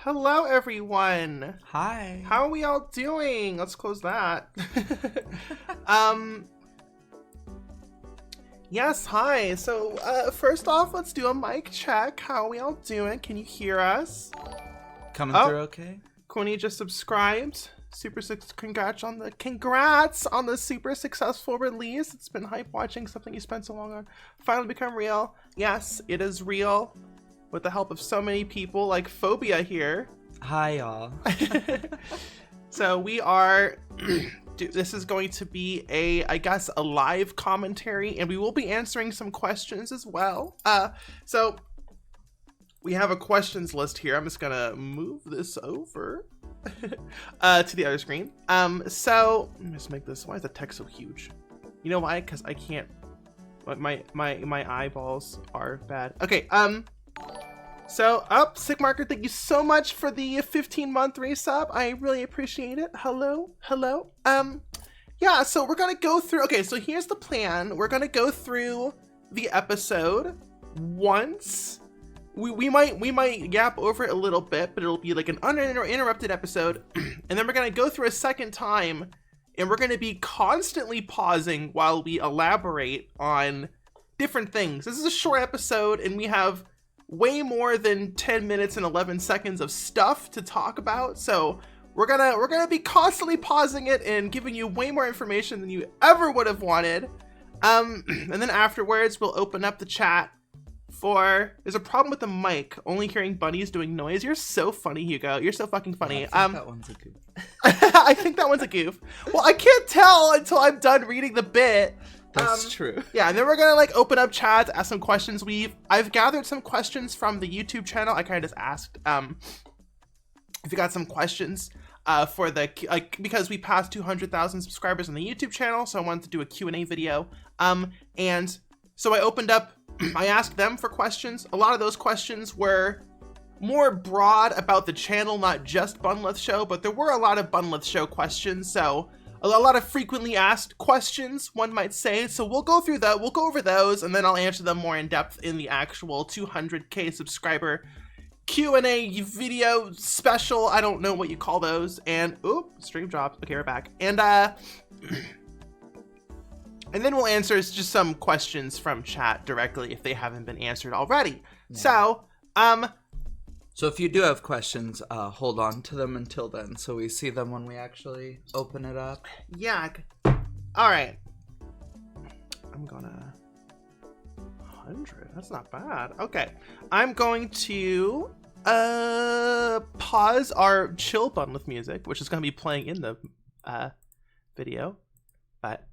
Hello, everyone. Hi. How are we all doing? Let's close that. Yes, hi. So, first off, let's do a mic check. How are we all doing? Can you hear us? Coming through okay? Quinny just subscribed. Congrats on the super successful release. It's been hype watching something you spent so long on finally become real. Yes, it is real. With the help of so many people like Phobia here. Hi, y'all. So we are, this is going to be I guess, a live commentary, and we will be answering some questions as well. So we have a questions list here. I'm just gonna move this over to the other screen. So let me just make this, why is the text so huge? You know why? Because I can't, my eyeballs are bad. Okay, so, Sigmarker, thank you so much for the 15-month resub. I really appreciate it. Hello. Yeah, so we're gonna go through, okay, so here's the plan. We're gonna go through the episode once. We might gap over it a little bit, but it'll be like an uninterrupted episode. And then we're gonna go through a second time, and we're gonna be constantly pausing while we elaborate on different things. This is a short episode, and we have way more than 10 minutes and 11 seconds of stuff to talk about, so we're gonna be constantly pausing it and giving you way more information than you ever would have wanted. And then afterwards we'll open up the chat for, there's a problem with the mic, only hearing bunnies doing noise. You're so funny, Hugo. You're so fucking funny. I think that one's a goof. I think that one's a goof. Well, I can't tell until I'm done reading the bit. That's true. Yeah, and then we're gonna like open up chat, ask some questions. I've gathered some questions from the YouTube channel. I kind of just asked if you got some questions for the because we passed 200,000 subscribers on the YouTube channel, so I wanted to do a Q&A video. And so I opened up, I asked them for questions. A lot of those questions were more broad about the channel, not just Bunlith Show, but there were a lot of Bunlith Show questions, so a lot of frequently asked questions, one might say. So we'll go through that, we'll go over those, and then I'll answer them more in depth in the actual 200k subscriber Q&A video special. I don't know what you call those. And oop, stream dropped. Okay, we're back. And then we'll answer just some questions from chat directly if they haven't been answered already. Yeah. So if you do have questions, hold on to them until then, so we see them when we actually open it up. Yeah. All right. I'm gonna 100. That's not bad. Okay. I'm going to pause our chill Bunlith music, which is gonna be playing in the video. But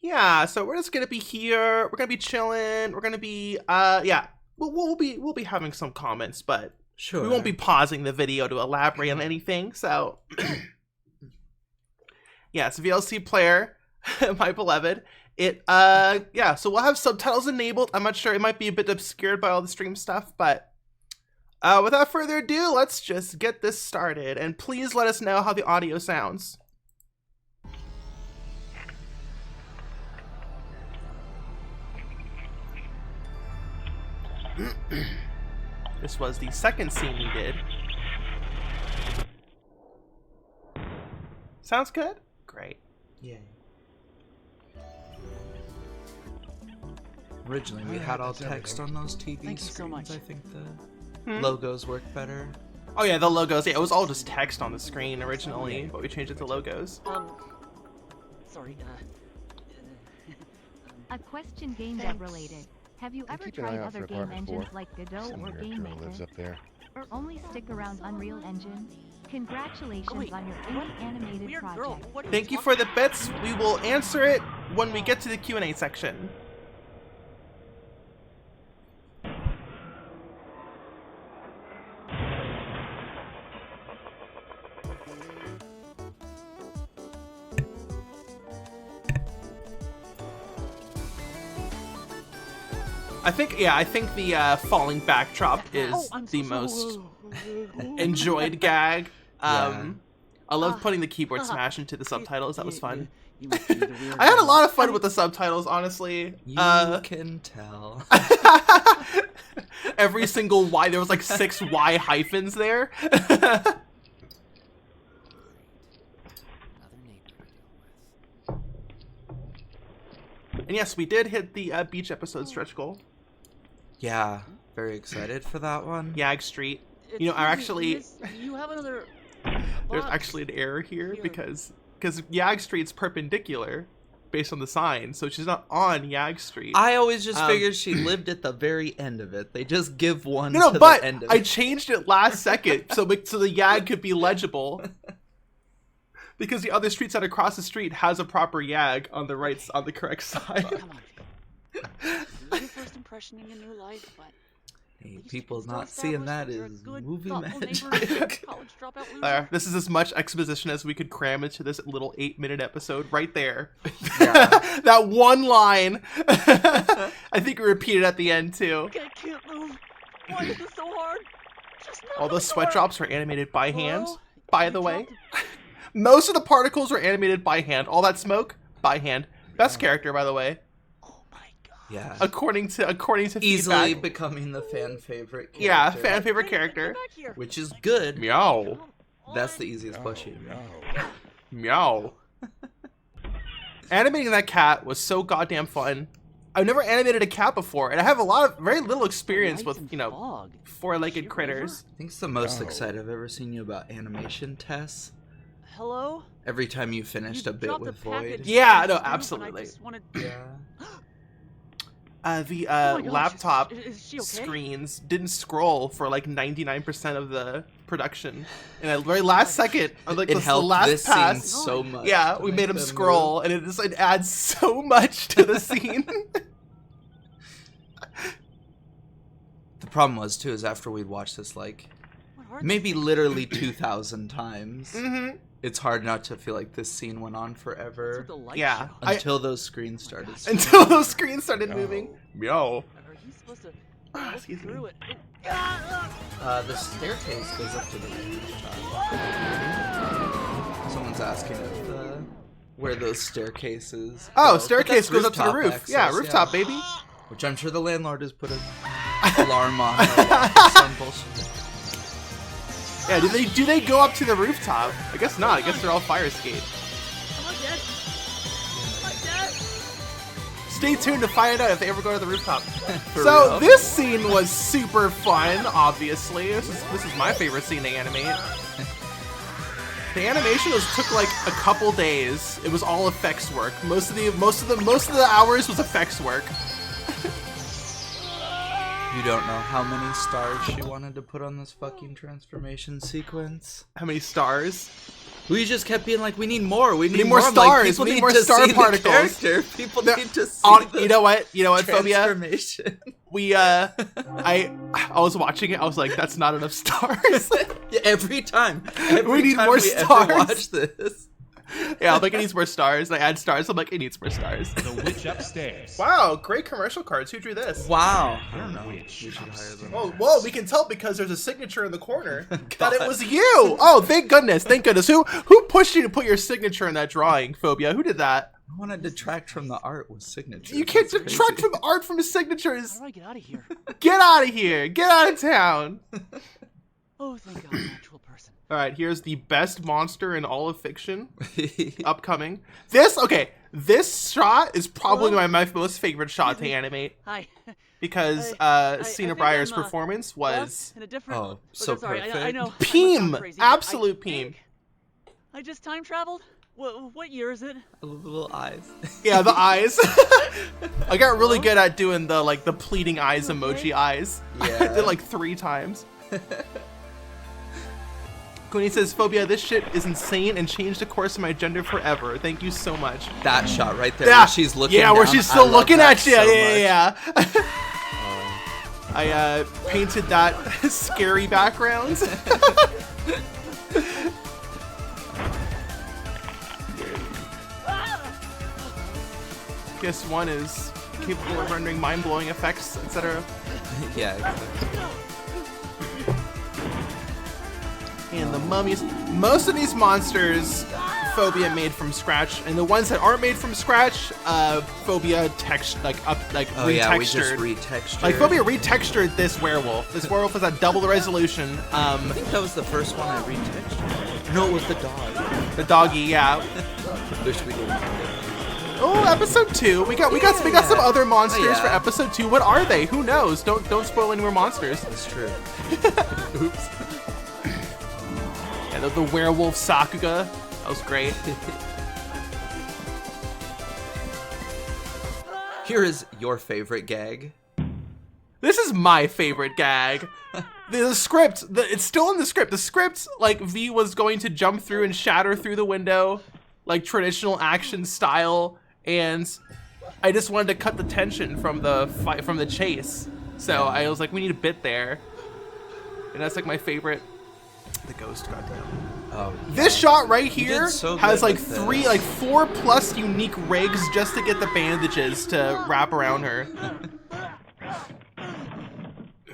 yeah. So we're just gonna be here. We're gonna be chilling. We're gonna be yeah. We'll be having some comments, but sure, we won't be pausing the video to elaborate on anything. So, yeah, it's a VLC player, my beloved. Yeah. So we'll have subtitles enabled. I'm not sure; it might be a bit obscured by all the stream stuff, but without further ado, let's just get this started. And please let us know how the audio sounds. This was the second scene we did. Sounds good? Great. Yeah. Originally, we had all text on those TV screens. I think the logos work better. Oh yeah, the logos. Yeah, it was all just text on the screen originally, but we changed it to logos. Sorry. A question game dev related. Have you ever tried other game engines like Godot or GameMaker? Or only stick around Unreal Engine? Congratulations on your indie animated project. Thank you for the bits. We will answer it when we get to the Q&A section. I think the falling backdrop is the most enjoyed gag. I love putting the keyboard smash into the subtitles. That was fun. You must be the real I had a hero. lot of fun with the subtitles, honestly. You can tell. Every single Y, there was like 6 Y hyphens there. Another neighbor to deal with. And yes, we did hit the beach episode stretch goal. Yeah, very excited for that one. Yag Street. You know, I actually... You have another... There's box. actually an error here because Yag Street's perpendicular based on the sign, so she's not on Yag Street. I always just figured she lived at the very end of it. They just give one No, to but the end of I it. changed it last second so the Yag could be legible. Because the other street side across the street has a proper Yag on the right, on the correct side. Come on, Vito. This is your first impression in your new life, but... Hey, at least people you can still not seeing establish that you're a is good, movie thoughtful neighbor, magic. college dropout loser. This is as much exposition as we could cram into this little 8-minute episode right there. Yeah. That one line. I think we repeated at the end too. Okay, I can't move. Why is this so hard? Just knock All on the those sweat door. drops were animated by hand, Hello? by You the way. dropped Most of the particles were animated by hand. All that smoke, by hand. Best character, by the way. it. Oh my god. Yeah. According to Easily feedback. becoming the fan favorite character. Yeah, fan favorite Hey, character. come back here. Which is good. Meow. Come on. That's the easiest plushie. Meow. Animating that cat was so goddamn fun. I've never animated a cat before, and I have very little experience Lights with, and you know, fog. four-legged Shit, critters. I think it's the most excited I've ever seen you about animation tests. Hello? Every time you finished You a bit dropped with the package Void. Yeah, on no, the roof, and I absolutely. just wanted... Yeah. The Oh my gosh, laptop is she okay? screens didn't scroll for like 99% of the production. And at the very last second, like It the helped last this pass, scene so much. yeah, to we make made him them scroll, and it adds so much to the scene. The problem was too is after we'd watched this like What are maybe literally 2,000 times, Mm-hmm. it's hard not to feel like this scene went on these? forever What's with the light Yeah. show? until those screens started. Until those screens started moving. Meow. Are you supposed to Ah, look excuse me. through it? The staircase goes up to the rooftop. Someone's asking if where those staircases. Oh, go. But staircase that's goes up to the rooftop roof. access, Yeah, rooftop, baby. Which I'm sure the landlord has put an alarm on. Or some bullshit. Yeah, do they go up to the rooftop? I guess not. I guess they're all fire escape. Am I dead? Am I dead? Stay tuned to find out if they ever go to the rooftop. For So real. this scene was super fun. Obviously, this is my favorite scene to animate. The animation took like a couple days. It was all effects work. Most of the hours was effects work. You don't know how many stars she wanted to put on this fucking transformation sequence. How many stars? We just kept being like, we need more. We need more I'm stars. Like, people We need need more to star see particles. The character. People No, need to see the You know what, Phobia? transformation. We I was watching it. I was like, that's not enough stars. Yeah, every time. Every We need time more we stars. Ever watch this. Yeah, I'm like, it needs more stars. I add stars. I'm like, it needs more stars. The Witch Upstairs. Wow, great commercial cards. Who drew this? Wow. I don't know. Witch We should hire them. Oh, whoa, we can tell because there's a signature in the corner that it was you. Oh, thank goodness. Thank goodness. Who pushed you to put your signature in that drawing, Phobia? Who did that? I want to detract from the art with signatures. You can't That's detract crazy. from art from signatures. How do I get out of here? Get out of here. Get out of town. Oh, thank God, I'm an actual person. All right, here's the best monster in all of fiction upcoming. This shot is probably Hello? my most favorite shot to animate Hi. because I Cena think Breyer's I'm, performance was in a different... Oh, Look, so I'm sorry, I perfect. know. I must Peem! sound crazy, but Absolute I peem. think I just time traveled? What year is it? Little eyes. yeah, the eyes. I got really Hello? good at doing the pleading eyes emoji eyes. I Yeah. did like 3 times. Queenie says, Phobia, this shit is insane and changed the course of my gender forever. Thank you so much. That shot right there. Yeah, Where she's looking. Yeah, where down. she's I still love looking that at you. so Yeah. much. I painted that scary background. Guess one is capable of rendering mind-blowing effects, etc. Yeah. Exactly. And the mummies. Most of these monsters Phobia made from scratch, and the ones that aren't made from scratch, Phobia Oh yeah, we just retextured. retextured. Like Phobia retextured this werewolf. This werewolf is at double the resolution. I think that was the first one I retextured. No, it was the dog. The doggy, yeah. Wish we didn't. Oh, episode 2. We got some other monsters Oh, yeah. for episode 2. What are they? Who knows? Don't spoil any more monsters. That's true. Oops. Yeah, the werewolf Sakuga. That was great. Here is your favorite gag. This is my favorite gag. The script, it's still in the script. The script, like, V was going to jump through and shatter through the window, like traditional action style, and I just wanted to cut the tension from the fight, from the chase. So I was like, we need a bit there. And that's like my favorite. The ghost, goddamn. Oh, This shot right You here did so has good like with this. 4 plus unique rigs just to get the bandages to wrap around her.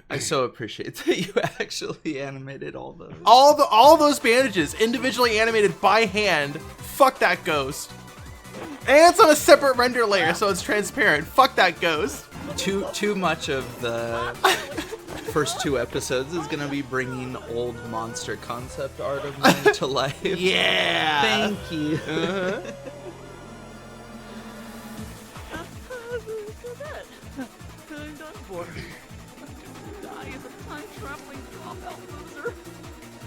I so appreciate that you actually animated all those. All those bandages individually animated by hand. Fuck that ghost. And it's on a separate render layer, so it's transparent. Fuck that ghost. Too much of the first 2 episodes is gonna be bringing old monster concept art of mine to life. Yeah. Thank you. Uh-huh. I'm done for. Die as a time-traveling cop-out loser.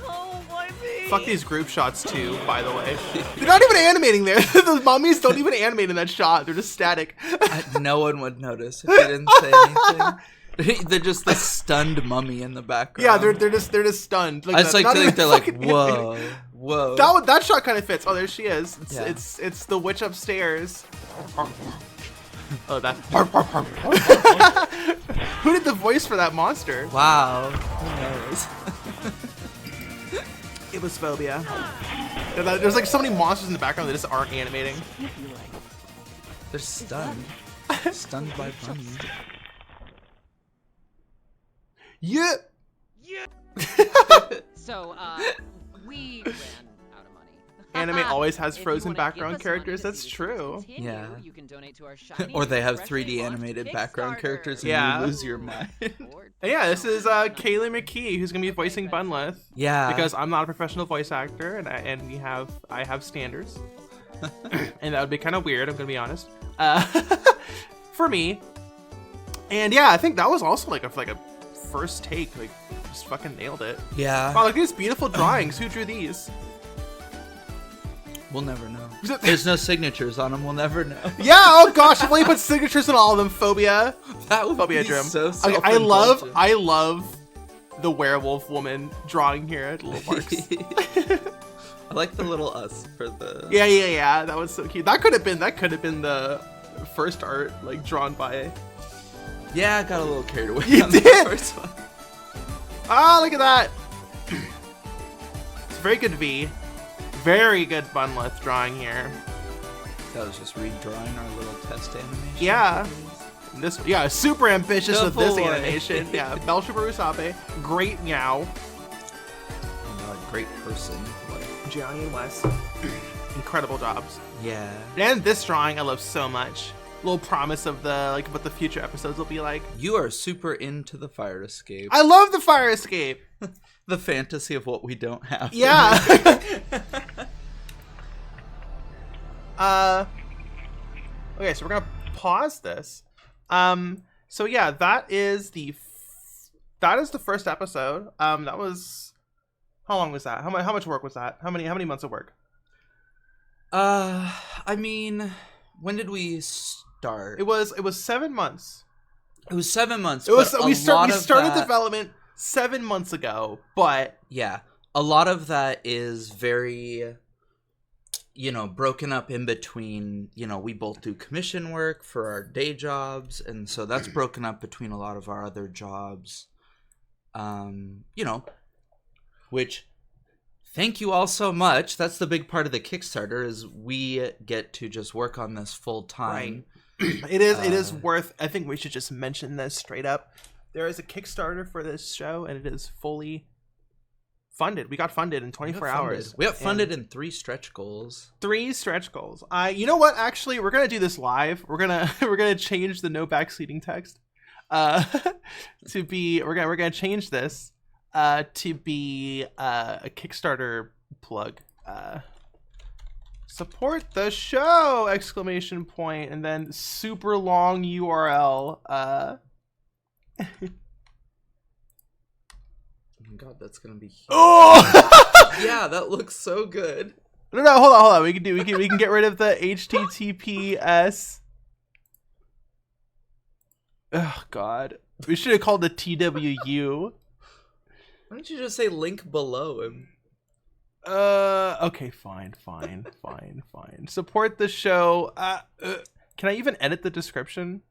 Oh, why me? Fuck these group shots too, by the way. They're not even animating there. The mummies don't even animate in that shot. They're just static. No one would notice if you didn't say anything. They're just the stunned mummy in the background. Yeah, they're just stunned. I just like not to even think they're like, fucking whoa, animating. whoa. That shot kind of fits. Oh, there she is. It's, Yeah. it's the witch upstairs. Oh, that. Who did the voice for that monster? Wow. Who knows? It was Phobia. There's like so many monsters in the background that just aren't animating. They're stunned. Stunned by bunny. Yeah. So, we ran out of money. Anime always has If you frozen wanna give background us characters. money to That's see the true. series continue, Yeah. You can donate to our shiny Or they have freshly 3D launched animated background Kickstarter. characters and Yeah. you lose your mind. And yeah, this is Kaylee McKee who's gonna be voicing Bunlith. Yeah. Because I'm not a professional voice actor, and I have standards, and that would be kind of weird. I'm gonna be honest, for me. And yeah, I think that was also like a first take. Like, just fucking nailed it. Yeah. Wow, look at these beautiful drawings. Who drew these? We'll never know. There's no signatures on them. We'll never know. Yeah. Oh gosh, if we put signatures on all of them, Phobia. That would Phobia be drew 'em. so Okay, I love the werewolf woman drawing here at Little Parks. I like the little us for the. Yeah. That was so cute. That could have been the first art, like drawn by. Yeah, I got a little carried away. You on the did? first one. Ah, look at that. It's very good V. Very good Bunlith drawing here. That was just redrawing our little test animation. Yeah. And super ambitious The with this boy. animation. Yeah, Belshipper Usabe. Great meow. Oh, great person. What? Gianni and Wes. Incredible jobs. Yeah. And this drawing I love so much. Little promise of what the future episodes will be like. You are super into the fire escape. I love the fire escape. The fantasy of what we don't have. Yeah. Okay, so we're gonna pause this. So yeah, that is the first episode. That was, how long was that? How much work was that? How many months of work? I mean, when did we start? It was 7 months. It was 7 months. It was but we a started lot of that- development 7 months ago, but Yeah, a lot of that is very, broken up in between. We both do commission work for our day jobs, and so that's broken up between a lot of our other jobs. Which, thank you all so much. That's the big part of the Kickstarter, is we get to just work on this full time. it is worth. I think we should just mention this straight up. There is a Kickstarter for this show, and it is fully funded. We got funded in 24 hours. We got funded in 3 stretch goals. 3 stretch goals. You know what? Actually, we're gonna do this live. We're gonna change the no backseating text to be. We're gonna change this to be a Kickstarter plug. Support the show! Exclamation point, and then super long URL. Oh my god, that's gonna be huge. Oh! Yeah, that looks so good. No, hold on. We can get rid of the HTTPS. Oh god, we should have called it TWU. Why don't you just say link below him? Okay, fine. Support the show. Can I even edit the description?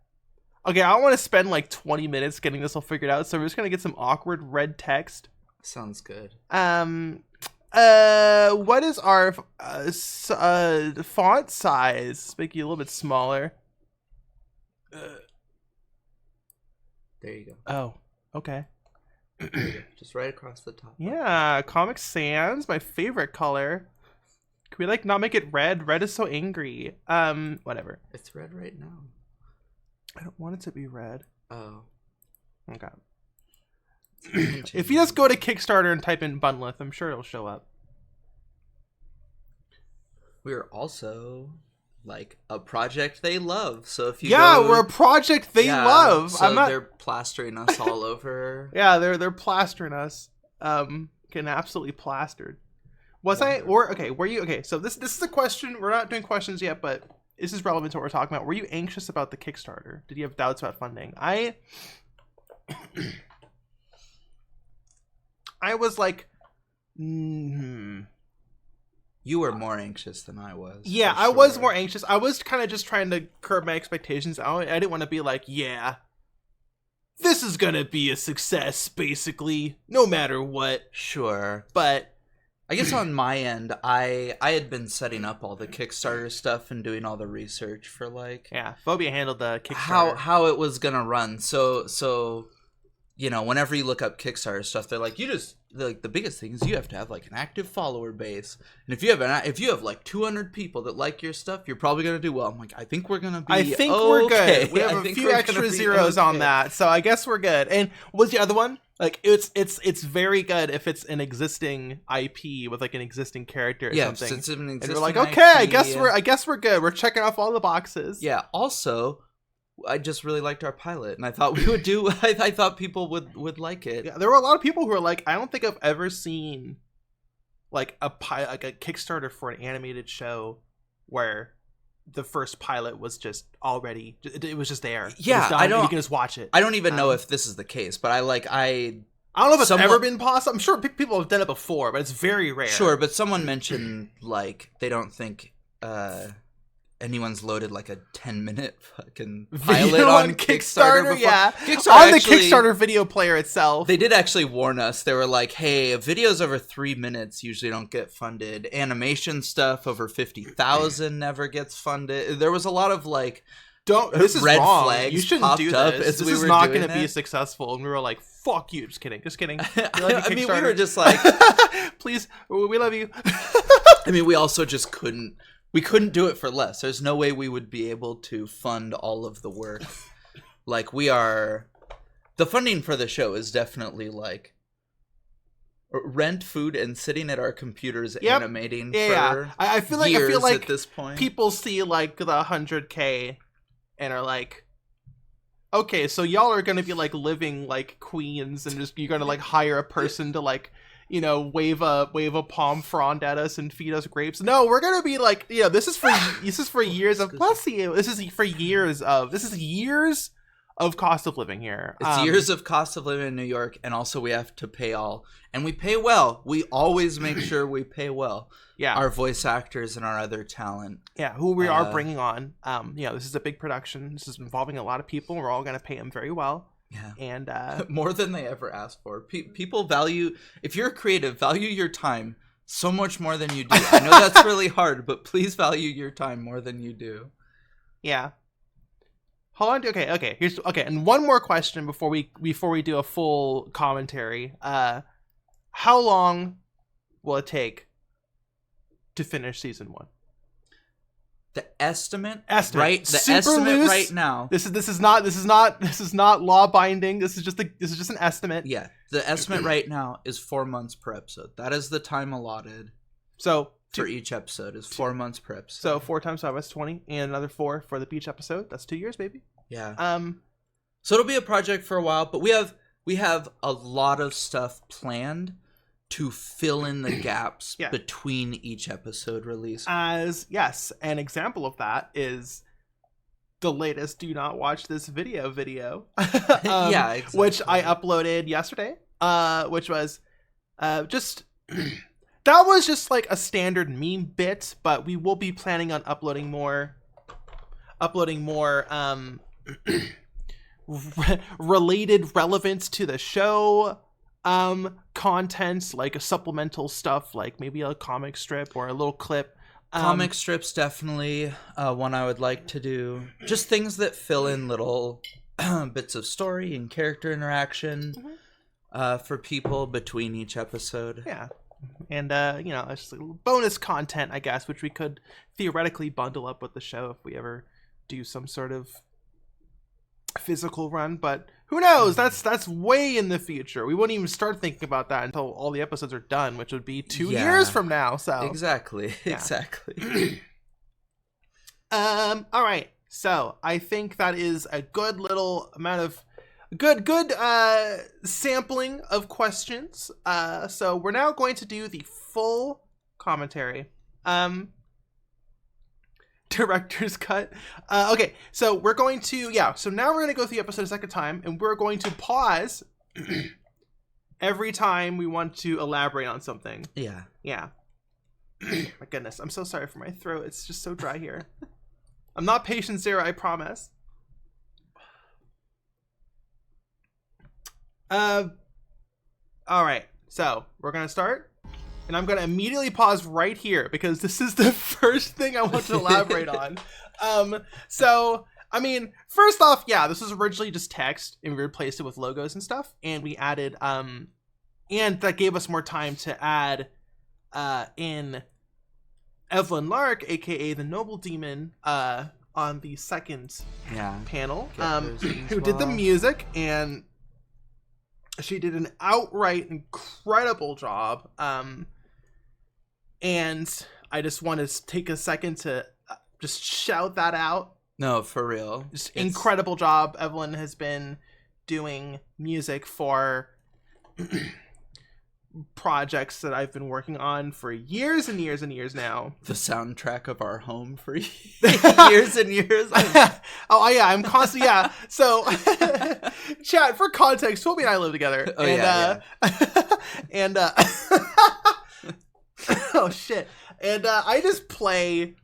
Okay, I don't want to spend like 20 minutes getting this all figured out, so we're just gonna get some awkward red text. Sounds good. What is our font size? Let's make you a little bit smaller. There you go. Oh, okay. Just right across the top. Yeah, Comic Sans, my favorite color. Can we like not make it red? Red is so angry. Whatever. It's red right now. I don't want it to be red. Oh. Okay. If you just go to Kickstarter and type in Bunlith, I'm sure it'll show up. We are also like a project they love. So if you we're a project they love. So they're plastering us all over. Yeah, they're plastering us. Getting absolutely plastered. Were you okay? So this is a question. We're not doing questions yet, but this is relevant to what we're talking about. Were you anxious about the Kickstarter? Did you have doubts about funding? I was like, You were more anxious than I was. Yeah, I was more anxious. I was kind of just trying to curb my expectations. I didn't want to be like, yeah, this is going to be a success, basically, no matter what. Sure. But I guess on my end, I had been setting up all the Kickstarter stuff and doing all the research for like... Yeah, Phobia handled the Kickstarter. How it was going to run. So, you know, whenever you look up Kickstarter stuff, they're like, the biggest thing is you have to have like an active follower base, and if you have like 200 people that like your stuff, you're probably gonna do well. I'm like, I think we're gonna be. We're good. We have a few extra zeros on that, so I guess we're good. And what's the other one? Like it's very good if it's an existing IP with like an existing character or something. It's an existing and we're like, okay, IP. I guess we're good. We're checking off all the boxes. Yeah. Also, I just really liked our pilot, and I thought we would do. I thought people would like it. Yeah, there were a lot of people who were like, I don't think I've ever seen like a Kickstarter for an animated show where the first pilot was just already. It was just there. Yeah, I don't. You can just watch it. I don't even know if this is the case, but I don't know if it's ever been possible. I'm sure people have done it before, but it's very rare. Sure, but someone mentioned like they don't think. Anyone's loaded like a 10-minute fucking pilot video on Kickstarter before. Yeah, Kickstarter on the Kickstarter video player itself. They did actually warn us. They were like, hey, videos over 3 minutes usually don't get funded. Animation stuff over 50,000 never gets funded. There was a lot of like this is red wrong. flags You shouldn't do this. This is not going to be it. successful. And we were like, fuck you. Just kidding. I mean, we were just like, please, we love you. I mean, we also just couldn't. We couldn't do it for less. There's no way we would be able to fund all of the work. Like the funding for the show is definitely like rent, food, and sitting at our computers animating for I feel years like at this point. People see like the 100K and are like, okay, so y'all are gonna be like living like queens, and just you're gonna like hire a person to like, you know, wave a palm frond at us and feed us grapes. No, we're gonna be like, you know, this is for years of bless you. This is years of cost of living here. It's years of cost of living in New York, and also we have to pay and we pay well. We always make sure we pay well. Yeah, our voice actors and our other talent. Yeah, who we are bringing on. You know, this is a big production. This is involving a lot of people. We're all gonna pay them very well. Yeah, and more than they ever asked for. People value, if you're creative, value your time so much more than you do. I know that's really hard, but please value your time more than you do. Yeah. Hold on. Okay. And one more question before we do a full commentary. how long will it take to finish season 1? The estimate Estimate. The Super estimate loose. right now. This is not law binding. This is just an estimate. Yeah, the estimate right now is 4 months per episode. That is the time allotted. So for each episode is 4 months per episode. So 4 times 5 is 20, and another 4 for the beach episode. That's 2 years, baby. Yeah. So it'll be a project for a while, but we have a lot of stuff planned to fill in the gaps between each episode release. Yes, an example of that is the latest "Do Not Watch This Video" yeah, exactly. Which I uploaded yesterday. Which was just that was just like a standard meme bit, but we will be planning on uploading more related relevance to the show content, like a supplemental stuff, like maybe a comic strip or a little clip. Comic strips definitely one I would like to do. Just things that fill in little bits of story and character interaction for people between each episode. Yeah. And it's just a little bonus content, I guess, which we could theoretically bundle up with the show if we ever do some sort of physical run, but who knows? That's way in the future. We wouldn't even start thinking about that until all the episodes are done, which would be 2 years from now. So exactly. All right, so I think that is a good little amount of good sampling of questions. So we're now going to do the full commentary. Director's cut. Okay, so we're going to so now we're going to go through the episode a second time, and we're going to pause every time we want to elaborate on something. Yeah. My goodness, I'm so sorry for my throat. It's just so dry here. I'm not patient zero, I promise. All right, so we're gonna start. And I'm going to immediately pause right here because this is the first thing I want to elaborate on. So, I mean, first off, this was originally just text and we replaced it with logos and stuff. And we added, and that gave us more time to add in Evelyn Lark, aka the Noble Demon, on the second panel, who did the music, and she did an outright incredible job. And I just want to take a second to just shout that out. No, for real. Just incredible job. Evelyn has been doing music for projects that I've been working on for years and years and years now. The soundtrack of our home for years and years. I'm constantly, So, chat, for context, Toby and I live together. And oh shit. And I just play,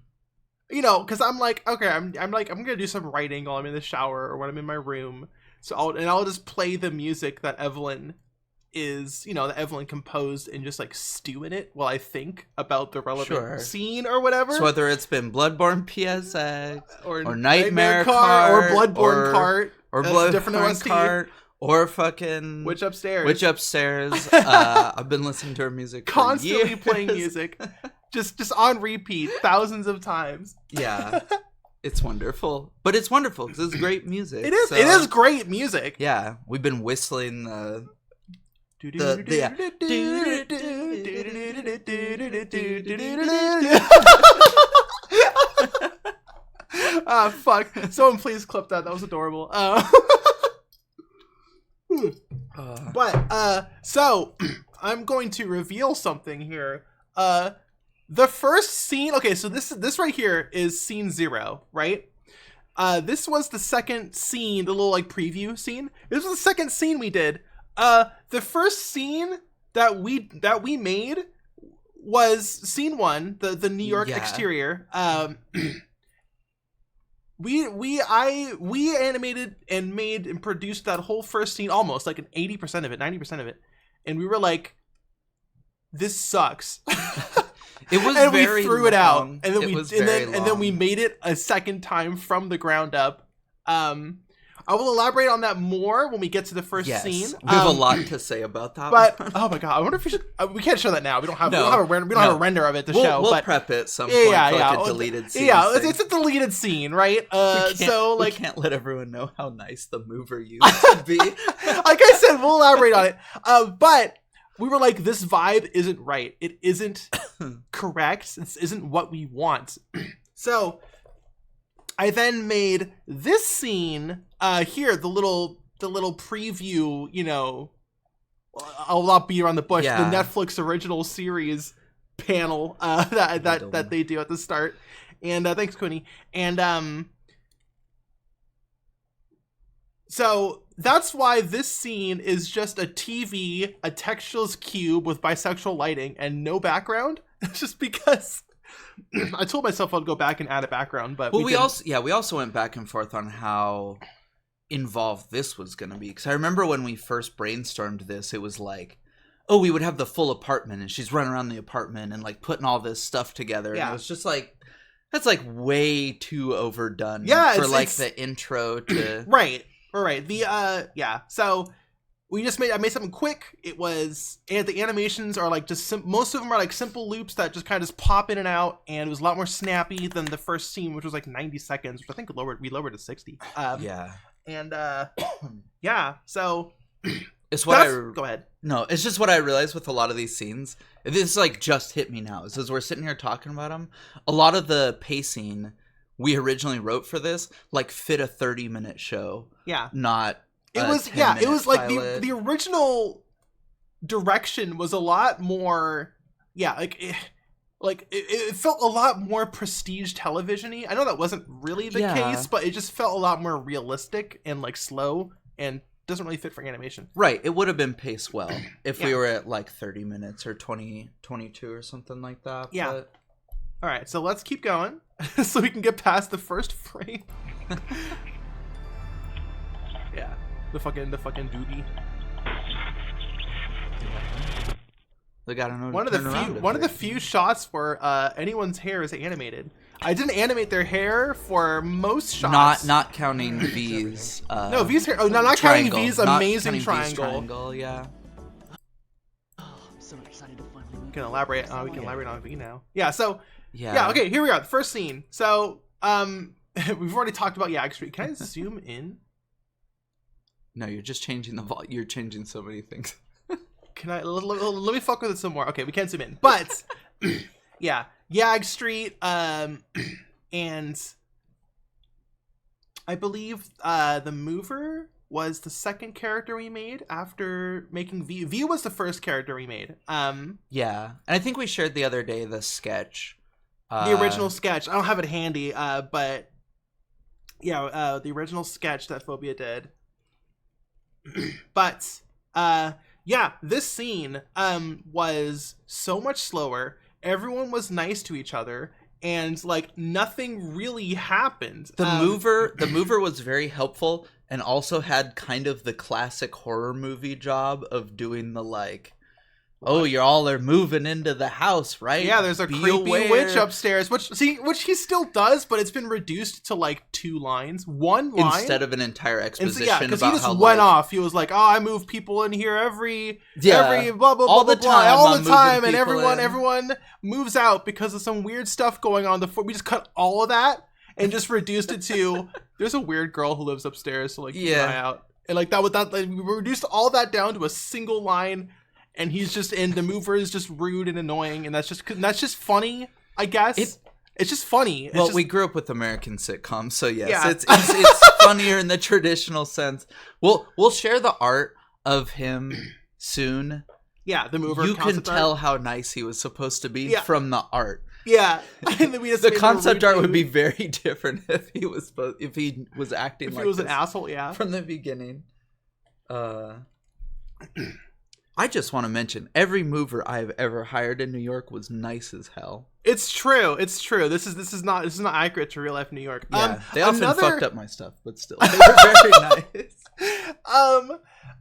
because I'm like, okay, I'm gonna do some writing while I'm in the shower or when I'm in my room. So I'll just play the music that Evelyn that Evelyn composed, and just like stew in it while I think about the relevant scene or whatever. So whether it's been Bloodborne PSX or Nightmare Cart or Bloodborne Cart or Bloodborne Cart or fucking Witch Upstairs. I've been listening to her music constantly playing music, just on repeat thousands of times. Yeah. It's wonderful. But it's wonderful because it's great music. It is. It is great music. Yeah, we've been whistling the fuck. Someone please clip that. That was adorable. So I'm going to reveal something here. The first scene, okay, so this right here is scene 0, right? This was the second scene, the little like preview scene. This was the second scene we did. The first scene that we made was scene 1, the New York exterior. We animated and made and produced that whole first scene, almost like an 80% of it, 90% of it, and we were like, this sucks. It was and very we threw long. it out, and then and then we made it a second time from the ground up. I will elaborate on that more when we get to the first scene. We have a lot to say about that. But oh my god, I wonder if we should. We can't show that now. We don't have a render of it to show. We'll but prep it some point for like a deleted scene. Yeah, it's a deleted scene, right? So like, we can't let everyone know how nice the mover used to be. Like I said, we'll elaborate on it. But we were like, this vibe isn't right. It isn't correct. This isn't what we want. So I then made this scene here, the little preview, you know, I'll not beat around the bush, the Netflix original series panel that they do at the start. And thanks, Quinny. And so that's why this scene is just a TV, a textureless cube with bisexual lighting and no background. Just because I told myself I'd go back and add a background, but we also went back and forth on how involved this was going to be, because I remember when we first brainstormed this, it was like, oh, we would have the full apartment and she's running around the apartment and like putting all this stuff together. And it was just like, that's like way too overdone for like the intro to right. The so I made something quick. It was, and the animations are like just most of them are like simple loops that just kind of just pop in and out, and it was a lot more snappy than the first scene, which was like 90 seconds, which I think we lowered to 60. And so it's what go ahead. No, it's just what I realized with a lot of these scenes. This like just hit me now. As we're sitting here talking about them, a lot of the pacing we originally wrote for this like fit a 30-minute show. Yeah, not. It was like the original direction was a lot more. Yeah, it felt a lot more prestige television-y. I know that wasn't really the case, but it just felt a lot more realistic and like slow and doesn't really fit for animation. Right. It would have been paced well if we were at like 30 minutes or 22 or something like that. Yeah. But... All right. So let's keep going so we can get past the first frame. Yeah. The fucking doobie. They gotta know one of the few shots where anyone's hair is animated. I didn't animate their hair for most shots. Not counting V's. No, V's hair. Oh, no, not counting V's amazing triangle. Yeah. Oh, I'm so excited to finally move. We can elaborate on V now. Yeah. So. Yeah. Okay. Here we are. The first scene. So we've already talked about Yag Street. Can I zoom in? No, you're just changing the volume. You're changing so many things. Can I let me fuck with it some more? Okay, we can't zoom in, but yeah, Yag Street, and I believe the Mover was the second character we made after making V. V was the first character we made. Yeah, and I think we shared the other day the sketch, the original sketch. I don't have it handy, but yeah, the original sketch that Phobia did. But yeah, this scene was so much slower. Everyone was nice to each other, and like nothing really happened. The mover was very helpful, and also had kind of the classic horror movie job of doing the like, oh, you all are moving into the house, right? Yeah, there's a creepy witch upstairs, which he still does, but it's been reduced to like 2 lines, 1 line instead of an entire exposition. Yeah, because he just went off. He was like, "Oh, I move people in here every blah blah all blah the time, all the time," and everyone moves out because of some weird stuff going on. We just cut all of that and just reduced it to there's a weird girl who lives upstairs, so like keep an eye out, and like we reduced all that down to a single line. And the mover is just rude and annoying, and that's just funny, I guess. It's just funny. We grew up with American sitcoms, so yes, it's funnier in the traditional sense. We'll share the art of him soon. Yeah, the mover. You can tell how nice he was supposed to be from the art. Yeah, the concept art would be very different if he was acting if he was an asshole. Yeah, from the beginning. I just want to mention every mover I've ever hired in New York was nice as hell. It's true. This is not accurate to real life New York. Yeah, they often fucked up my stuff, but still, they were very nice.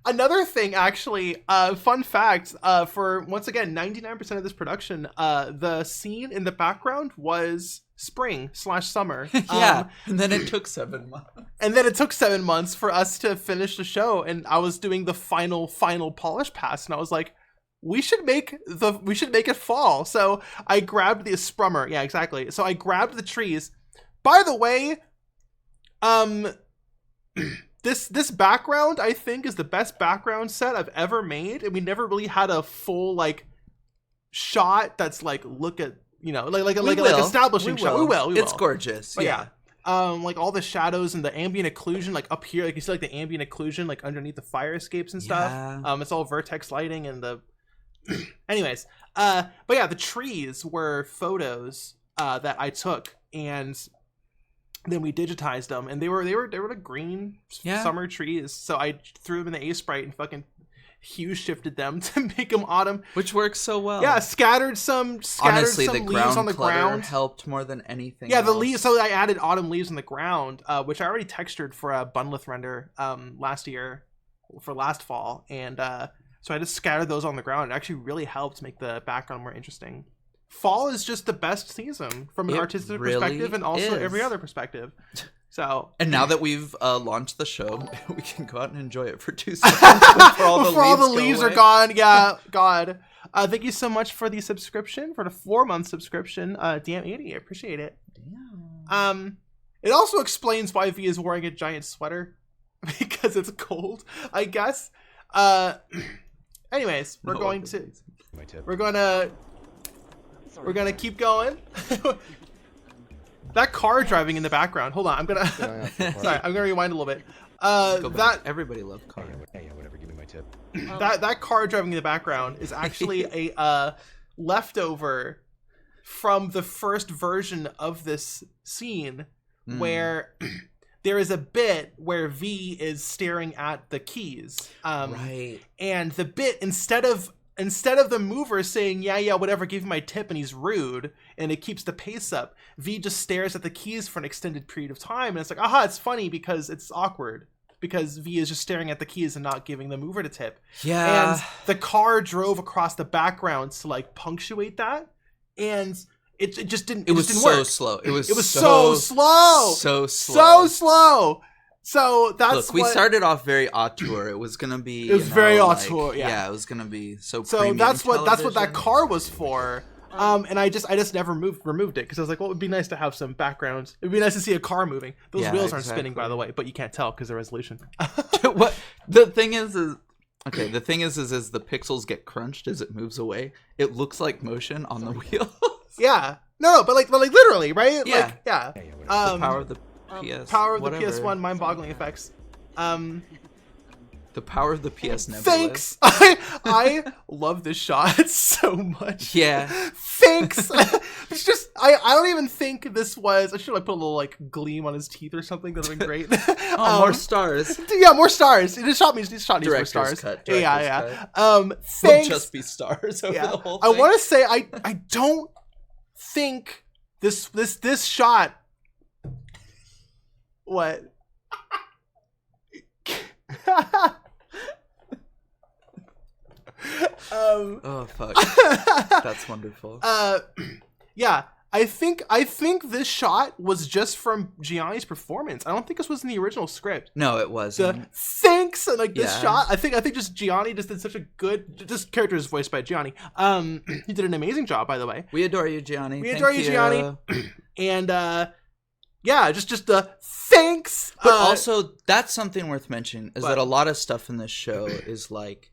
Another thing, actually, fun fact, for, once again, 99% of this production, the scene in the background was spring/summer. Yeah, and then it took 7 months. And then it took 7 months for us to finish the show, and I was doing the final polish pass, and I was like, we should make it fall. So I grabbed the sprummer. Yeah, exactly. So I grabbed the trees. By the way, this background, I think, is the best background set I've ever made, and we never really had a full like shot that's like, look at, you know, like establishing shot. We will. It's gorgeous. But yeah. Like all the shadows and the ambient occlusion, like up here, like you see like the ambient occlusion like underneath the fire escapes and stuff. Yeah. It's all vertex lighting and the anyways, but yeah, the trees were photos that I took, and then we digitized them, and they were like green summer trees. So I threw them in the A-Sprite and fucking hue shifted them to make them autumn, which works so well. Yeah, scattered some Honestly, some leaves on the ground. Helped more than anything. Yeah, the leaves. So I added autumn leaves on the ground, which I already textured for a Bunlith render last year, for last fall, and so I just scattered those on the ground. It actually really helped make the background more interesting. Fall is just the best season from an artistic perspective, and also every other perspective. So, and now that we've launched the show, we can go out and enjoy it for 2 seconds before all the leaves are gone. Yeah, God. Thank you so much for the subscription, for the 4-month subscription. Damn 80, I appreciate it. Damn. It also explains why V is wearing a giant sweater, because it's cold, I guess. Anyways, we're going to keep going. That car driving in the background. Hold on, I'm gonna I'm gonna rewind a little bit. Everybody loves cars. Yeah, whatever. Give me my tip. That car driving in the background is actually a leftover from the first version of this scene, where there is a bit where V is staring at the keys. Right. And the bit, instead of the mover saying, yeah, whatever, give me my tip, and he's rude, and it keeps the pace up, V just stares at the keys for an extended period of time, and it's like, aha, it's funny because it's awkward, because V is just staring at the keys and not giving the mover the tip. Yeah. And the car drove across the background to like punctuate that, and it just didn't. It was didn't so work. slow. It was so slow. So slow. So slow. So that's Look, we started off very auteur. It was gonna be. It was very auteur. Yeah, it was gonna be so. So that's what that car was for. And I just never removed it, because I was like, well, it would be nice to have some background. It'd be nice to see a car moving. Those wheels aren't spinning, by the way, but you can't tell because the resolution. What the thing is okay. The thing is as the pixels get crunched as it moves away, it looks like motion on the wheels. Yeah. No, but like literally, right? Yeah. Like, yeah. The power of the PS. Power of the PS1 mind-boggling effects. The power of the PS Nebula. Thanks. I love this shot so much. Yeah. Thanks. It's just I don't even think this was. I should like put a little like gleam on his teeth or something. That'd have been great. More stars. Yeah, more stars. It just shot me. Just shot me for stars. Cut, yeah. Cut. Thanks. It'll just be stars over the whole thing. I want to say I don't think this shot. What? Oh fuck. That's wonderful. Yeah, I think this shot was just from Gianni's performance. I don't think this was in the original script. No, it wasn't. Thanks, and like this shot, I think just Gianni just did such a good. This character is voiced by Gianni. He did an amazing job, by the way. We adore you, Gianni. We adore you, Gianni. And yeah, just the thanks. But also, that's something worth mentioning, is that a lot of stuff in this show is like,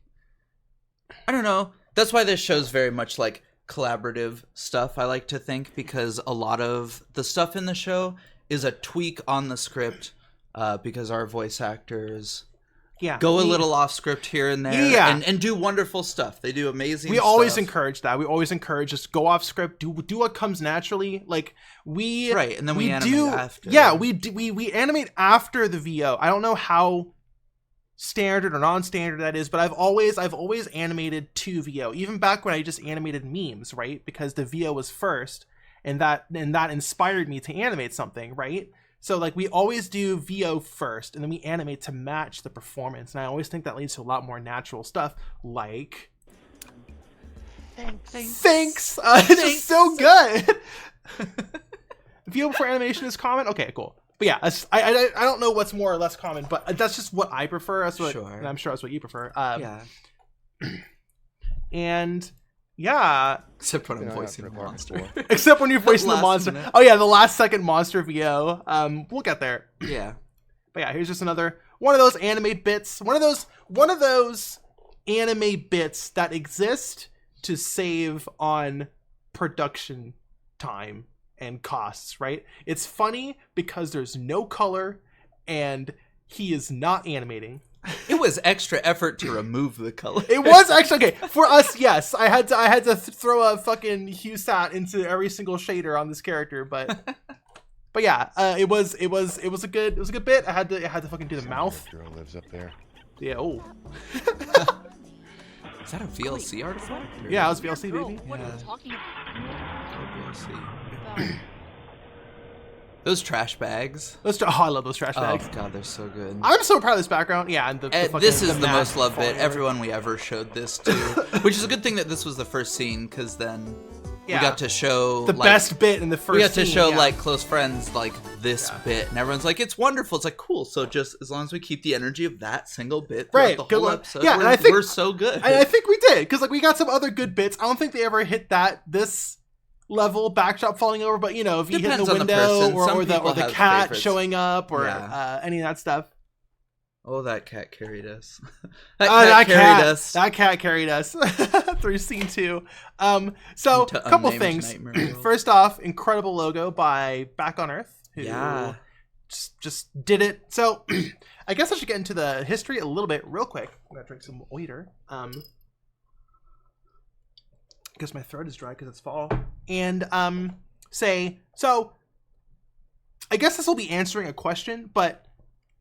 I don't know. That's why this show's very much like collaborative stuff, I like to think, because a lot of the stuff in the show is a tweak on the script, because our voice actors go a little off script here and there, and do wonderful stuff. They do amazing stuff. Always encourage that. We always encourage just go off script, do what comes naturally. Like and then we animate after. Yeah, we animate after the VO. I don't know how standard or non-standard that is, but I've always animated to VO, even back when I just animated memes, right? Because the VO was first, and that inspired me to animate something, right? So like we always do VO first, and then we animate to match the performance. And I always think that leads to a lot more natural stuff, like thanks. It's just so good. VO before animation is common. Okay, cool. But yeah, I don't know what's more or less common, but that's just what I prefer. That's what, Sure. and I'm sure that's what you prefer. Yeah. And yeah, Except when I'm voicing the monster. except when you're voicing the Last monster. minute. Oh yeah, the last second monster VO. We'll get there. Yeah. But yeah, here's just another one of those anime bits. One of those anime bits that exist to save on production time and costs, right? It's funny because there's no color and he is not animating. It was extra effort to remove the color. It was actually okay for us. Yes, I had to throw a fucking HuSat into every single shader on this character, but yeah, it was a good bit. I had to fucking do the mouth. Girl lives up there. Yeah. Oh. Is that a VLC artifact? Or- Yeah, it was VLC, Girl, baby. what are Yeah. you talking VLC. about? Those trash bags. I love those trash Oh bags. god, they're so good. I'm so proud of this background. Yeah, and the fucking, This is the mat most loved falling bit. over. Everyone we ever showed this to, which is a good thing that this was the first scene, because then Yeah. we got to show the like, best bit in the first. We got to scene, show yeah. like close friends like this Yeah. bit, and everyone's like, "It's wonderful." It's like cool. So just as long as we keep the energy of that single bit Right, throughout good the whole one. episode, Yeah, we're, and I think- we're so good. And I think we did, because like we got some other good bits. I don't think they ever hit this level backdrop falling over, but you know, if you hit Depends the on the window person. Some or the people have cat favorites. showing up or Yeah. any of that stuff. Oh, that cat carried us. That cat carried carried us through scene 2. So Into a couple unnamed things. nightmare world. First off, incredible logo by Back on Earth, who Yeah. just did it. So I guess I should get into the history a little bit real quick. I'm gonna drink some water. Because my throat is dry because it's fall. And so I guess this will be answering a question, but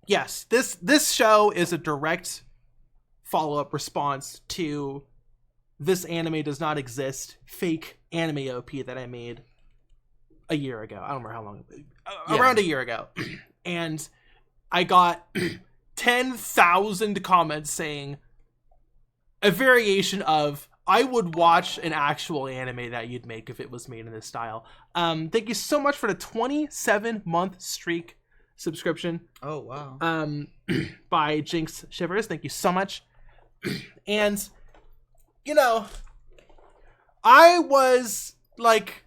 yes, this show is a direct follow-up response to This Anime Does Not Exist fake anime OP that I made a year ago. I don't remember how long, around a year ago. And I got 10,000 comments saying a variation of, I would watch an actual anime that you'd make if it was made in this style. Thank you so much for the 27-month streak subscription. Oh wow. By Jinx Shivers. Thank you so much. And you know, I was like,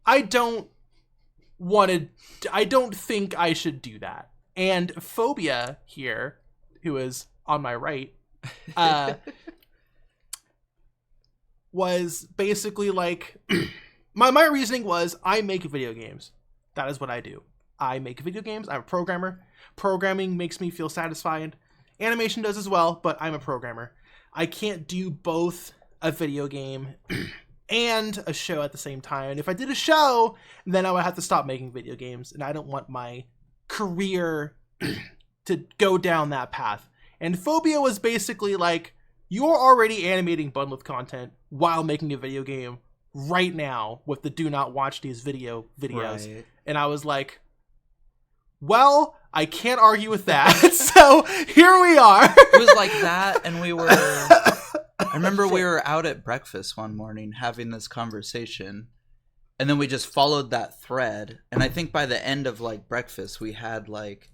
I don't think I should do that. And Phobia here, who is on my right, was basically like, my reasoning was, I make video games. That is what I do. I make video games. I'm a programmer. Programming makes me feel satisfied. Animation does as well, but I'm a programmer. I can't do both a video game and a show at the same time. And if I did a show, then I would have to stop making video games, and I don't want my career to go down that path. And Phobia was basically like, you're already animating Bunlith content while making a video game right now with the do not watch these videos. Right. And I was like, well, I can't argue with that. So here we are. It was like that, and I remember we were out at breakfast one morning having this conversation, and then we just followed that thread, and I think by the end of like breakfast we had like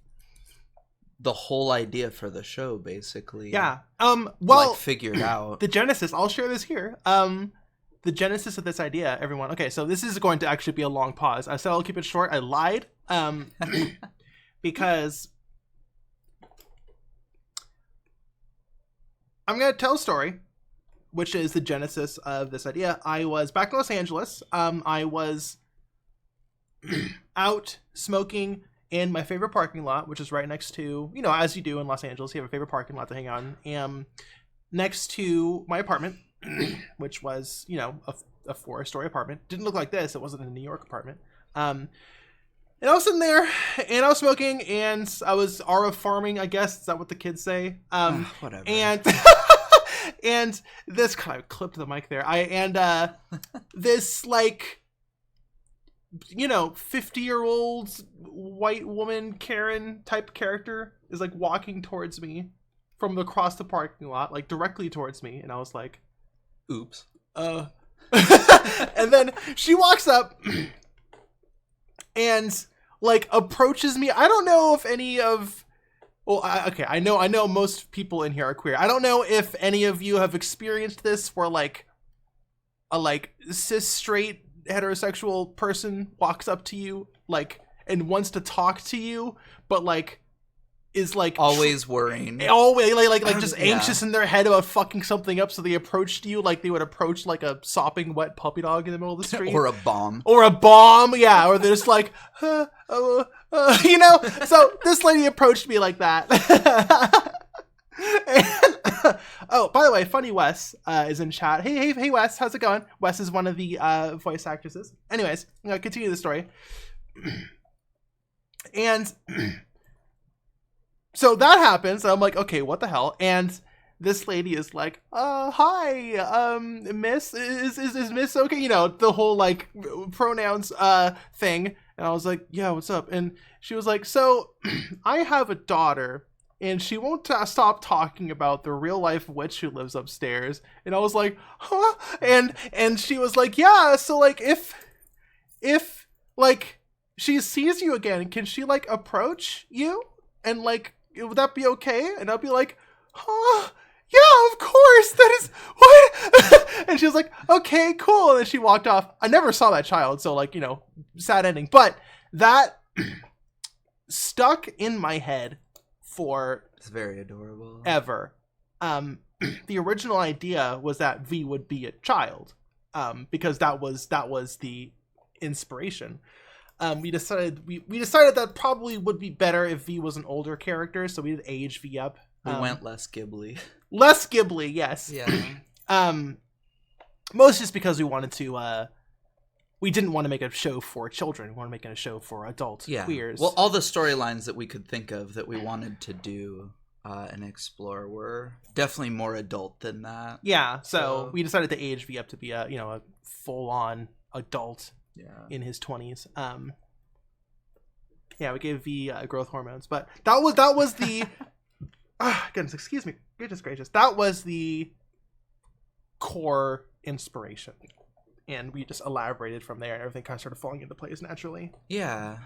the whole idea for the show basically. Yeah. Well, like figured out. the genesis, I'll share this here. The genesis of this idea, everyone. Okay, so this is going to actually be a long pause. I said I'll keep it short. I lied. Because I'm going to tell a story, which is the genesis of this idea. I was back in Los Angeles. I was out smoking in my favorite parking lot, which is right next to, you know, as you do in Los Angeles, you have a favorite parking lot to hang out in. Next to my apartment, which was, you know, a 4-story apartment. Didn't look like this. It wasn't a New York apartment. And I was sitting there, and I was smoking, and I was RO farming, I guess. Is that what the kids say? Whatever. And and this, I clipped the mic there. This like 50-year-old white woman Karen type character is like walking towards me from across the parking lot, like directly towards me, and I was like, oops. And then she walks up and like approaches me. I don't know if any of I know most people in here are queer. I don't know if any of you have experienced this where like a cis straight heterosexual person walks up to you like and wants to talk to you, but like is like always worrying, always like just anxious in their head about fucking something up, so they approached you like they would approach like a sopping wet puppy dog in the middle of the street, or a bomb, yeah, or they're just like so this lady approached me like that. And, oh, by the way, Funny Wes is in chat. Hey Wes, how's it going? Wes is one of the voice actresses. Anyways, I'm gonna continue the story. And so that happens, and I'm like, okay, what the hell? And this lady is like, hi, miss, is miss okay? The whole like pronouns thing. And I was like, yeah, what's up? And she was like, so I have a daughter, and she won't stop talking about the real life witch who lives upstairs. And I was like, huh? And she was like, yeah, so like if like she sees you again, can she like approach you? And like, would that be okay? And I'll be like, huh? Yeah, of course. That is what? And she was like, okay, cool. And then she walked off. I never saw that child, so like, sad ending. But that stuck in my head for it's very adorable ever. The original idea was that V would be a child, because that was the inspiration. We decided that probably would be better if V was an older character, so we did age V up. We went less Ghibli. Less Ghibli, yes. Yeah. Most just because we wanted to. We didn't want to make a show for children. We wanted to make a show for adult queers. Well, all the storylines that we could think of that we wanted to do and explore were definitely more adult than that. Yeah, so we decided to age V up to be a full-on adult. Yeah. In his 20s. We gave V growth hormones, but that was the goodness, excuse me, goodness gracious, that was the core inspiration, and we just elaborated from there, and everything kind of started falling into place naturally. Yeah.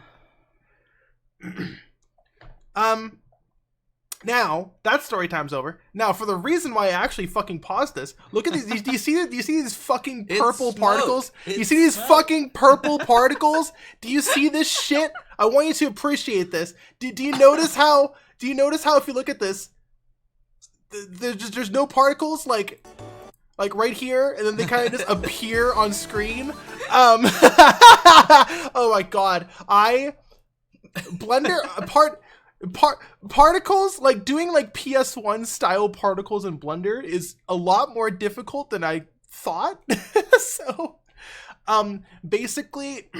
Now that story time's over. Now for the reason why I actually fucking paused this, look at these. Do you see these fucking purple particles? You see these fucking purple particles? Do you see this shit? I want you to appreciate this. Do you notice how? If you look at this, there's no particles like right here, and then they kind of just appear on screen. Oh my god, Blender particles, like doing like PS1 style particles in Blender is a lot more difficult than I thought. So basically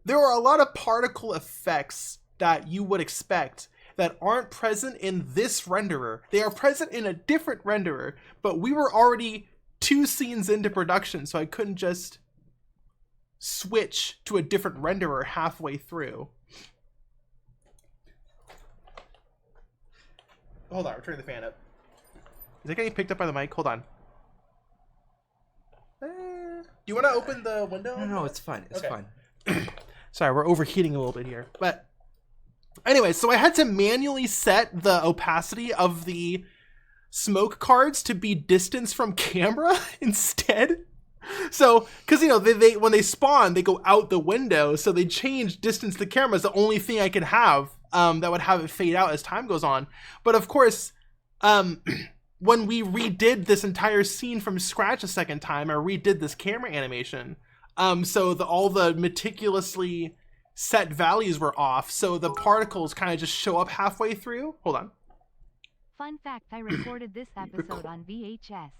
there are a lot of particle effects that you would expect that aren't present in this renderer. They are present in a different renderer, but we were already 2 scenes into production, so I couldn't just switch to a different renderer halfway through. Hold on, we're turning the fan up. Is it getting picked up by the mic? Hold on. Do you want to open the window? No, it's fine. It's fine. Sorry, we're overheating a little bit here. But anyway, so I had to manually set the opacity of the smoke cards to be distance from camera instead. So, because they when they spawn, they go out the window, so they change distance to camera is the only thing I could have that would have it fade out as time goes on. But of course, when we redid this entire scene from scratch a second time, I redid this camera animation. So all the meticulously set values were off, so the particles kind of just show up halfway through. Hold on. Fun fact, I recorded this episode on VHS.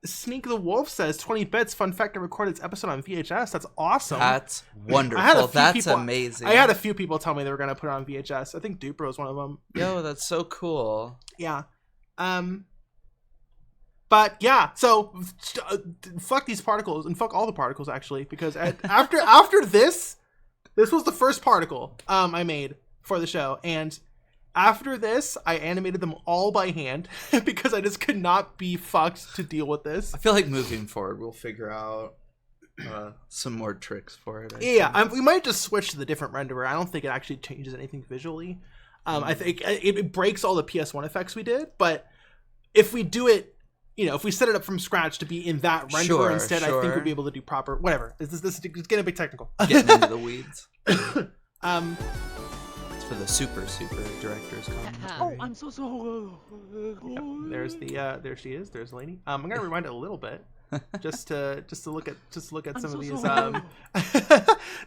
Sneak the Wolf says 20 bits. Fun fact, I recorded this episode on VHS. That's awesome. That's wonderful. That's amazing. I had a few people tell me they were going to put it on VHS. I think Duper was one of them. Yo, that's so cool. Yeah. But But yeah, so fuck these particles and fuck all the particles actually, because after this was the first particle I made for the show, and after this I animated them all by hand because I just could not be fucked to deal with this. I feel like moving forward we'll figure out some more tricks for it. We might just switch to the different renderer. I don't think it actually changes anything visually. I think it breaks all the PS1 effects we did, but if we do it, if we set it up from scratch to be in that renderer instead, I think we'd be able to do proper whatever. This is getting a bit technical. Getting into the weeds. It's for the super director's commentary. Oh, I'm so sorry. Yep, there she is. There's Lainey. I'm gonna rewind it a little bit. Just to look at some of these to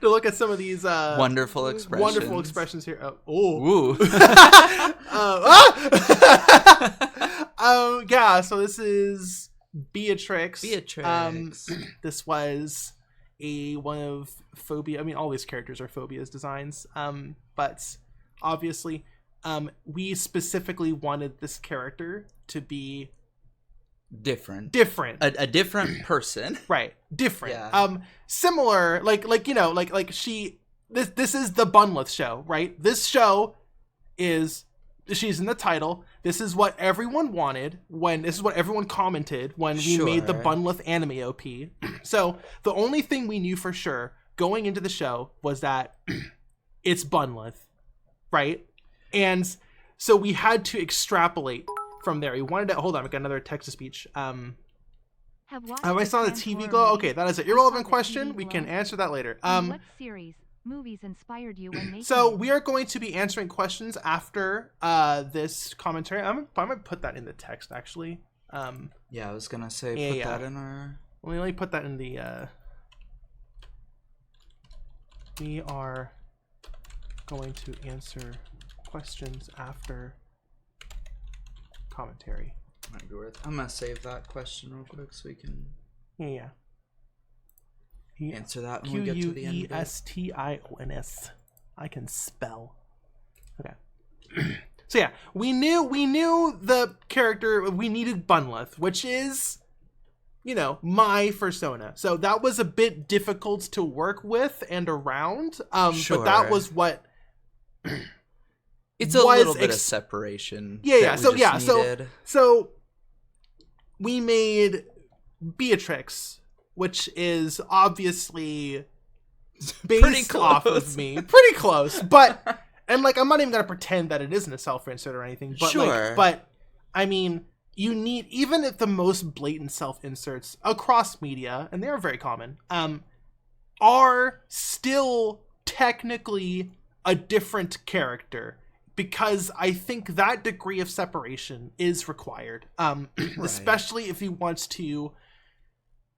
look at some of these wonderful expressions here. Yeah, so this is Beatrix. This was one of Phobia. I mean, all these characters are Phobia's designs. But obviously, we specifically wanted this character to be different a different person, right? Different. Similar, she this is the Bunlith show, right? This show she's in the title. This is what everyone wanted this is what everyone commented when we made the Bunlith anime OP. So the only thing we knew for sure going into the show was that it's Bunlith, right? And so we had to extrapolate from there. We wanted to hold on. We got another text to speech. Have I saw the TV glow? Okay, that is an irrelevant question. We can answer that later. What series, movies inspired you when making So we are going to be answering questions after this commentary. I might put that in the text actually. Yeah, I was gonna say put that in our. Let me put that in the. We are going to answer questions after commentary. Might be worth. I'm gonna save that question real quick so we can answer that when we get to the end. Questions. I can spell. Okay. So yeah, we knew the character. We needed Bunlith, which is, my persona. So that was a bit difficult to work with and around. But that was what. It's a little bit of separation. Yeah. So we made Beatrix, which is obviously based off of me. Pretty close. But I'm not even gonna pretend that it isn't a self-insert or anything. But but I mean, you need, even at the most blatant self-inserts across media, and they are very common, are still technically a different character. Because I think that degree of separation is required, especially if you want to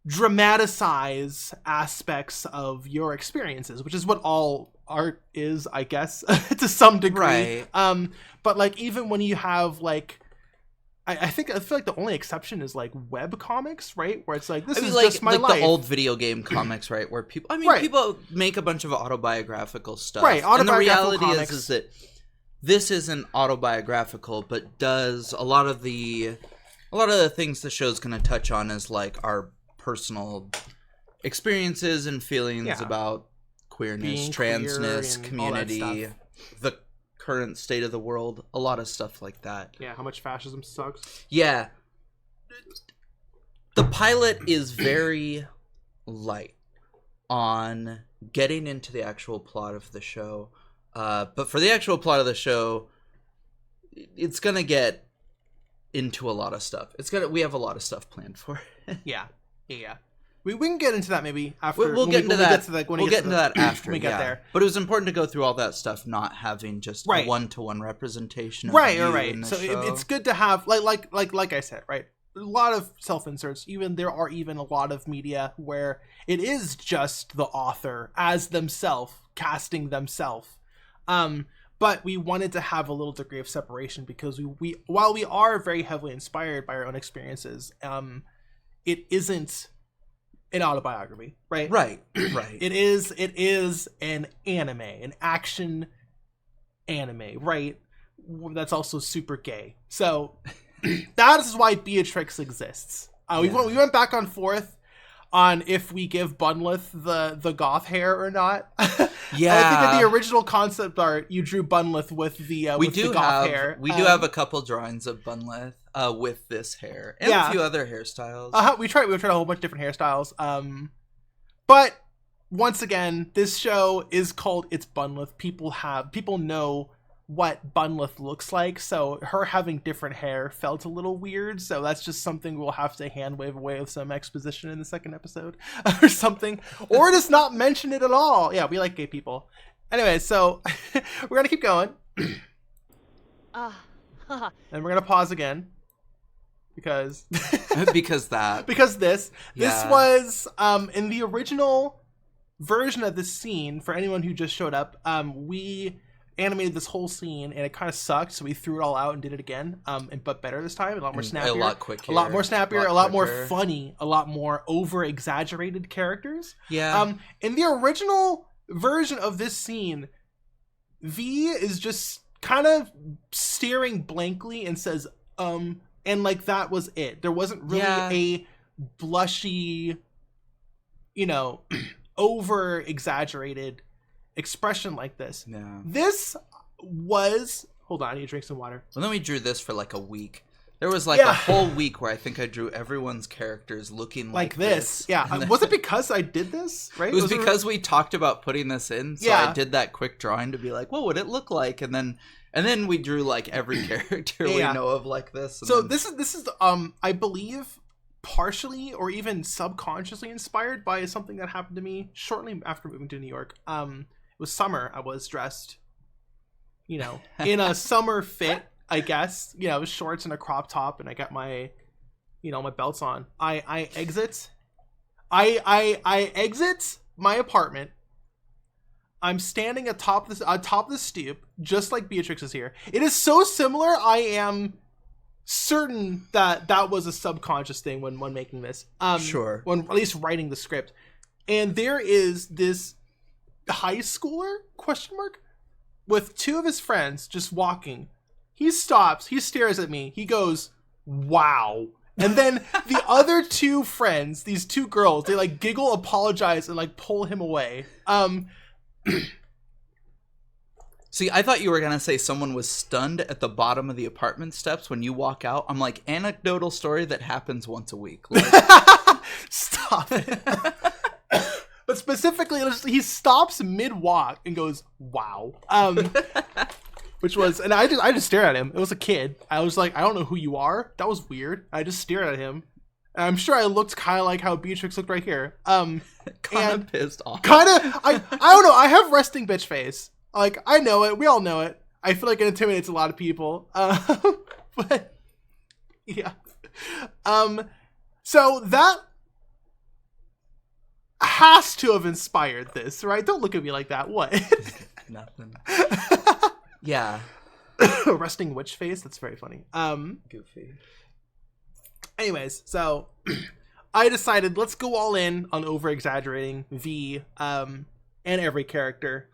dramatize aspects of your experiences, which is what all art is, I guess, to some degree. Right. But even when you have I feel like the only exception is web comics, right? Where it's this is just my life. The old video game comics, right? Where people, people make a bunch of autobiographical stuff, right? And the reality is that this isn't autobiographical, but does a lot of the things the show's going to touch on is our personal experiences and feelings about queerness, transness, community, the current state of the world, a lot of stuff like that. Yeah, how much fascism sucks. Yeah. The pilot is very light on getting into the actual plot of the show. But for the actual plot of the show, it's gonna get into a lot of stuff. We have a lot of stuff planned for it. Yeah. We can get into that maybe after. We'll get into that. We'll get into that after we get there. But it was important to go through all that stuff, not having just a one-to-one representation. Of Right. In the so show. It's good to have like I said, right. A lot of self-inserts. There are even a lot of media where it is just the author as themselves casting themselves. But we wanted to have a little degree of separation because we while we are very heavily inspired by our own experiences, it isn't an autobiography, right? Right. It is an anime, an action anime, right? That's also super gay. So that is why Beatrix exists. We went back and forth on if we give Bunlith the goth hair or not. Yeah, I think in the original concept art, you drew Bunlith with the goth hair. We do have a couple drawings of Bunlith with this hair and a few other hairstyles. We tried a whole bunch of different hairstyles. But once again, this show is called It's Bunlith. People know what Bunlith looks like, so her having different hair felt a little weird, so that's just something we'll have to hand wave away with some exposition in the second episode or something, or just not mention it at all. Yeah, we like gay people. Anyway, so we're gonna keep going. And we're gonna pause again because because this was in the original version of this scene. For anyone who just showed up, we animated this whole scene and it kind of sucked, so we threw it all out and did it again, but better this time, a lot more snappier, a lot quicker, a lot more snappier, a lot more funny, a lot more over exaggerated characters. In the original version of this scene, V is just kind of staring blankly and says and like that was it. There wasn't really a blushy, over exaggerated expression like this. This was, hold on, I need to drink some water. Well, then we drew this for like a week. There was like a whole week where I think I drew everyone's characters looking like this. Was it because I did this? Right? It was because we talked about putting this in, so I did that quick drawing to be like, what would it look like? And then we drew like every character we know of like this. So this is I believe partially or even subconsciously inspired by something that happened to me shortly after moving to New York. It was summer. I was dressed, in a summer fit, I guess. Shorts and a crop top, and I got my, my belts on. I exit my apartment. I'm standing atop the stoop, just like Beatrix is here. It is so similar. I am certain that was a subconscious thing when making this. Sure. When at least writing the script, and there is this high schooler ? With two of his friends just walking. He stops, he stares at me, he goes, wow. And then the other two friends, these two girls, they like giggle, apologize, and like pull him away. See, I thought you were gonna say someone was stunned at the bottom of the apartment steps when you walk out. I'm like, anecdotal story that happens once a week. Like... Stop it. But specifically, he stops mid-walk and goes, wow. Which was, and I just stared at him. It was a kid. I was like, I don't know who you are. That was weird. I just stared at him. And I'm sure I looked kind of like how Beatrix looked right here. Kind of pissed off. I don't know. I have resting bitch face. Like, I know it. We all know it. I feel like it intimidates a lot of people. But, yeah. So that has to have inspired this, right? Don't look at me like that. What? Nothing. Yeah. Resting witch face. That's very funny. Goofy. Anyways, so I decided let's go all in on over exaggerating V and every character.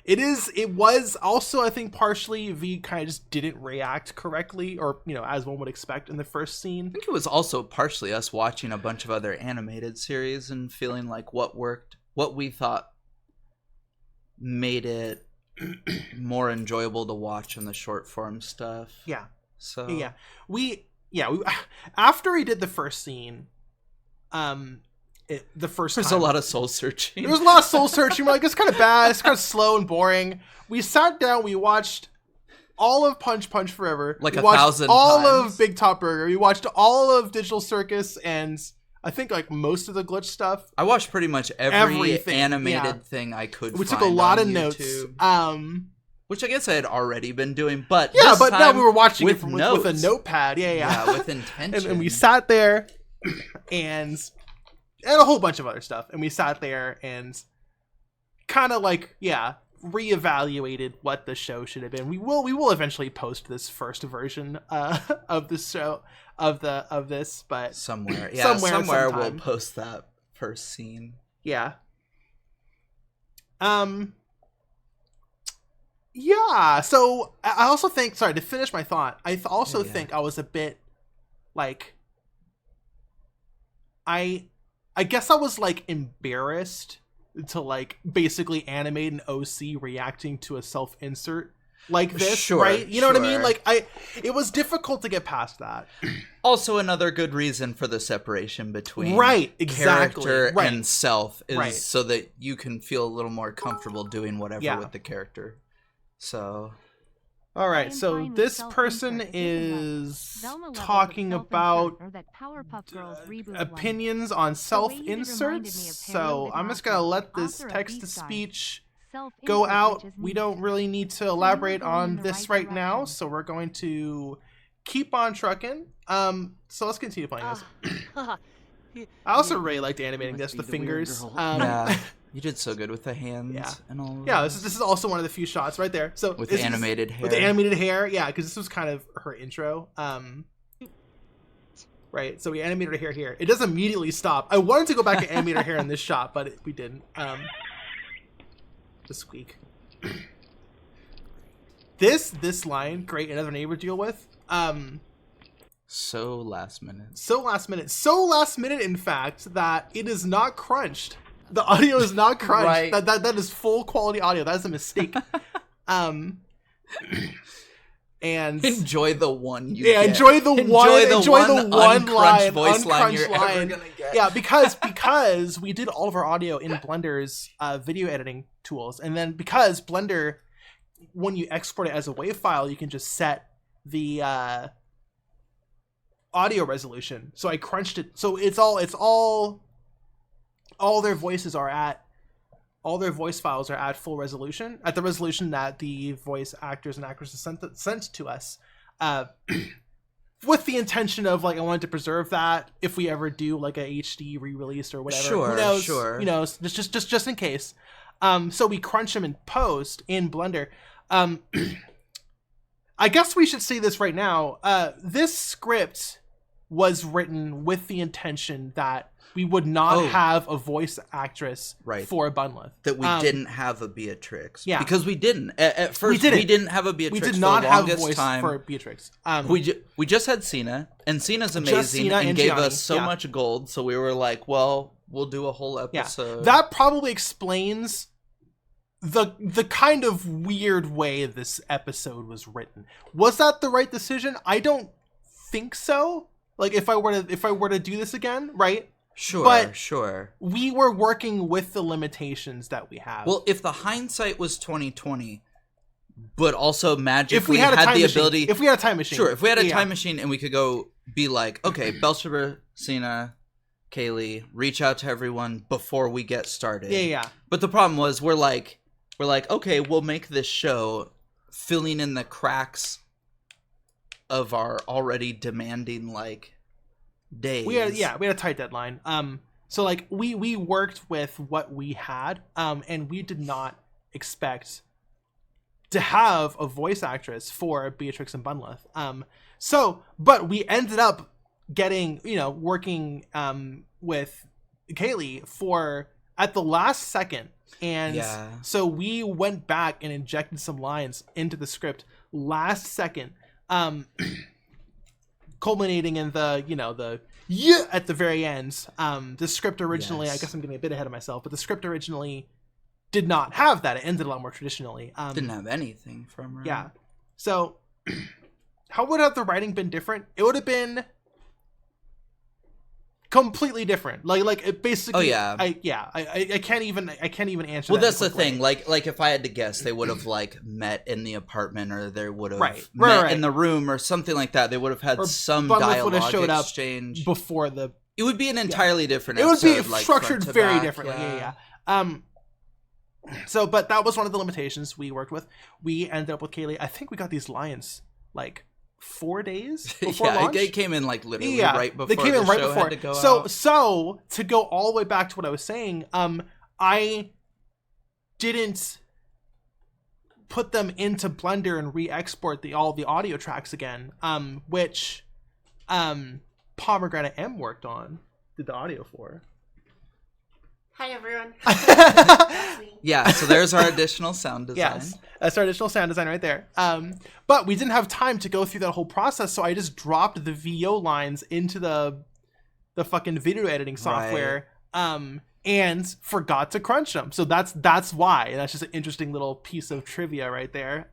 It was also, I think, partially V kind of just didn't react correctly, or as one would expect in the first scene. I think it was also partially us watching a bunch of other animated series and feeling like what worked, what we thought made it more enjoyable to watch in the short form stuff. Yeah. So we after we did the first scene, there's a lot of soul searching. There was a lot of soul searching. We're like, it's kind of bad. It's kind of slow and boring. We sat down. We watched all of Punch Forever. Like we 1,000 all times. Of Big Top Burger. We watched all of Digital Circus and I think like most of the Glitch stuff. I watched pretty much everything animated thing I could. We took a lot of YouTube. notes. Which I guess I had already been doing, but now we were watching with it with a notepad. Yeah, with intention. and we sat there and a whole bunch of other stuff. And we sat there and kind of like, reevaluated what the show should have been. We will eventually post this first version of the show of this, but somewhere sometime. We'll post that first scene. Yeah. Yeah. So I also think, sorry, to finish my thought, I also think I was a bit like, I guess I was like embarrassed to like basically animate an OC reacting to a self-insert like this, right? You know what I mean? Like it was difficult to get past that. Also, another good reason for the separation between character and self is so that you can feel a little more comfortable doing whatever with the character. So, all right. So this person is talking about opinions on self-inserts. So I'm just gonna let this text-to-speech go out. We don't really need to elaborate on this right now, so we're going to keep on trucking. So let's continue playing this. I also really liked animating this, the fingers. Yeah, you did so good with the hands and all of that. This is also one of the few shots right there. So with the animated hair. With the animated hair, yeah, because this was kind of her intro. Right, so we animated her hair here. It does immediately stop. I wanted to go back and animate her hair in this shot, but we didn't. The squeak. This line, great, another neighbor to deal with. So last minute. So last minute, in fact, that it is not crunched. The audio is not crunched. That is full quality audio. That is a mistake. And enjoy the one you get. Enjoy the one line, voice line you're line. ever gonna get. Yeah, because we did all of our audio in Blender's video editing tools, and then because Blender, when you export it as a WAV file, you can just set the audio resolution. So I crunched it. So it's all their voices are at. All their voice files are at full resolution, at the resolution that the voice actors and actresses sent to us, with the intention of like I wanted to preserve that if we ever do like a HD re-release or whatever. Who knows? Who knows? Just in case. So we crunch them in post in Blender. I guess we should see this right now. This script was written with the intention that we would not have a voice actress for Bunlith. That we didn't have a Beatrix. Yeah. Because we didn't. At first, we didn't have a Beatrix. We did not have a voice for Beatrix. We just had Cena, and Cena's amazing and gave us so much gold, so we were like, well, we'll do a whole episode. Yeah. That probably explains the kind of weird way this episode was written. Was that the right decision? I don't think so. Like, if I were to do this again, right? Sure. We were working with the limitations that we have. Well, if the hindsight was 2020, but also magically had the ability... If we had a time machine. Sure, if we had a time machine and we could go be like, okay, Belsheba, Cena, Kaylee, reach out to everyone before we get started. Yeah. But the problem was we're like, okay, we'll make this show filling in the cracks of our already demanding, like... days. We had a tight deadline. So like we worked with what we had, and we did not expect to have a voice actress for Beatrix and Bunlith. But we ended up getting, working with Kaylee for at the last second, and so we went back and injected some lines into the script last second. Culminating in the at the very end. The script originally, I guess I'm getting a bit ahead of myself, but the script originally did not have that. It ended a lot more traditionally. Didn't have anything from her. Yeah. So how would have the writing been different? It would have been completely different. Like it basically. Oh yeah. I can't even answer. Well, that's the thing. Like if I had to guess, they would have like met in the apartment, or they would have met in the room, or something like that. They would have had some dialogue exchange up before the. It would be an entirely different. It would be structured very differently. Yeah. So, but that was one of the limitations we worked with. We ended up with Kaylee. I think we got these lines like 4 days before launch. They came in like literally right before. They came in right before. Had to go out. So to go all the way back to what I was saying, I didn't put them into Blender and re-export all the audio tracks again, which Pomegranate M worked on, did the audio for. Hi, everyone. That's me. Yeah, so there's our additional sound design. Yes, that's our additional sound design right there. But we didn't have time to go through that whole process, so I just dropped the VO lines into the fucking video editing software, and forgot to crunch them. So that's why. And that's just an interesting little piece of trivia right there.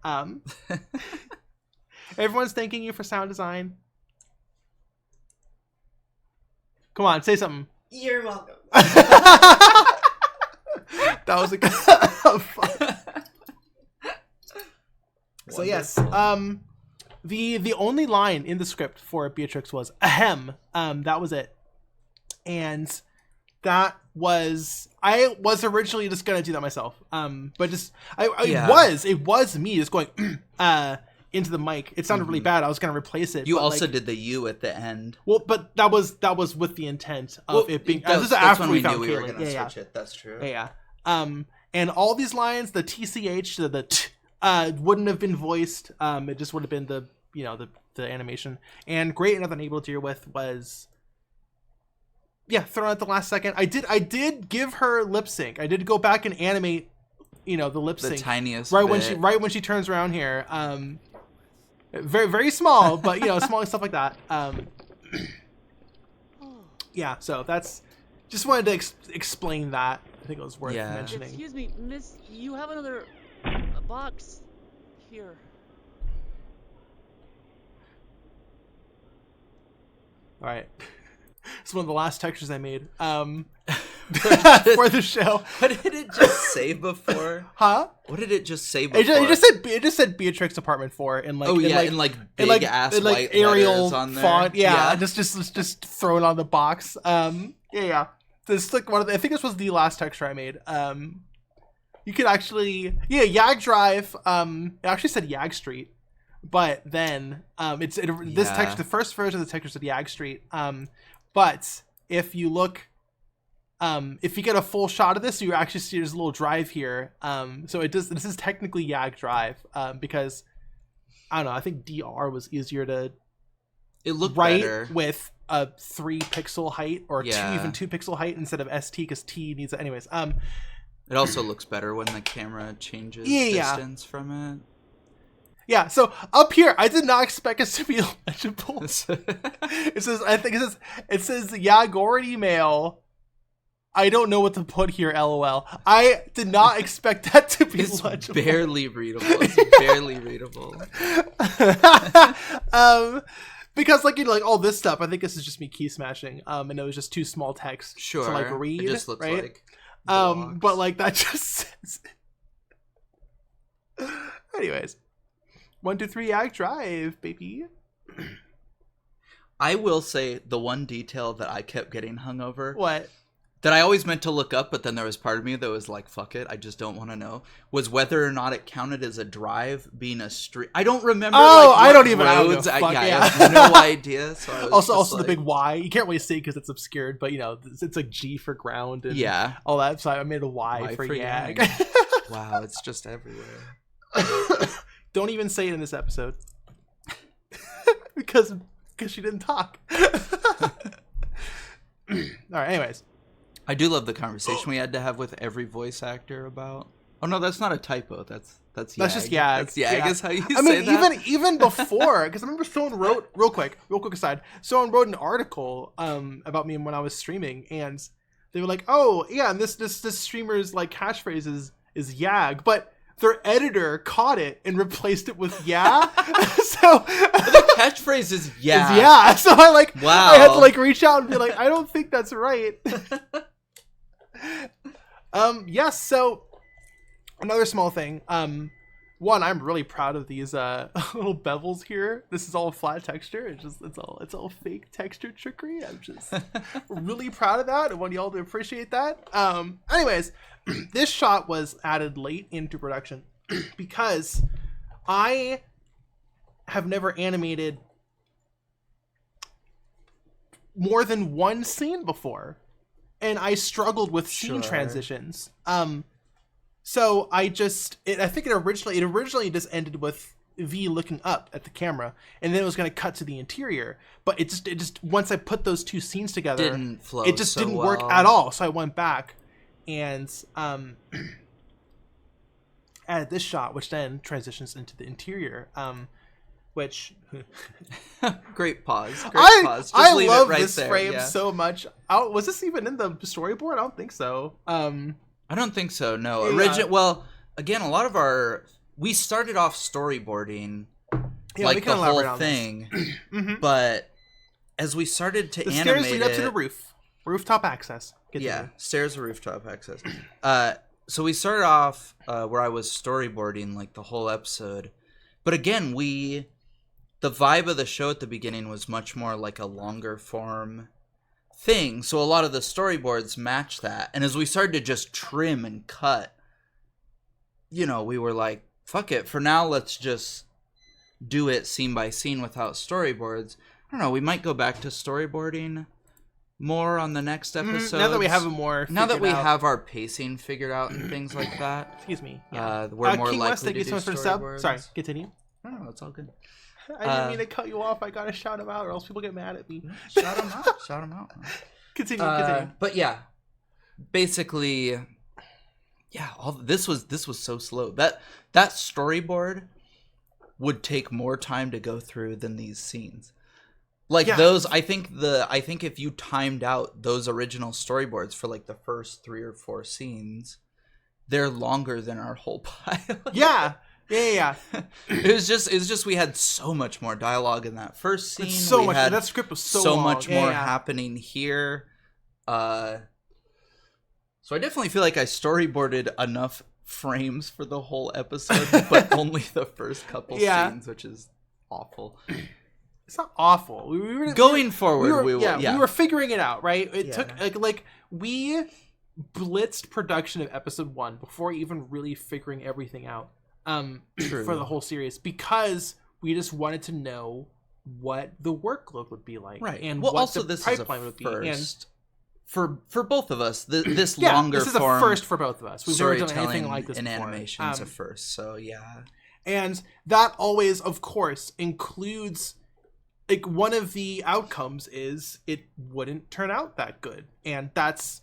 Everyone's thanking you for sound design. Come on, say something. You're welcome. That was a good fun. So yes, the only line in the script for Beatrix was ahem. That was it, and that was I was originally just gonna do that myself. But just it was me just going into the mic. It sounded really bad. I was gonna replace it. You also did the U at the end. Well, but that was with the intent of it being. This is after we found we were Kaylee. gonna switch it. That's true. Yeah. And all these lines, the TCH, the t, wouldn't have been voiced. It just would have been the animation. And Great and Unable to Deal With was, thrown at the last second. I did give her lip sync. I did go back and animate, the lip sync. The tiniest right bit. when she turns around here. Very very small, but small stuff like that. Yeah. So that's just wanted to explain that. I think it was worth mentioning. Excuse me, miss, you have another box here. All right. It's one of the last textures I made for the show. What did it just say before? Huh? What did it just say before? It just said Beatrix Apartment 4 in like big ass white Arial letters on there. font. Yeah. Just throw it on the box. Yeah. This like I think this was the last texture I made. You could actually Yag Drive. It actually said Yag Street, but then this text, the first version of the texture said Yag Street. But if you look, if you get a full shot of this, you actually see there's a little drive here. So this is technically Yag Drive because I don't know. I think DR was easier to. It looked write better with a 3 pixel height or 2 pixel height instead of ST because T needs it anyways. It also looks better when the camera changes distance from it. Yeah, so up here, I did not expect it to be legible. It says Yag already email. I don't know what to put here, LOL. I did not expect that to be legible. Barely readable. It's barely readable. Because like all this stuff, I think this is just me key smashing. And it was just too small text to like read. It just looks right? like but like that just says. Anyways, 1, 2, 3 Yag Drive, baby. I will say the one detail that I kept getting hung over. What? That I always meant to look up, but then there was part of me that was like, fuck it, I just don't want to know, was whether or not it counted as a drive being a street. I don't remember. I don't even know. I have no idea. So I was also the big Y. You can't really see because it's obscured, but it's like G for ground and all that. So I made a Y for Yag. Wow, it's just everywhere. Don't even say it in this episode because she didn't talk. All right. Anyways. I do love the conversation we had to have with every voice actor about. Oh no, that's not a typo. That's Yag. That's just Yag. That's Yag is how you say that. I mean, even before, because I remember someone wrote real quick aside. Someone wrote an article about me when I was streaming, and they were like, "Oh yeah, and this streamer's like catchphrase is Yag," but their editor caught it and replaced it with "yeah." So the catchphrase is "yeah." Yeah. So I had to like reach out and be like, "I don't think that's right." Yes. So another small thing. One, I'm really proud of these little bevels here. This is all flat texture. It's all fake texture trickery. I'm just really proud of that. I want y'all to appreciate that. Anyways, this shot was added late into production because I have never animated more than one scene before, and I struggled with scene transitions. So I think it originally just ended with V looking up at the camera, and then it was going to cut to the interior. But it just once I put those two scenes together, didn't flow. It just didn't work at all. So I went back and added this shot, which then transitions into the interior. Which great pause. Great pause. Just I leave love it right this there. frame Yeah. so much. Was this even in the storyboard? I don't think so. I don't think so. No. Yeah. Well, again, a lot of we started off storyboarding like the whole thing, but as we started to animate stairs lead up to the rooftop access. Stairs or rooftop access. So we started off where I was storyboarding like the whole episode, but again, the vibe of the show at the beginning was much more like a longer form thing. So a lot of the storyboards match that. And as we started to just trim and cut, we were like, fuck it. For now, let's just do it scene by scene without storyboards. I don't know. We might go back to storyboarding more on the next episode. Now that we have have our pacing figured out and things like that. Excuse me. We're more King likely West, thank to you do so much for the sub. storyboards. Sorry, continue. No, it's all good. I didn't mean to cut you off. I gotta shout him out, or else people get mad at me. Shout him out. Shout him out. Continue. But yeah, basically, this was so slow. That storyboard would take more time to go through than these scenes. Those, I think if you timed out those original storyboards for like the first 3 or 4 scenes, they're longer than our whole pilot. Yeah. It was just we had so much more dialogue in that first scene. That script was so long. Much more happening here. So I definitely feel like I storyboarded enough frames for the whole episode, but only the first couple scenes, which is awful. It's not awful. We were figuring it out, right? It took like we blitzed production of episode 1 before even really figuring everything out. For the whole series, because we just wanted to know what the workload would be like, right? And well, what also the this pipeline is a would be. first for both of us. This longer this is form a first for both of us. We've never done storytelling anything like this in before. animation is a first. So yeah, and that always, of course, includes like one of the outcomes is it wouldn't turn out that good, and that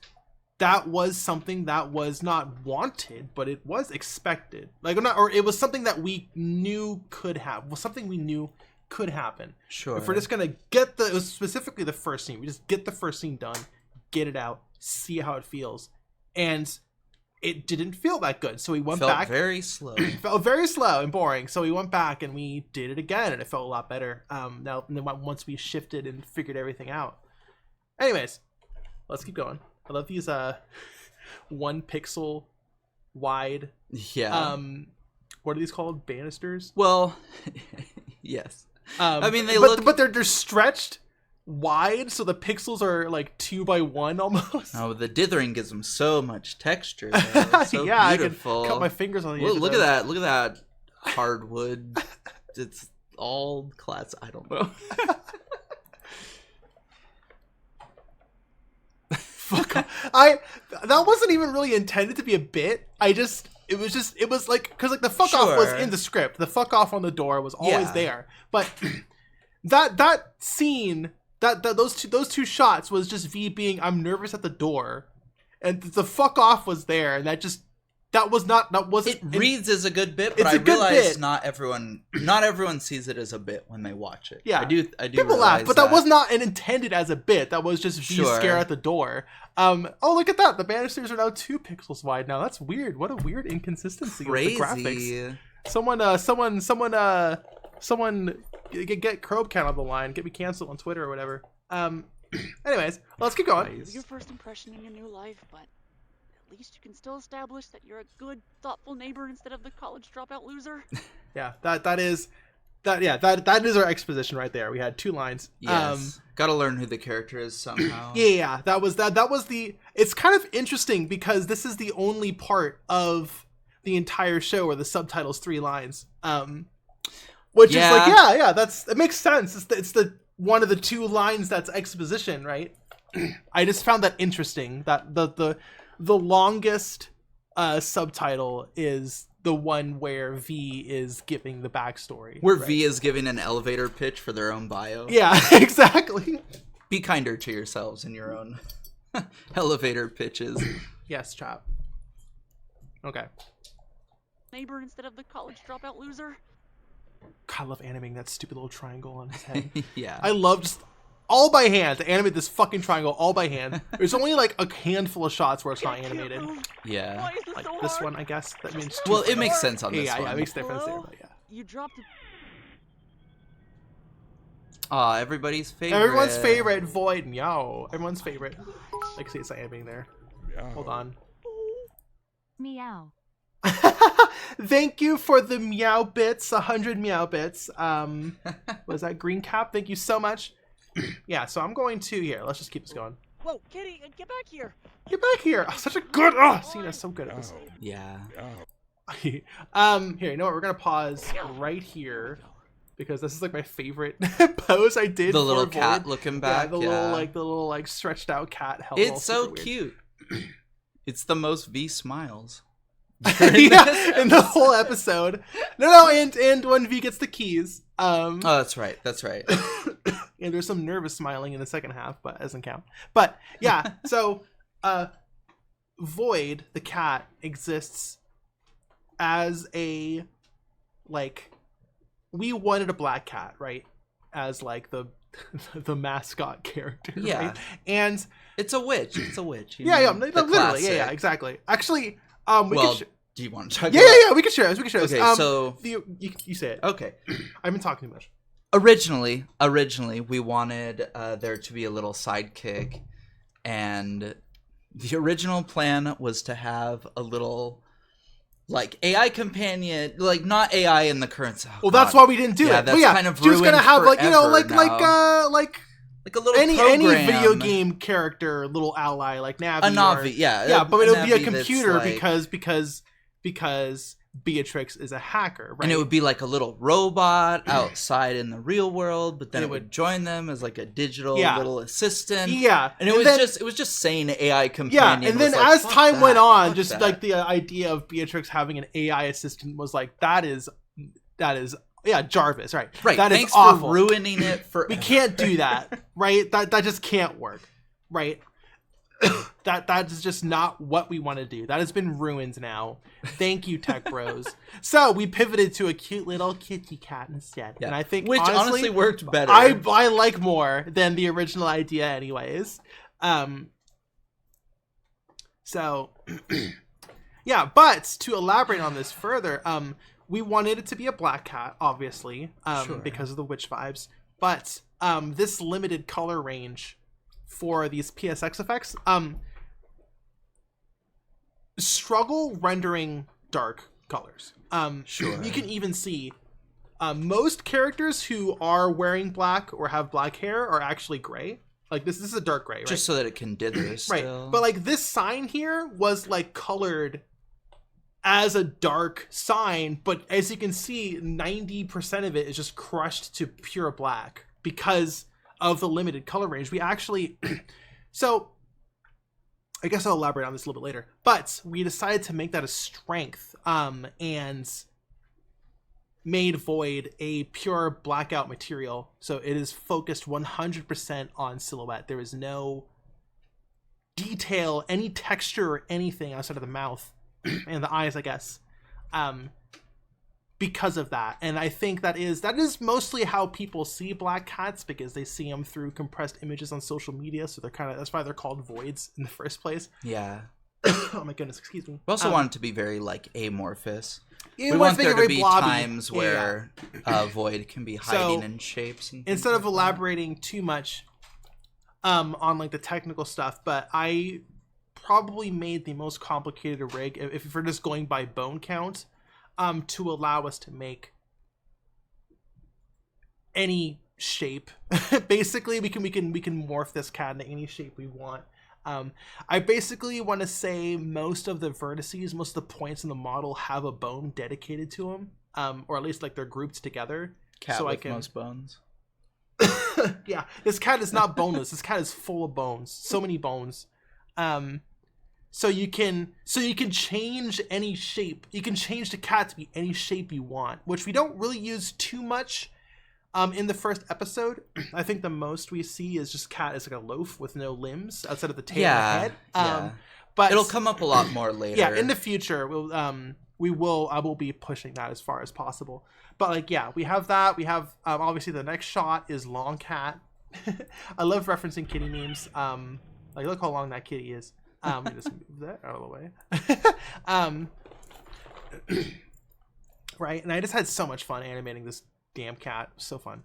was something that was not wanted, but it was expected. It was something that we knew could happen. Sure. If we're just gonna get it was specifically the first scene, we just get the first scene done, get it out, see how it feels, and it didn't feel that good. So we went back. Very slow. Felt very slow and boring. So we went back and we did it again, and it felt a lot better. Once we shifted and figured everything out. Anyways, let's keep going. I love these 1 pixel wide. Yeah. What are these called? Banisters? Well, yes. I mean, but they're stretched wide, so the pixels are like 2 by 1 almost. Oh, the dithering gives them so much texture. So yeah, beautiful. I can cut my fingers on the edge. Look at that! Look at that hardwood. It's all class. I don't know. Fuck. That wasn't even really intended to be a bit. It was like, because like the fuck off was in the script. The fuck off on the door was always there. But that scene, those two shots was just V being, I'm nervous at the door, and the fuck off was there, and that wasn't. It reads as a good bit, but I realize not everyone sees it as a bit when they watch it. Yeah, I do. People laugh, but that was not intended as a bit. That was just V scare at the door. Oh, look at that! The banisters are now 2 pixels wide now. That's weird. What a weird inconsistency with the graphics. Someone get Crobe Count on the line. Get me canceled on Twitter or whatever. Anyways, let's keep going. It's your first impression in your new life, but at least you can still establish that you're a good, thoughtful neighbor instead of the college dropout loser. Yeah, that is our exposition right there. We had 2 lines. Yes. Gotta learn who the character is somehow. Yeah, that was the. It's kind of interesting because this is the only part of the entire show where the subtitle's 3 lines. Which is like, it makes sense. It's the one of the 2 lines that's exposition, right? I just found that interesting that the longest subtitle is the one where V is giving the backstory. Where V is giving an elevator pitch for their own bio. Yeah, exactly. Be kinder to yourselves in your own Elevator pitches. Yes, chop. Okay. Neighbor instead of the college dropout loser. God, I love animating that stupid little triangle on his head. Yeah. I love just all by hand to animate this fucking triangle all by hand. There's only like a handful of shots where it's not animated. Yeah. Why is this Like so this hard? one, I guess. That means Well, it makes sense on this yeah, one. it makes a difference there, Hello? but yeah. You dropped a... Aw, everybody's favorite. Everyone's favorite, Void. Meow. Everyone's favorite. Like, see, it's not animating there. Hold on. Meow. Thank you for the meow bits, 100 meow bits. Was that Green Cap? Thank you so much. Yeah, so I'm going to here. Let's just keep this going. Whoa, Kitty, get back here. Get back here. Oh, such a good. Cena's so good at this. Yeah. Here, you know what? We're gonna pause right here because this is like my favorite pose I did. The little for cat Void. looking back. Yeah, the little like stretched out cat. Held all It's so super weird. cute. It's the most V smiles. Yeah, in the whole episode. No, and when V gets the keys. Oh, that's right. That's right. And there's some nervous smiling in the second half, but doesn't count. But yeah, so Void, the cat, exists as a like we wanted a black cat, right? As like the mascot character. Yeah. Right? And It's a witch. It's a witch. You yeah, know, yeah, the literally, yeah, classic. exactly. Actually, we Well, could do you want to talk yeah, about yeah, we can share this. We can share this. Okay, so you say it. okay. I've been talking too much. Originally, we wanted there to be a little sidekick, and the original plan was to have a little like AI companion, like not AI in the current. Oh, Well, that's why we didn't do Yeah, it. that's But yeah, kind of she was gonna ruined have like forever like now. like a little any program. video game character, little ally like Navi. A Navi, yeah, yeah, but it would be a Navi that's computer like- because Beatrix is a hacker, right? And it would be like a little robot outside in the real world, but then it would join them as like a digital little assistant. Yeah, and it was just saying AI yeah, companion. and then was like, as "Fuck time that, went on, fuck just that." like the idea of Beatrix having an AI assistant was like that is yeah, Jarvis, right? Right. That Thanks is awful. for ruining it for. We can't do that, right? That just can't work, right? that is just not what we want to do. That has been ruined now. Thank you, Tech Bros. So we pivoted to a cute little kitty cat instead, Yeah. and I think Which honestly worked better. I like more than the original idea, anyways. So yeah, but to elaborate on this further, we wanted it to be a black cat, obviously, Sure. because of the witch vibes. But this limited color range for these PSX effects struggle rendering dark colors. Sure. You can even see most characters who are wearing black or have black hair are actually gray. Like this is a dark gray, right? Just so that it can dither still. Right. But like this sign here was like colored as a dark sign, but as you can see, 90% of it is just crushed to pure black because of the limited color range. We actually so I guess I'll elaborate on this a little bit later, but we decided to make that a strength and made Void a pure blackout material, so it is focused 100% on silhouette. There is no detail, any texture or anything outside of the mouth and the eyes, I guess, because of that. And I think that is mostly how people see black cats, because they see them through compressed images on social media, so they're that's why they're called voids in the first place. Yeah. Oh my goodness, excuse me. We also want it to be very like amorphous. Yeah, We want make there it to very be blobby. times Yeah, where Void can be hiding in shapes. And instead of things like that. elaborating too much on like the technical stuff, but I probably made the most complicated rig, if we're just going by bone count, to allow us to make any shape. Basically, we can morph this cat into any shape we want. I basically want to say most of the vertices, most of the points in the model have a bone dedicated to them, or at least like they're grouped together. Cat so with I can most bones. yeah, this cat is not boneless. This cat is full of bones. So many bones. So you can change any shape. You can change the cat to be any shape you want, which we don't really use too much In the first episode, I think the most we see is just cat is like a loaf with no limbs outside of the tail and head. But it'll come up a lot more later. Yeah, in the future, I will be pushing that as far as possible. But like, yeah, we have that. We have obviously the next shot is long cat. I love referencing kitty memes. Like, look how long that kitty is. We just move that out of the way. Right, and I just had so much fun animating this damn cat. So fun.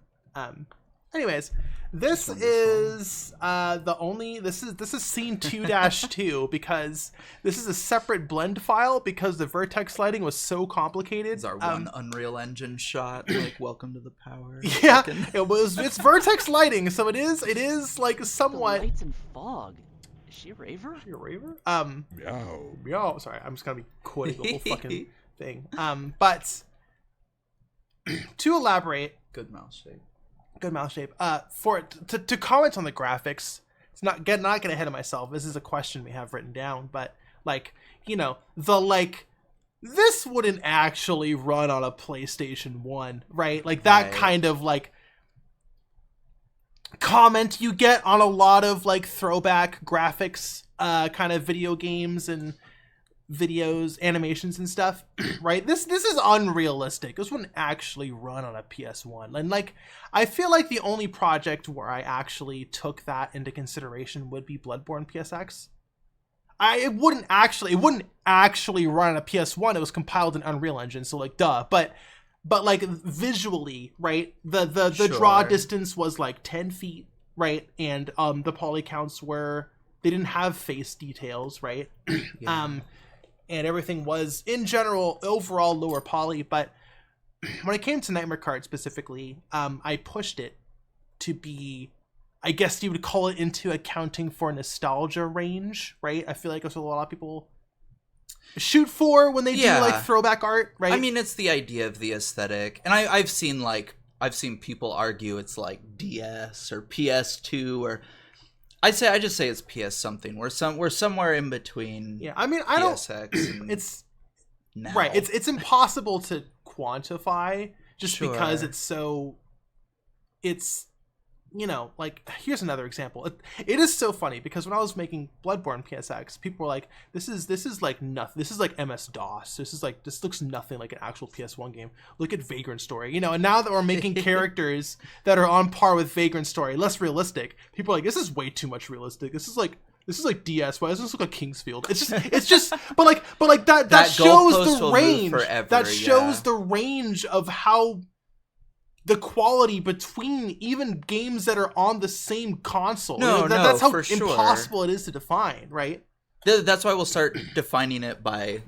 Anyways, this is this is scene 2-2 because this is a separate blend file because the vertex lighting was so complicated. It's our one Unreal Engine shot, like welcome to the power. Yeah, it's vertex lighting, so it is like somewhat. The lights and fog. Is she a raver? Is she a raver? Meow. Sorry, I'm just gonna be quoting the whole fucking thing. But to elaborate, good mouse shape. To comment on the graphics, it's not getting ahead of myself. This is a question we have written down, but like, you know, this wouldn't actually run on a PlayStation 1, right? Like that kind of like comment you get on a lot of like throwback graphics kind of video games and videos, animations and stuff, right? This is unrealistic. This wouldn't actually run on a PS1. And like, I feel like the only project where I actually took that into consideration would be Bloodborne PSX. It wouldn't actually run on a PS1. It was compiled in Unreal Engine, so like duh. But like visually, right? The draw distance was like 10 feet, right? And the poly counts were, they didn't have face details, right? Yeah. And everything was, in general, overall lower poly. But when it came to Nightmare Card specifically, I pushed it to be, I guess you would call it, into accounting for nostalgia range, right? I feel like that's what a lot of people shoot for when they do like throwback art, right? I mean, it's the idea of the aesthetic. And I've seen people argue it's like DS or PS2 or... I just say it's PS something. We're somewhere in between. Yeah, I mean, PSX and it's now. Right. It's impossible to quantify just because it's you know, like, here's another example. It is so funny because when I was making Bloodborne PSX, people were like, this is like nothing. This is like MS-DOS. This looks nothing like an actual PS1 game. Look at Vagrant Story, you know. And now that we're making characters that are on par with Vagrant Story, less realistic, people are like, this is way too much realistic. This is like DS. Why does this look like Kingsfield? It's just, but like that shows the range. That shows the range of how the quality between even games that are on the same console. That's how impossible it is to define, right? That's why we'll start defining it by,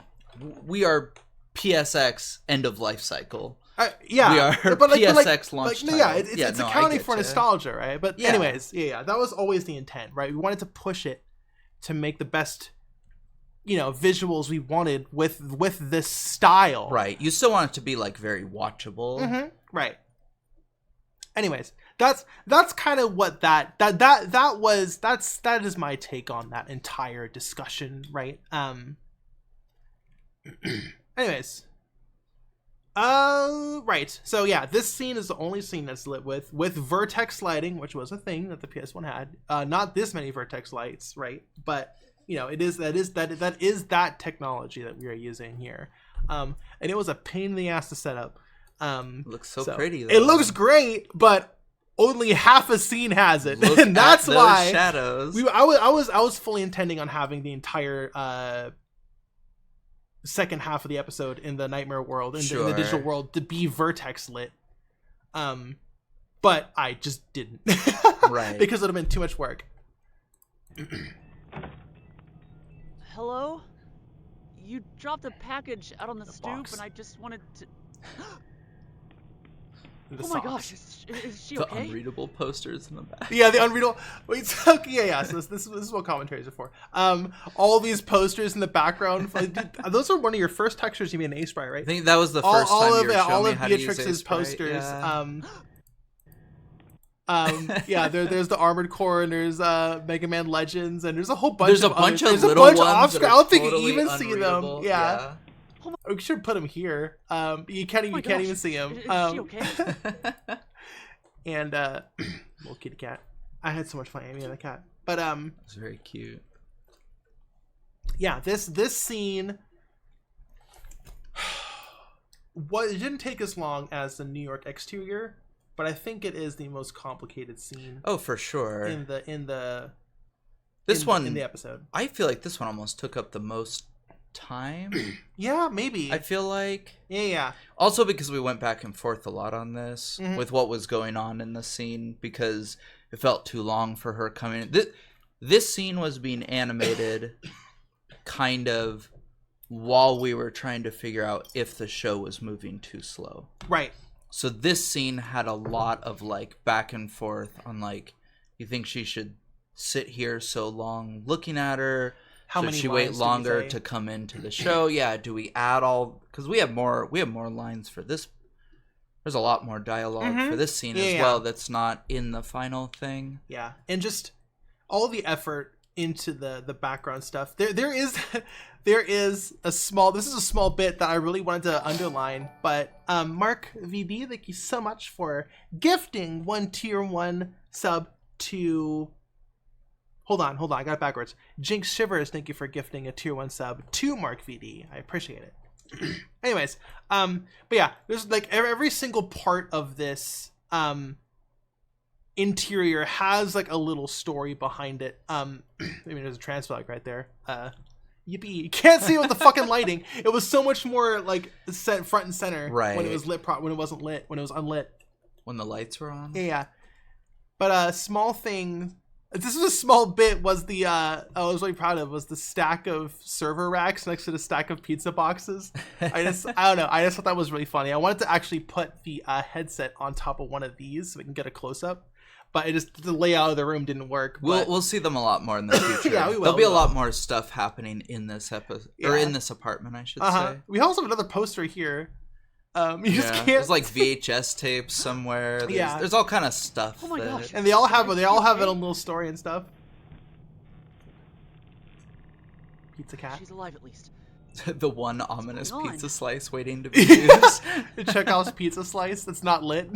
we are PSX end of life cycle. We are PSX launch title. Yeah, it's accounting for nostalgia, right? But anyways, that was always the intent, right? We wanted to push it to make the best, you know, visuals we wanted with this style. Right. You still want it to be like very watchable. Mm-hmm. Right. Anyways, that's kind of what that is my take on that entire discussion, right? Anyways. Right. So yeah, this scene is the only scene that's lit with vertex lighting, which was a thing that the PS1 had. Not this many vertex lights, right? But you know, that is that technology that we are using here. And it was a pain in the ass to set up. It looks so pretty though. It looks great, but only half a scene has it. And that's why shadows. I was fully intending on having the entire second half of the episode in the nightmare world, in the digital world, to be vertex lit. But I just didn't. Right. Because it would have been too much work. Hello? You dropped a package out on the stoop box. and I just wanted to... Oh my gosh, is she okay? The unreadable posters in the back. Yeah, the unreadable. Wait, so, yeah. So this is what commentaries are for. All these posters in the background. Those are one of your first textures you made in A-Sprite, right? I think that was the first time you were showing all me of how to use Beatrix's A-Sprite, posters. Yeah. Yeah, there's the Armored Core, and there's Mega Man Legends, and there's a whole bunch. There's a bunch of little ones that are I don't think you totally even see them. unreadable. Yeah. We should put them here. You can't even see them. Is she okay? And little kitty cat. I had so much fun animating the cat. But It's very cute. yeah, this scene, it didn't take as long as the New York exterior, but I think it is the most complicated scene. Oh, for sure. In the in the episode. I feel like this one almost took up the most time. Yeah, maybe. I feel like. Yeah. Also because we went back and forth a lot on this Mhm. with what was going on in the scene, because it felt too long for her coming in. This scene was being animated kind of while we were trying to figure out if the show was moving too slow. Right. So this scene had a lot of like back and forth on like, you think she should sit here so long looking at her? How Should many she lines wait did we longer say? to come into the show? Yeah, do we add all, because we have more lines for this. There's a lot more dialogue for this scene as well that's not in the final thing. Yeah. And just all the effort into the background stuff. There is a small, this is a small bit that I really wanted to underline, but Mark VD, thank you so much for gifting 1 tier 1 sub to, hold on, I got it backwards. Jinx Shivers, thank you for gifting a tier 1 sub to Mark VD. I appreciate it. Anyways, but yeah, there's like every single part of this interior has like a little story behind it. I mean, there's a trans flag right there. Yippee! You can't see it with the fucking lighting. It was so much more like set front and center when it was lit. When it wasn't lit. When it was unlit. When the lights were on. Yeah. But small thing. This was a small bit. Was the I was really proud of was the stack of server racks next to the stack of pizza boxes. I don't know. I just thought that was really funny. I wanted to actually put the headset on top of one of these so we can get a close up. But the layout of the room didn't work. We'll see them a lot more in the future. Yeah, we will. There'll be a lot more stuff happening in this episode, or in this apartment, I should say. We also have another poster here. You just can't. There's like VHS tapes somewhere. There's all kind of stuff. Oh my gosh. And they all have a little story and stuff. Pizza cat. She's alive at least. The one ominous going on? pizza slice waiting to be used. Chekhov's pizza slice that's not lit.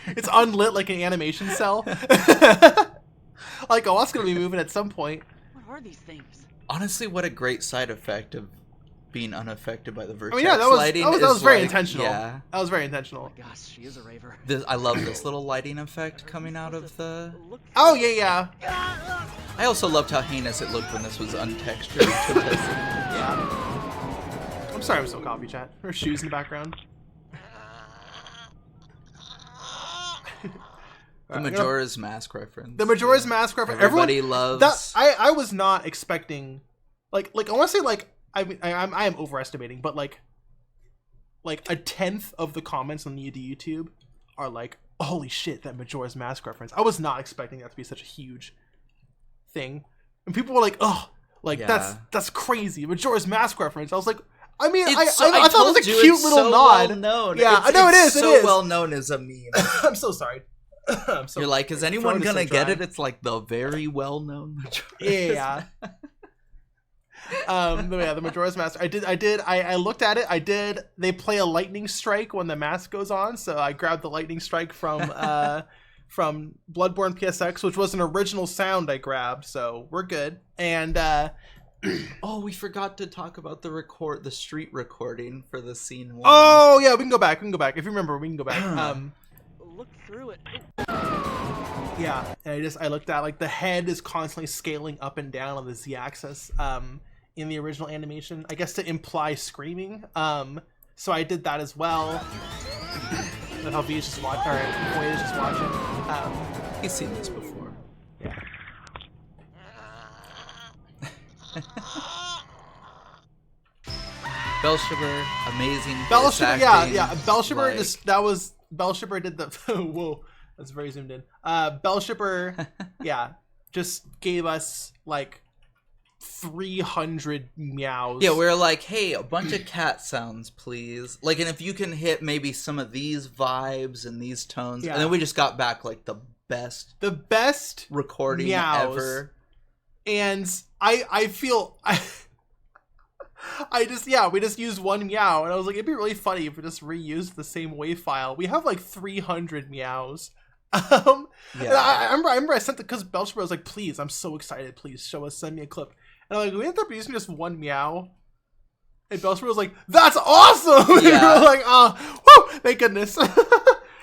It's unlit like an animation cell. Like, oh, that's gonna be moving at some point. What are these things? Honestly, what a great side effect of being unaffected by the vertex lighting. That was very intentional. Yeah. That was very intentional. Oh my gosh, she is a raver. I love this little lighting effect coming out of the... Oh, yeah. I also loved how heinous it looked when this was untextured. Yeah. I'm sorry I'm so coffee chat. Her shoes in the background. The Majora's Mask reference. The Majora's Mask reference. Everybody loves... That, I was not expecting... Like I want to say, like... I am overestimating, but like a tenth of the comments on the YouTube are like, holy shit, that Majora's Mask reference. I was not expecting that to be such a huge thing. And people were like, oh, like that's crazy. Majora's Mask reference. I was like, I mean, I thought it was a cute little nod. Well known. Yeah, I know it is. So well known as a meme. I'm so sorry. You're like, is anyone gonna get it? It's like the very well known Majora's Mask. The Majora's Mask. I looked at it. They play a lightning strike when the mask goes on, so I grabbed the lightning strike from Bloodborne PSX, which was an original sound I grabbed, so we're good. And oh, we forgot to talk about the street recording for the scene 1. Oh yeah, we can go back. If you remember, we can go back. Look through it. Yeah, and I looked at, like, the head is constantly scaling up and down on the Z-axis in the original animation, I guess to imply screaming. So I did that as well. How V's just watching, or Boy is just watching. He's seen this before. Yeah. Bellshipper, amazing. Bellshipper, yeah. Bellshipper Bellshipper did the whoa, that's very zoomed in. Bellshipper, yeah, just gave us like 300 meows. Yeah, we're like, hey, a bunch of cat sounds, please. Like, and if you can hit maybe some of these vibes and these tones, and then we just got back like the best recording meows ever. And I feel we just used one meow, and I was like, it'd be really funny if we just reused the same WAV file. We have like 300 meows. And I remember I sent it because Belcher was like, please, I'm so excited, please send me a clip. And I'm like, we ended up using just one meow. And Belcher was like, that's awesome! And we were like, woo, thank goodness.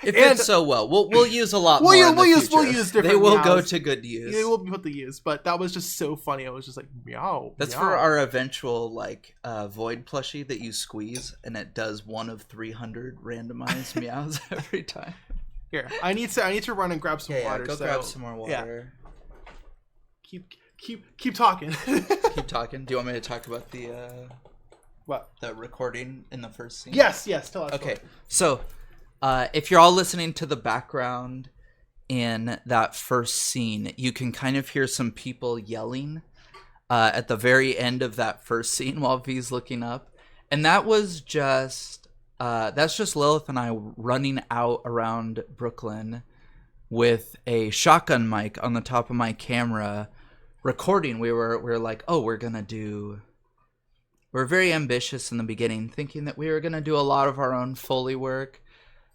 It fits so well. We'll use a lot more. We'll use different. They will go to good use. They will be put to use. But that was just so funny. I was just like, meow. That's for our eventual void plushie that you squeeze, and it does one of 300 randomized meows every time. Here, I need to run and grab some water. Go grab some more water. Yeah. Keep talking. Keep talking. Do you want me to talk about the what? The recording in the first scene? Yes. Tell us. Okay, so. If you're all listening to the background in that first scene, you can kind of hear some people yelling at the very end of that first scene while V's looking up. And that was just, that's just Lilith and I running out around Brooklyn with a shotgun mic on the top of my camera recording. We were like, oh, we're very ambitious in the beginning, thinking that we were going to do a lot of our own Foley work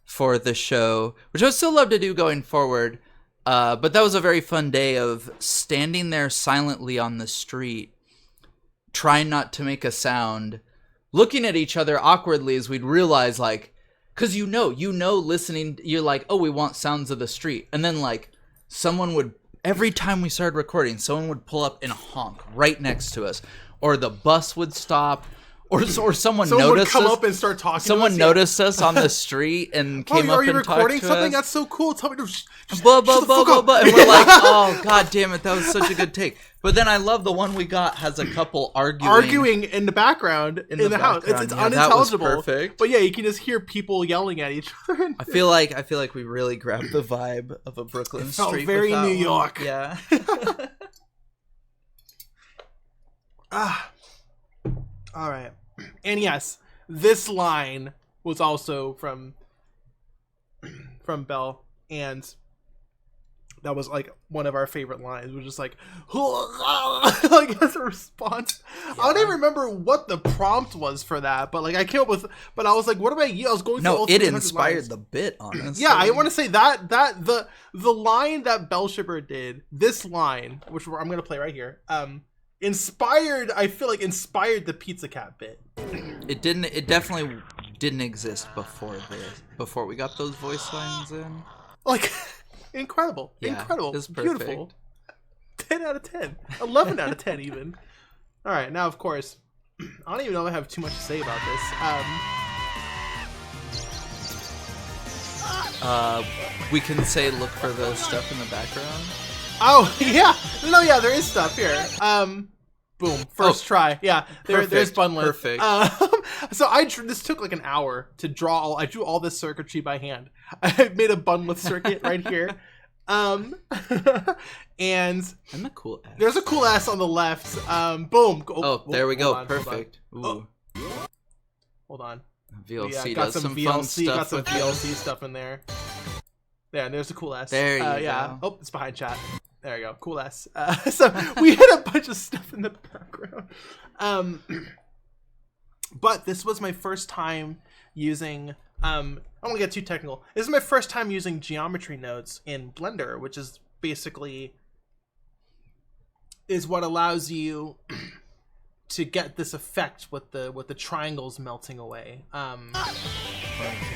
for the show, which I would still love to do going forward. But that was a very fun day of standing there silently on the street, trying not to make a sound, looking at each other awkwardly as we'd realize, because you know, listening, you're like, oh, we want sounds of the street. And then, someone would, every time we started recording, someone would pull up and honk right next to us. Or the bus would stop. Or someone noticed would come us. Up and start talking. Someone noticed us on the street and came up and talked to us. Are you recording something? That's so cool. Tell me to blah, blah, blah, blah, blah. And we're like, oh, god damn it, that was such a good take. But then I love the one we got has a couple arguing in the background in the house. It's unintelligible. That was perfect. But yeah, you can just hear people yelling at each other. I feel like we really grabbed the vibe of a Brooklyn street. Felt very New York. Yeah. All right. And yes, this line was also from Belle, and that was one of our favorite lines. It was just as a response. Yeah. I don't even remember what the prompt was for that, but I came up with. But I was like, what am I? I was going through all it inspired lines. The bit, honestly. Yeah, I want to say that the line that Belle Shipper did, this line, which I'm gonna play right here, inspired the Pizza Cat bit. It definitely didn't exist before we got those voice lines in. Incredible. Yeah, incredible. It's beautiful. 10 out of 10. 11 out of 10 even. All right, now of course, I don't even know if I have too much to say about this. We can say look for the stuff in the background. Oh, yeah. No, yeah, there is stuff here. Boom. First try. Yeah. There's Bunlith. Perfect. So this took an hour to draw I drew all this circuitry by hand. I made a Bunlith circuit right here. And a cool S. There's a cool S on the left. Boom. There we go. Perfect. Hold on. VLC does some fun stuff. Got some VLC stuff in there. There, and there's a cool S. There you go. Yeah. Oh, it's behind chat. There you go. Cool S. So we had a bunch of stuff in the background. But this was my first time using, I don't want to get too technical. This is my first time using geometry nodes in Blender, which is basically what allows you to get this effect with the triangles melting away.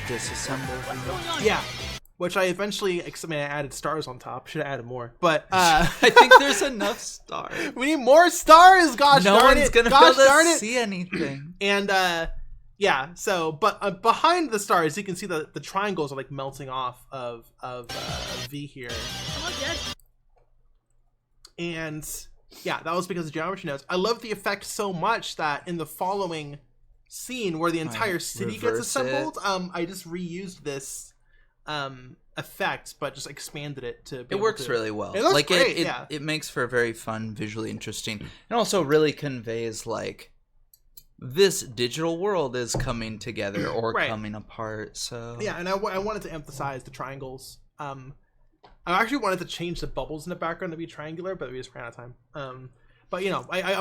Disassemble. Yeah. Which I eventually, I added stars on top. Should have added more, but I think there's enough stars. We need more stars. Gosh, no darn one's it. gonna be able to see anything. And yeah. So, but behind the stars, you can see the triangles are melting off of V here. And yeah, that was because of geometry nodes. I love the effect so much that in the following scene where the entire city gets assembled, I just reused this effect, but just expanded it to be works really well. It looks great, yeah. It makes for a very fun, visually interesting, and also really conveys this digital world is coming together or coming apart. So yeah, and I wanted to emphasize the triangles. I actually wanted to change the bubbles in the background to be triangular, but we just ran out of time. But I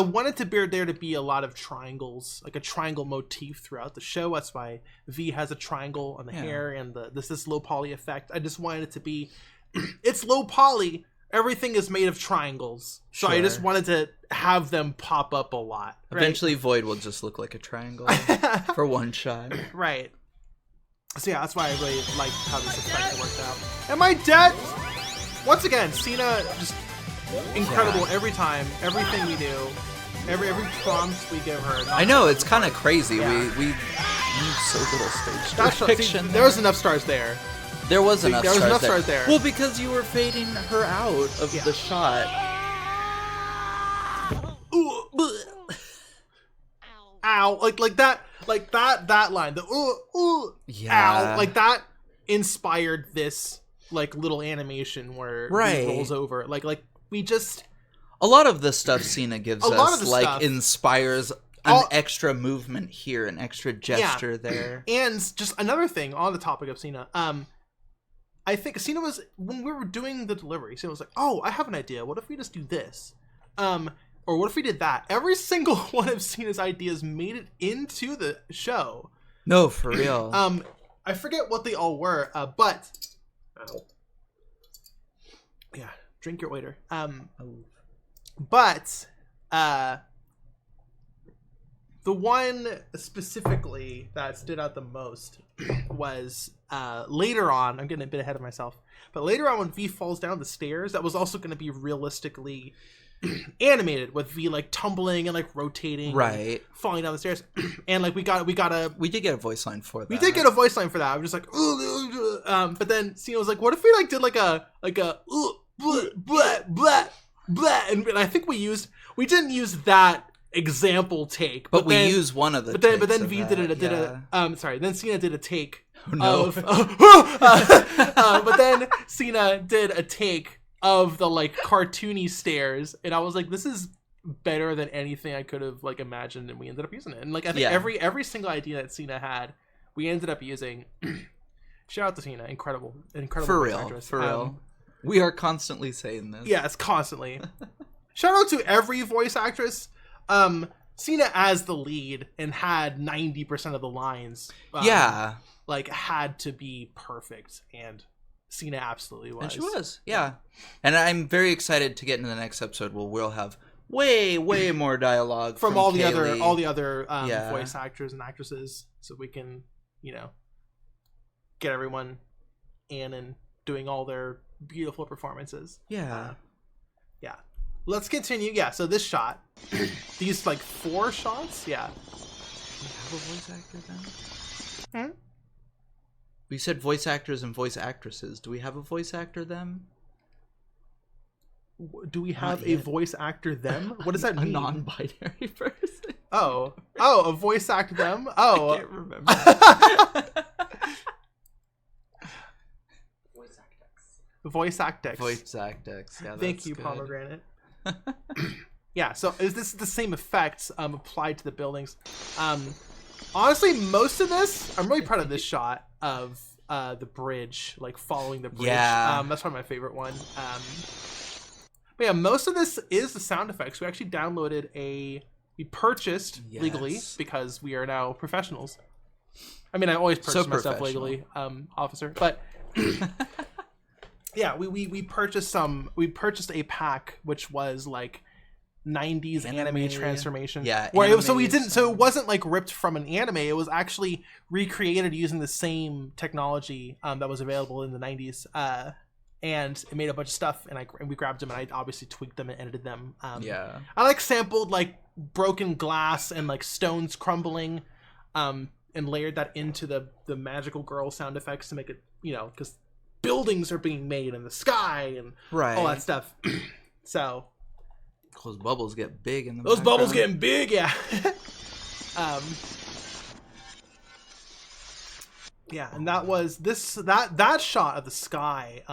wanted there to be a lot of triangles, like a triangle motif throughout the show. That's why V has a triangle on the hair and this low poly effect. I just wanted it to be, it's low poly. Everything is made of triangles, so I just wanted to have them pop up a lot. Right? Eventually, Void will just look like a triangle for one shot. Right. So yeah, that's why I really liked how this effect worked out. Am I dead? Once again, Cena just incredible every time, everything we do, every prompt we give her. I know, it's kind of crazy. Yeah. We need so little stage depiction. There was enough stars there. There was enough stars there. Well, because you were fading her out of the shot. Ow! Like that line. The ow! Like that inspired this like little animation where he rolls over. Like we just a lot of the stuff Cena gives us like inspires an extra movement here, an extra gesture there. And just another thing on the topic of Cena, I think Cena was, when we were doing the delivery, Cena was like, oh, I have an idea. What if we just do this? Or what if we did that? Every single one of Cena's ideas made it into the show. No, for real. I forget what they all were, but yeah, drink your waiter. But the one specifically that stood out the most was later on. I'm getting a bit ahead of myself, but later on when V falls down the stairs, that was also going to be realistically animated with V like tumbling and like rotating, right, falling down the stairs. And like we did get a voice line for that. We did get a voice line for that. I'm just like, but then Cena was like, what if we like did like a blah, blah, blah, blah, and I think we didn't use that example take, but we used one of the. But then V then Cena did a take. Oh, no. But then Cena did a take of the like cartoony stairs, and I was like, this is better than anything I could have like imagined, and we ended up using it. And like I think every single idea that Cena had, we ended up using. Shout out to Cena, incredible for real, actress. For real. We are constantly saying this. Yes, constantly. Shout out to every voice actress. Cena as the lead and had 90% of the lines. Like had to be perfect, and Cena absolutely was. And she was, yeah. And I'm very excited to get into the next episode where we'll have way more dialogue from all the Kaylee. other voice actors and actresses, so we can get everyone in and doing all their beautiful performances. Yeah. Let's continue. Yeah, so this shot, these like 4 shots. Yeah. Do we have a voice actor then? We said voice actors and voice actresses. Do we have a voice actor them? Do we have a voice actor them? What does that mean? A non-binary person. Oh, a voice actor them. Oh, I can't remember. Voice actex. Yeah. Thank you, good. Pomegranate. Yeah. So is this the same effects applied to the buildings? Honestly, most of this, I'm really proud of this shot of the bridge, like following the bridge. Yeah. That's probably my favorite one. But yeah, most of this is the sound effects. We actually downloaded we purchased legally because we are now professionals. I mean, I always purchase my stuff legally, officer. But yeah, we purchased a pack which was like 90s anime transformation. Yeah. So it wasn't like ripped from an anime. It was actually recreated using the same technology that was available in the 90s. And it made a bunch of stuff, and we grabbed them, and I obviously tweaked them and edited them. I like sampled like broken glass and like stones crumbling, and layered that into the magical girl sound effects to make it, because buildings are being made in the sky and all that stuff. So those bubbles get big in the background. Bubbles getting big, yeah. Yeah, and that was that shot of the sky.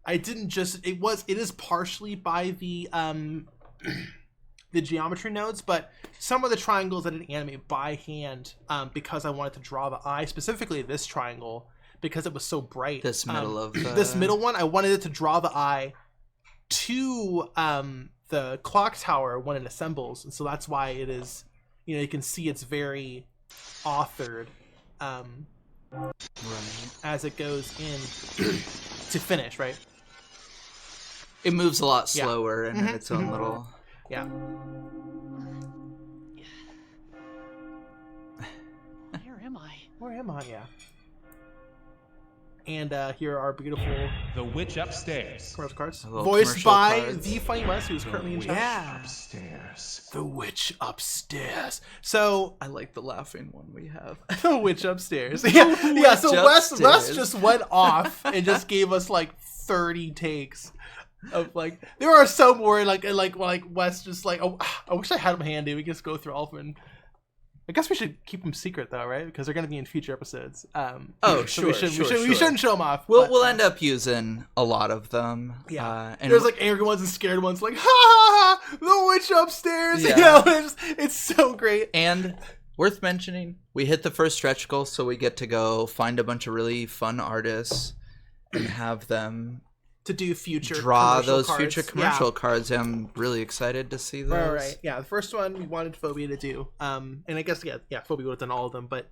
It is partially by the geometry nodes, but some of the triangles I didn't animate by hand because I wanted to draw the eye, specifically this triangle because it was so bright. This middle this middle one, I wanted it to draw the eye to the clock tower when it assembles, and so that's why it is. You can see it's very authored as it goes in to finish, right? It moves a lot slower and in its own little. Yeah. Where am I? Yeah. And here are our beautiful The Witch Upstairs. commercial cards, Little voiced commercial by cards. the Funny West, who's currently in charge. Yeah. Upstairs. The Witch Upstairs. So I like the laughing one we have. the Witch Upstairs. Yeah. So Wes Upstairs. just went off and just gave us like 30 takes of like. There are some where like Wes just like, oh, I wish I had them handy. We can just go through all of them. I guess we should keep them secret though, right? Because they're going to be in future episodes. Oh, so sure, we shouldn't show them off. We'll end up using a lot of them. Yeah, and there's like angry ones and scared ones, like ha ha ha, the witch upstairs. Yeah. It's so great. And worth mentioning, we hit the first stretch goal, so we get to go find a bunch of really fun artists and have them To do future draw commercial those cards. future commercial cards. I'm really excited to see those. Right. Yeah, the first one we wanted Phobia to do, and I guess Phobia would have done all of them, but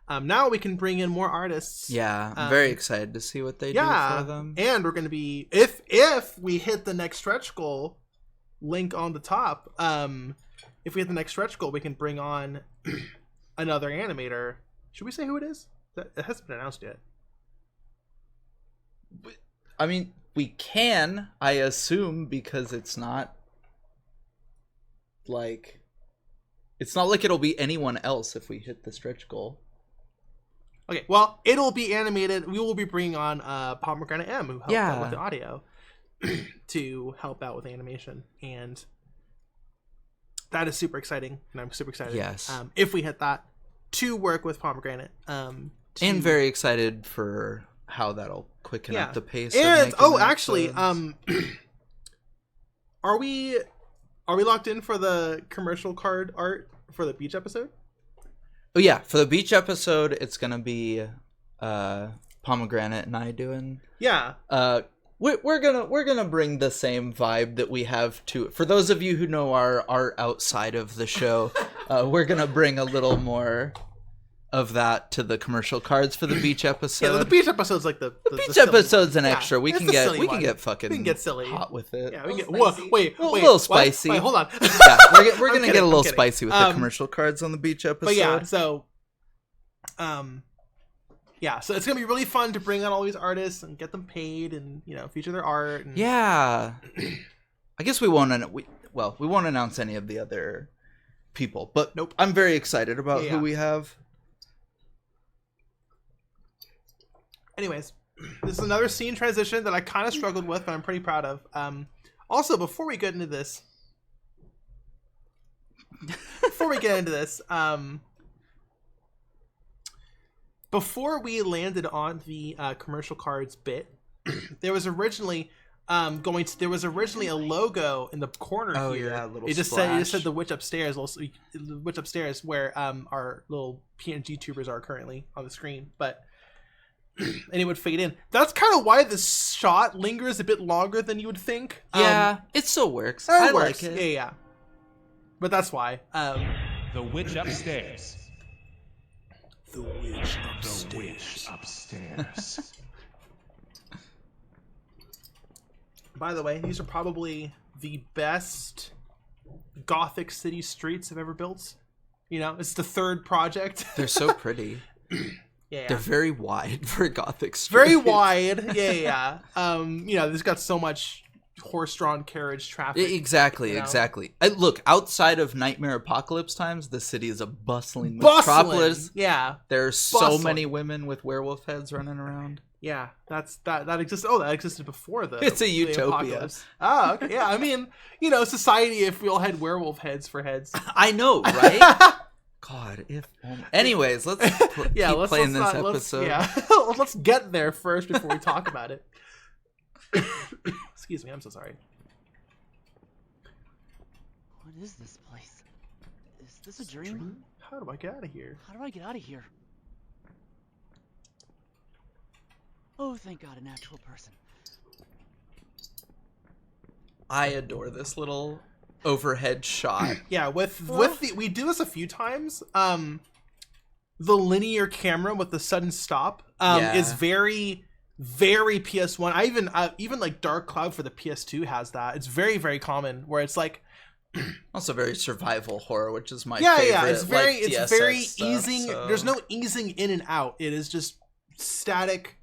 now we can bring in more artists. Yeah, I'm very excited to see what they do for them. And we're going to be if we hit the next stretch goal, link on the top. If we hit the next stretch goal, we can bring on another animator. Should we say who it is? It hasn't been announced yet. I mean, we can, I assume, because it's not like it'll be anyone else if we hit the stretch goal. Okay, well, it'll be animated. We will be bringing on Pomegranate M, who helped out with the audio, to help out with animation, and that is super exciting, and I'm super excited. Yes. If we hit that, to work with Pomegranate. And very excited for how that'll quicken up the pace. And of actually, episodes. are we locked in for the commercial card art for the beach episode? Oh yeah, for the beach episode, it's gonna be Pomegranate and I doing. Yeah. We're gonna bring the same vibe that we have to. For those of you who know our art outside of the show, we're gonna bring a little more of that to the commercial cards for the beach episode. Yeah, the beach episode's like the beach silly episode's one. an extra. We it's can the get silly one. fucking we can get silly hot with it. Yeah, we can get Spicy. wait, a little spicy. Wait, hold on. Yeah, we're gonna get a little kidding. spicy with the commercial cards on the beach episode. But yeah, so so it's gonna be really fun to bring on all these artists and get them paid and feature their art. And... Yeah, I guess we won't announce any of the other people, but nope. I'm very excited about who we have. Anyways, this is another scene transition that I kind of struggled with, but I'm pretty proud of. Also, before we get into this, before we landed on the commercial cards bit, there was originally a logo in the corner here. Yeah, a little it just splash. said the witch upstairs. The witch upstairs, where our little PNG tubers are currently on the screen, but. And it would fade in. That's kind of why this shot lingers a bit longer than you would think. Yeah, it still works. I works. like it. Yeah. But that's why. The Witch Upstairs. The Witch The Witch Upstairs. By the way, these are probably the best Gothic city streets I've ever built. It's the third project. They're so pretty. Yeah. They're very wide for Gothic streets. Very wide. Yeah. There's got so much horse-drawn carriage traffic. Exactly. Look, outside of Nightmare Apocalypse times, the city is a bustling metropolis. Yeah. There's so many women with werewolf heads running around. Yeah, that exists. Oh, that existed before It's a the utopia. apocalypse. Oh, okay. Yeah, I mean, society if we all had werewolf heads for heads. I know, right? God, if anyways, let's keep playing this episode. Let's get there first before we talk about it. Excuse me, I'm so sorry. What is this place? Is this a dream? How do I get out of here? How do I get out of here? Oh, thank God, an actual person. I adore this little overhead shot. Yeah, we do this a few times. The linear camera with the sudden stop is very, very PS1. I even like Dark Cloud for the PS2 has that. It's very, very common where it's like also very survival horror, which is my yeah, favorite. yeah. It's very, like, it's very stuff, easing. so. There's no easing in and out. It is just static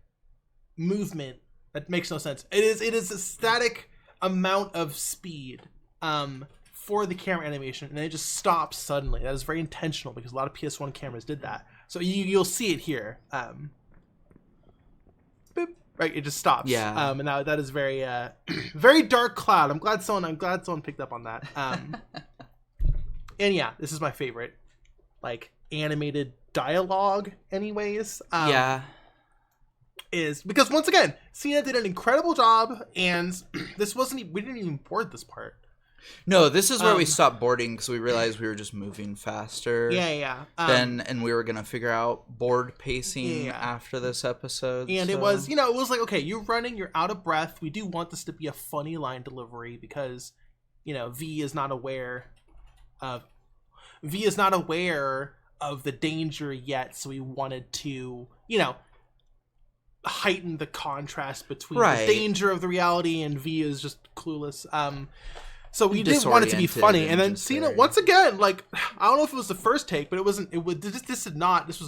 movement. That makes no sense. It is a static amount of speed for the camera animation, and it just stops suddenly. That is very intentional because a lot of PS1 cameras did that. So you'll see it here. Boop, right, it just stops. Yeah. And that is very very Dark Cloud. I'm glad someone picked up on that. And yeah, this is my favorite, like, animated dialogue. Anyways. Yeah. Is because once again, Cena did an incredible job, and we didn't even board this part. No, this is where we stopped boarding because we realized we were just moving faster. Yeah. And we were gonna figure out board pacing after this episode. And it was, it was like, okay, you're running, you're out of breath. We do want this to be a funny line delivery because, V is not aware of the danger yet, so we wanted to, heighten the contrast between the danger of the reality and V is just clueless. So we did want it to be funny, and then Cena once again, like, I don't know if it was the first take, but it wasn't. It was this was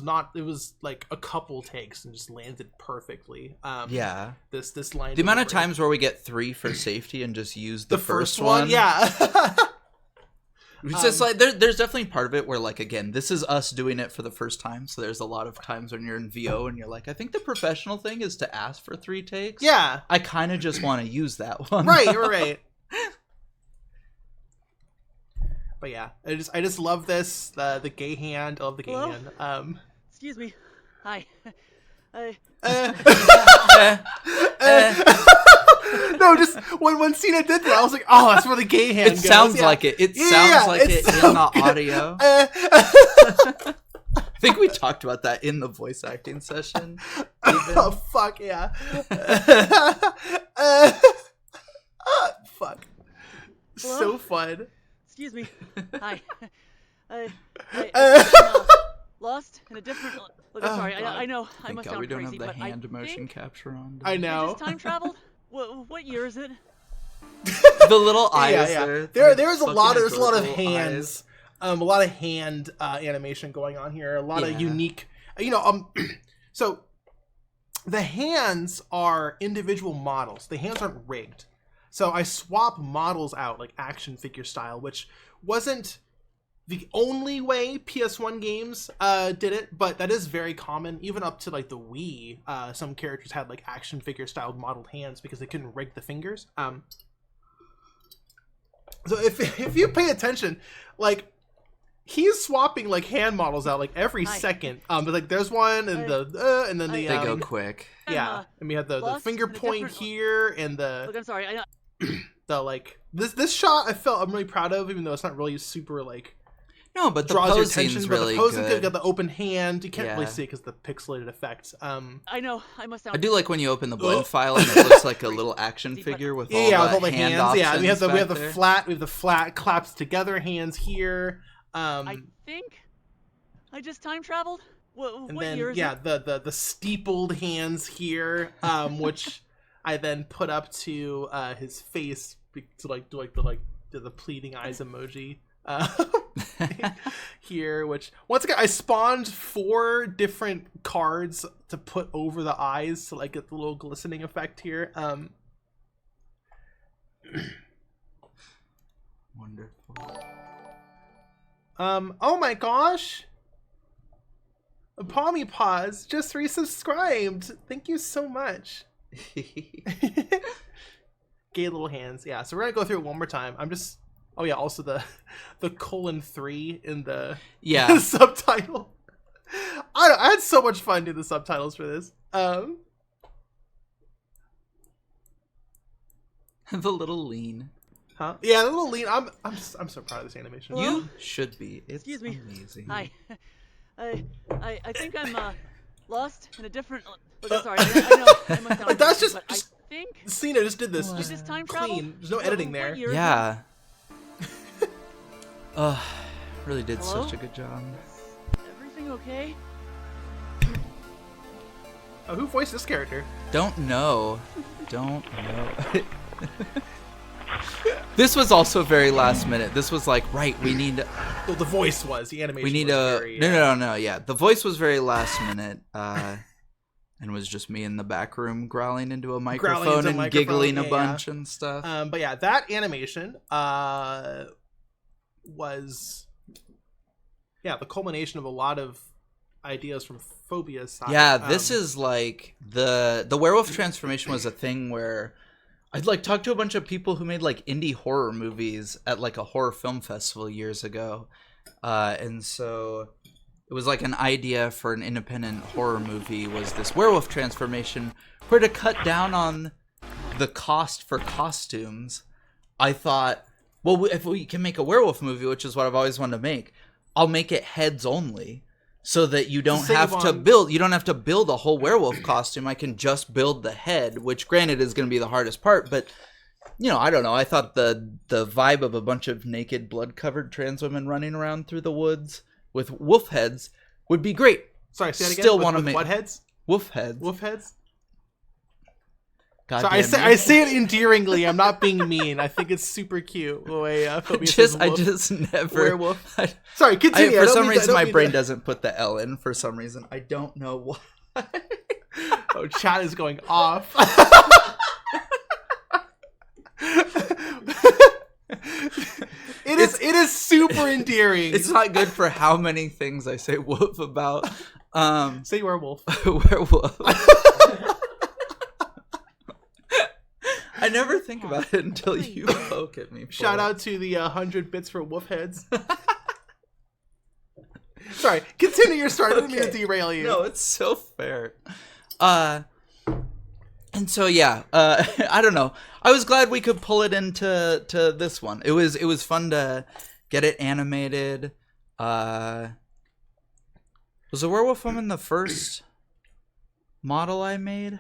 not. It was like a couple takes and just landed perfectly. This line. The amount of times where we get 3 for safety and just use the first one. Yeah. It's just like there's definitely part of it where, like, again, this is us doing it for the first time, so there's a lot of times when you're in VO and you're like, I think the professional thing is to ask for 3 takes. Yeah, I kind of just want to use that one. Right. But yeah, I just love this, the gay hand. I love the gay hand. Excuse me. Hi. No, just when Cena did that, I was like, oh, that's where the gay hand goes. It sounds like it. It sounds like it so in the good. audio. I think we talked about that in the voice acting session. Oh, fuck, yeah. Fuck. Hello? So fun. Excuse me. Hi. I'm lost in a different. Look, I'm sorry. I know I Thank must God sound we don't crazy, have the but hand I motion think capture on. I I know. just time traveled. What year is it? The little eyes there. There's a lot of adorable hands. eyes. A lot of hand animation going on here. A lot of unique. So the hands are individual models. The hands aren't rigged. So I swap models out like action figure style, which wasn't the only way PS1 games did it, but that is very common. Even up to like the Wii, some characters had like action figure style modeled hands because they couldn't rig the fingers. So if you pay attention, like, he's swapping like hand models out like every second. But like there's one and and then the They go quick. Yeah, and we have the finger point here and the. Look, I'm sorry. I know. The like this shot I'm really proud of, even though it's not really super like. No, but the draws your attention. posing's But really the posing good. got the open hand. You can't really see it because the pixelated effects. I know. I must sound. I do like when you open the blend file and it looks like a little action figure with all with all the hand hands. Yeah, we have options the flat claps together hands here. I think I just time traveled. What then year is it? the steepled hands here, which I then put up to his face to do the pleading eyes emoji. Here, which once again I spawned 4 different cards to put over the eyes to like get the little glistening effect here. Wonderful. Oh my gosh, Palmy Paws just resubscribed. Thank you so much. Gay little hands. Yeah, so we're gonna go through it one more time. Oh yeah, also the :3 in the subtitle. I had so much fun doing the subtitles for this. The little lean. Huh? Yeah, the little lean. I'm so proud of this animation. You should be. It's Excuse me. amazing. Hi. I think I'm lost in a different. Look, I'm sorry. I know. I must sound Like that's crazy, just but I think? Cena just did this. What? Just Is this time clean. travel? There's no editing What there. year is Yeah. Really did Hello? such a good job. it? Everything okay? Oh, who voiced this character? Don't know. Don't know. This was also very last minute. This was like, right, we need... Well, the voice was. The animation We need was a... very, No, yeah. The voice was very last minute. And was just me in the back room growling into a microphone and giggling a bunch and stuff. But yeah, that animation was... Yeah, the culmination of a lot of ideas from Phobia's side. Yeah, this is like... The werewolf transformation was a thing where... I'd like talked to a bunch of people who made like indie horror movies at like a horror film festival years ago. And so it was like an idea for an independent horror movie was this werewolf transformation where to cut down on the cost for costumes. I thought, well, if we can make a werewolf movie, which is what I've always wanted to make, I'll make it heads only. So that you don't have to build a whole werewolf costume. I can just build the head, which granted is going to be the hardest part. But, you know, I don't know. I thought the vibe of a bunch of naked, blood-covered trans women running around through the woods with wolf heads would be great. Sorry, say that again. Still want to make what heads? wolf heads. Wolf heads? God So damn I say it endearingly. I'm not being mean. I think it's super cute the way Phobia says I wolf. just never. Werewolf. Sorry, continue. For some reason, my brain doesn't put the L in. For some reason, I don't know why. Oh, chat is going off. It is super endearing. It's not good for how many things I say wolf about. Say werewolf. Werewolf. I never think about it until you poke at me. Shout out to the 100 bits for wolf heads. Sorry, continue your story. I didn't mean to derail you. No, it's so fair. And so yeah, I don't know. I was glad we could pull it into this one. It was fun to get it animated. Was the werewolf woman the first model I made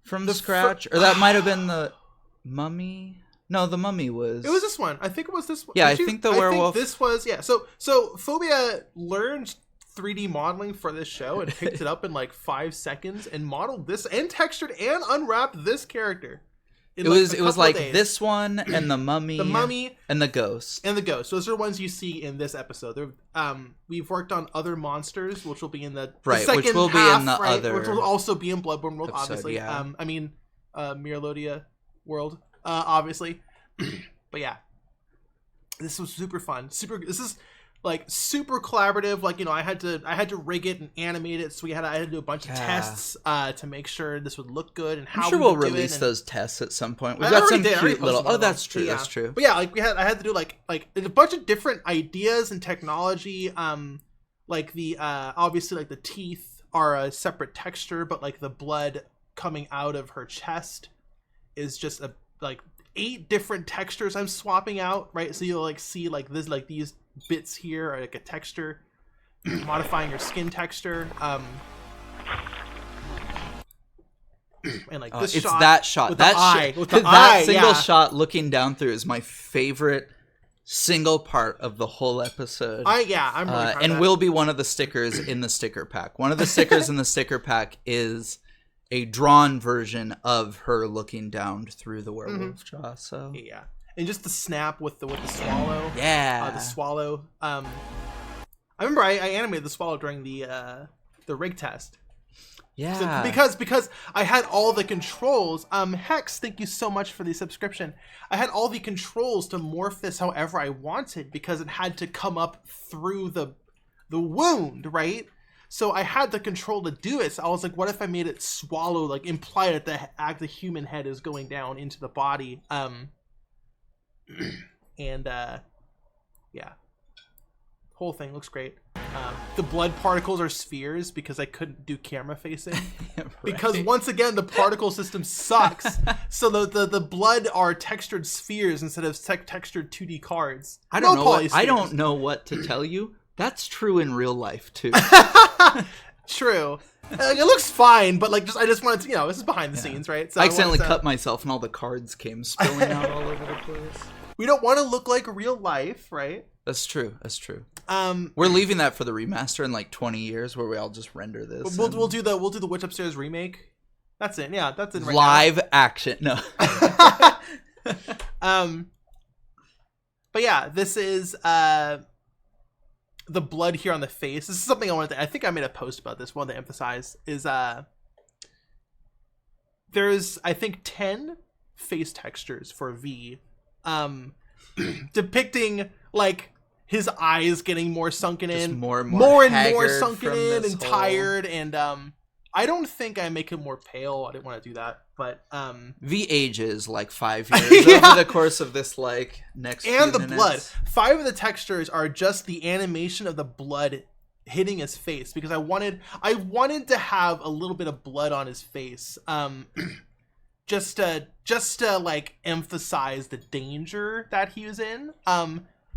from scratch, or that might have been the mummy? No, the mummy was. It was this one. I think it was this one. Yeah, I think the werewolf. This was So Phobia learned 3D modeling for this show and picked it up in like 5 seconds and modeled this and textured and unwrapped this character. It was like this one and the mummy, and the ghost. Those are ones you see in this episode. We've worked on other monsters, which will be in the right, second which will half, be in the right, other, which will also be in Bloodborne World, episode, obviously. yeah. Miralodia World, obviously. But yeah, this was super fun. This is like super collaborative. Like, you know, I had to rig it and animate it, so I had to do a bunch of tests to make sure this would look good and how. I'm sure we'll release those tests at some point. We've I got some did. cute little. Oh, that's true. That's true. But yeah, like I had to do like a bunch of different ideas and technology. Like the obviously like the teeth are a separate texture, but like the blood coming out of her chest is just like 8 different textures I'm swapping out, right? So you'll like see like this, like these bits here are like a texture, modifying your skin texture. And like this it's shot, that shot, with that the eye, with the that eye, single yeah. shot looking down through is my favorite single part of the whole episode. I'm really proud of and that. will be one of the stickers in the sticker pack. One of the stickers in the sticker pack is a drawn version of her looking down through the werewolf jaw. So yeah, and just the snap with the swallow. Yeah, the swallow. I remember I animated the swallow during the rig test. Yeah, so because I had all the controls. Hex, thank you so much for the subscription. I had all the controls to morph this however I wanted because it had to come up through the wound, right? So I had the control to do it. So I was like, what if I made it swallow, like imply that the human head is going down into the body? Yeah, whole thing looks great. The blood particles are spheres because I couldn't do camera facing. right. Because once again, the particle system sucks. So the blood are textured spheres instead of textured 2D cards. I don't know what to tell you. That's true in real life too. True. Like, it looks fine, but like, I just wanted to, this is behind the scenes, right? So I accidentally cut myself, and all the cards came spilling out all over the place. We don't want to look like real life, right? That's true. That's true. We're leaving that for the remaster in like 20 years, where we all just render this. We'll do the Witch Upstairs remake. That's it. Yeah, that's it. Right live action. No. But yeah, this is the blood here on the face. This is something I wanted to, I think I made a post about this. Wanted to emphasize is there's I think 10 face textures for V, depicting like his eyes getting more sunken in, just more and more sunken in and whole... tired, and I don't think I make him more pale. I didn't want to do that, but V ages like 5 years over the course of this like next and few the minutes. blood. 5 of the textures are just the animation of the blood hitting his face, because I wanted to have a little bit of blood on his face, just to like emphasize the danger that he was in.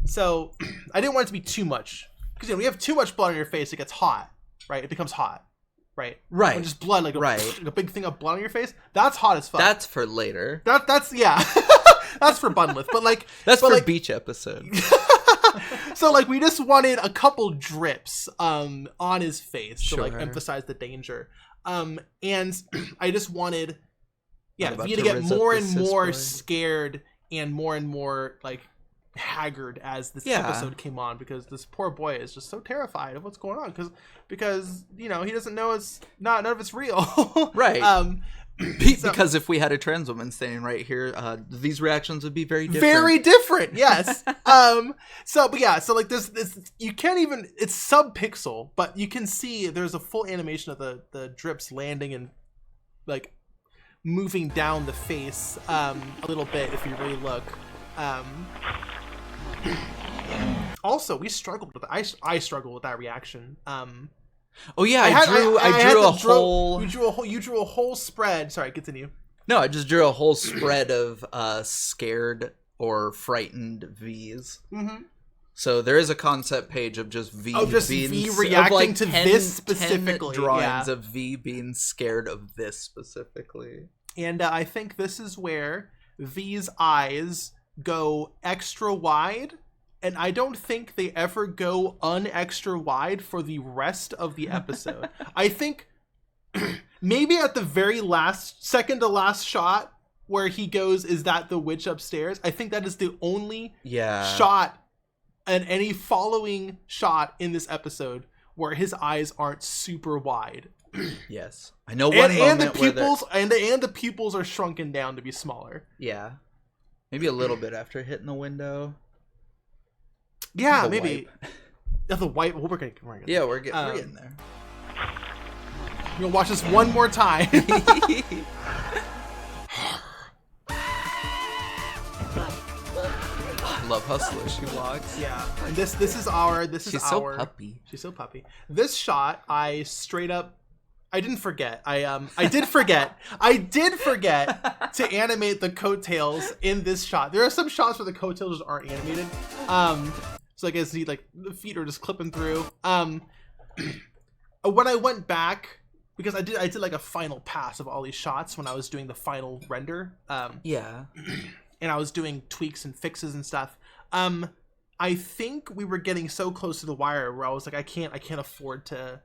So I didn't want it to be too much, because when you have too much blood on your face, it gets hot, right? It becomes hot. Right. When just blood, like a big thing of blood on your face. That's hot as fuck. That's for later. That's yeah. That's for Bunlith. But like that's for like, beach episode. So like we just wanted a couple drips on his face to like emphasize the danger. And I just wanted V to get more and more scared and more like haggard as this episode came on, because this poor boy is just so terrified of what's going on, because he doesn't know none of it's real. Right. Because if we had a trans woman standing right here, these reactions would be very different. Yes. So like this you can't even, it's sub-pixel, but you can see there's a full animation of the drips landing and like moving down the face a little bit if you really look. Also, we struggled with I struggled with that reaction. Oh yeah, you drew a whole spread. Sorry, continue. No, I just drew a whole spread of scared or frightened V's. Mm-hmm. So there is a concept page of just V reacting like to this specifically. 10 drawings of V being scared of this specifically. And I think this is where V's eyes go extra wide, and I don't think they ever go un-extra wide for the rest of the episode. I think maybe at the very second to last shot where he goes, "Is that the witch upstairs?" I think that is the only shot and any following shot in this episode where his eyes aren't super wide. Yes, I know one moment and the pupils and the pupils are shrunken down to be smaller. Yeah. Maybe a little bit after hitting the window. Yeah, maybe. The white. Well, we're getting we're getting there. You'll watch this one more time. I love how slow she walks. Yeah, and this is our. She's so puppy. She's so puppy. This shot, I straight up. I didn't forget. I did forget. I did forget to animate the coattails in this shot. There are some shots where the coattails just aren't animated. So I guess the feet are just clipping through. When I went back, because I did like a final pass of all these shots when I was doing the final render. And I was doing tweaks and fixes and stuff. I think we were getting so close to the wire where I was like, I can't afford to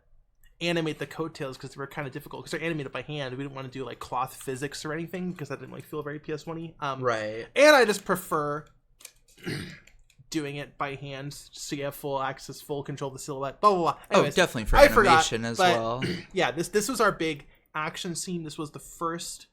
animate the coattails because they were kind of difficult, because they're animated by hand. We didn't want to do like cloth physics or anything because that didn't feel very PS1-y. Right. And I just prefer doing it by hand just to get full access, full control of the silhouette. Blah blah blah. Anyways, definitely for animation as well. Yeah, this was our big action scene. This was the first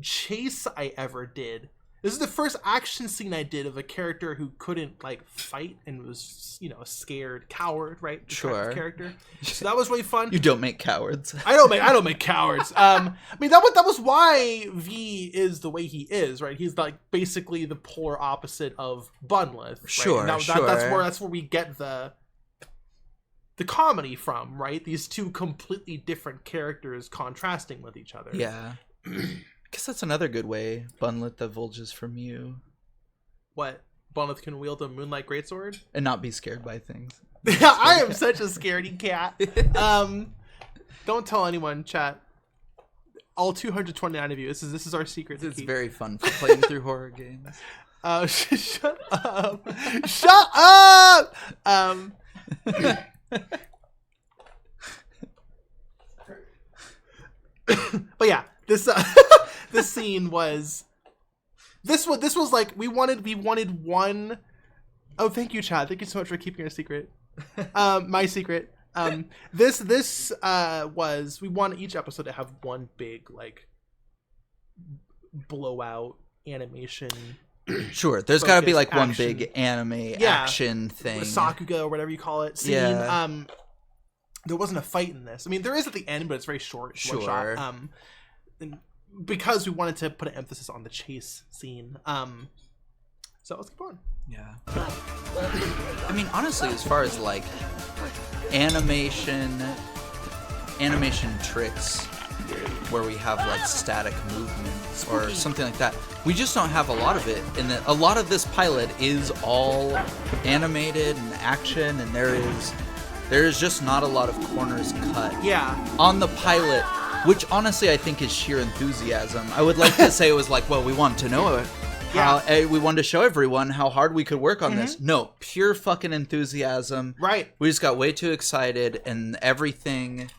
chase I ever did. This is the first action scene I did of a character who couldn't fight and was, a scared coward, right? Sure. Character. So that was really fun. You don't make cowards. I don't make cowards. I mean that was why V is the way he is, right? He's basically the polar opposite of Bunlith. Right? Sure. That's where we get the comedy from, right? These two completely different characters contrasting with each other. Yeah. I guess that's another good way. Bunlith divulges from you. What? Bunlith can wield a moonlight greatsword? And not be scared by things. I am such a scaredy cat. Don't tell anyone, chat. All 229 of you. This is our secret. It's very fun for playing through horror games. Shut up! Shut up! But yeah, this this scene was this was like we wanted one. Oh, thank you, Chad. Thank you so much for keeping our secret. My secret. This was, we want each episode to have one big like blowout animation. Sure, there's got to be like one action. big anime action thing, Sakuga or whatever you call it. Scene. Yeah. There wasn't a fight in this. I mean, there is at the end, but it's very short. Sure. Shot. And because we wanted to put an emphasis on the chase scene. So let's keep on. Yeah. I mean, honestly, as far as like animation tricks where we have like static movements or something like that, we just don't have a lot of it. And a lot of this pilot is all animated and action, and there is just not a lot of corners cut. Yeah. On the pilot, which honestly I think is sheer enthusiasm. I would like to say it was like, well, we want to know how we wanted to show everyone how hard we could work on this. No, pure fucking enthusiasm. Right. We just got way too excited, and everything.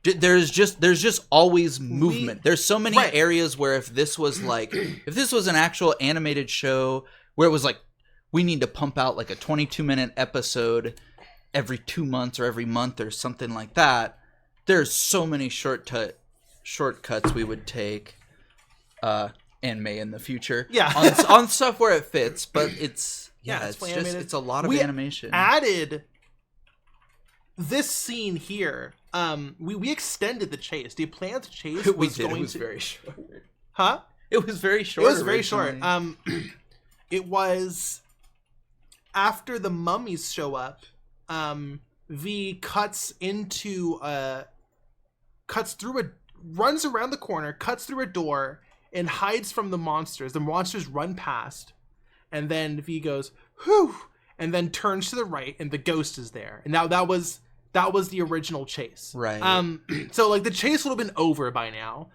There's just always movement. There's so many areas where if this was an actual animated show where it was like, we need to pump out like a 22-minute episode every 2 months or every month or something like that, there's so many shortcuts we would take, and may in the future. Yeah. on stuff where it fits, but it's it's a lot of animation. Added this scene here. We extended the chase. The planned chase It was very short. Huh? It was very short. It was very short. It was after the mummies show up. V runs around the corner, cuts through a door, and hides from the monsters. The monsters run past, and then V goes, whew, and then turns to the right, and the ghost is there. And now that was the original chase. Right. So like the chase would have been over by now.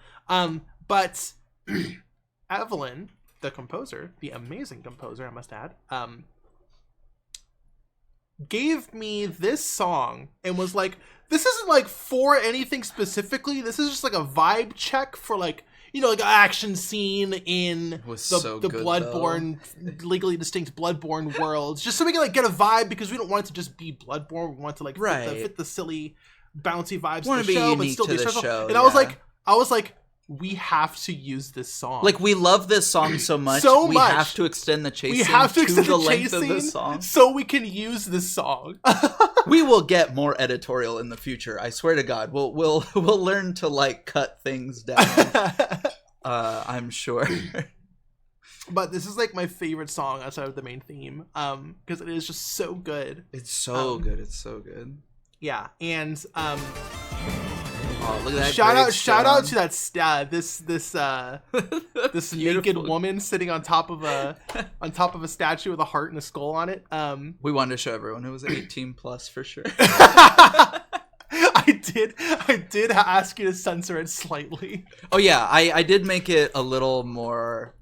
But Evelyn, the composer, the amazing composer, I must add, gave me this song and was like, this isn't like for anything specifically. This is just like a vibe check for like, you know, like an action scene in the Bloodborne, legally distinct Bloodborne worlds. Just so we can like get a vibe, because we don't want it to just be Bloodborne. We want it to like fit the silly, bouncy vibes of the show, but still be stressful. And I was like, we have to use this song. Like, we love this song so much. We have to extend the chase. We have to extend the chase length of this song, so we can use this song. We will get more editorial in the future. I swear to God, we'll learn to like cut things down. I'm sure. But this is like my favorite song outside of the main theme, because it is just so good. It's so good. It's so good. Yeah, and oh, look at that! Shout out to that this naked woman sitting on top of a statue with a heart and a skull on it. We wanted to show everyone it was 18 plus for sure. I did ask you to censor it slightly. Oh yeah, I did make it a little more.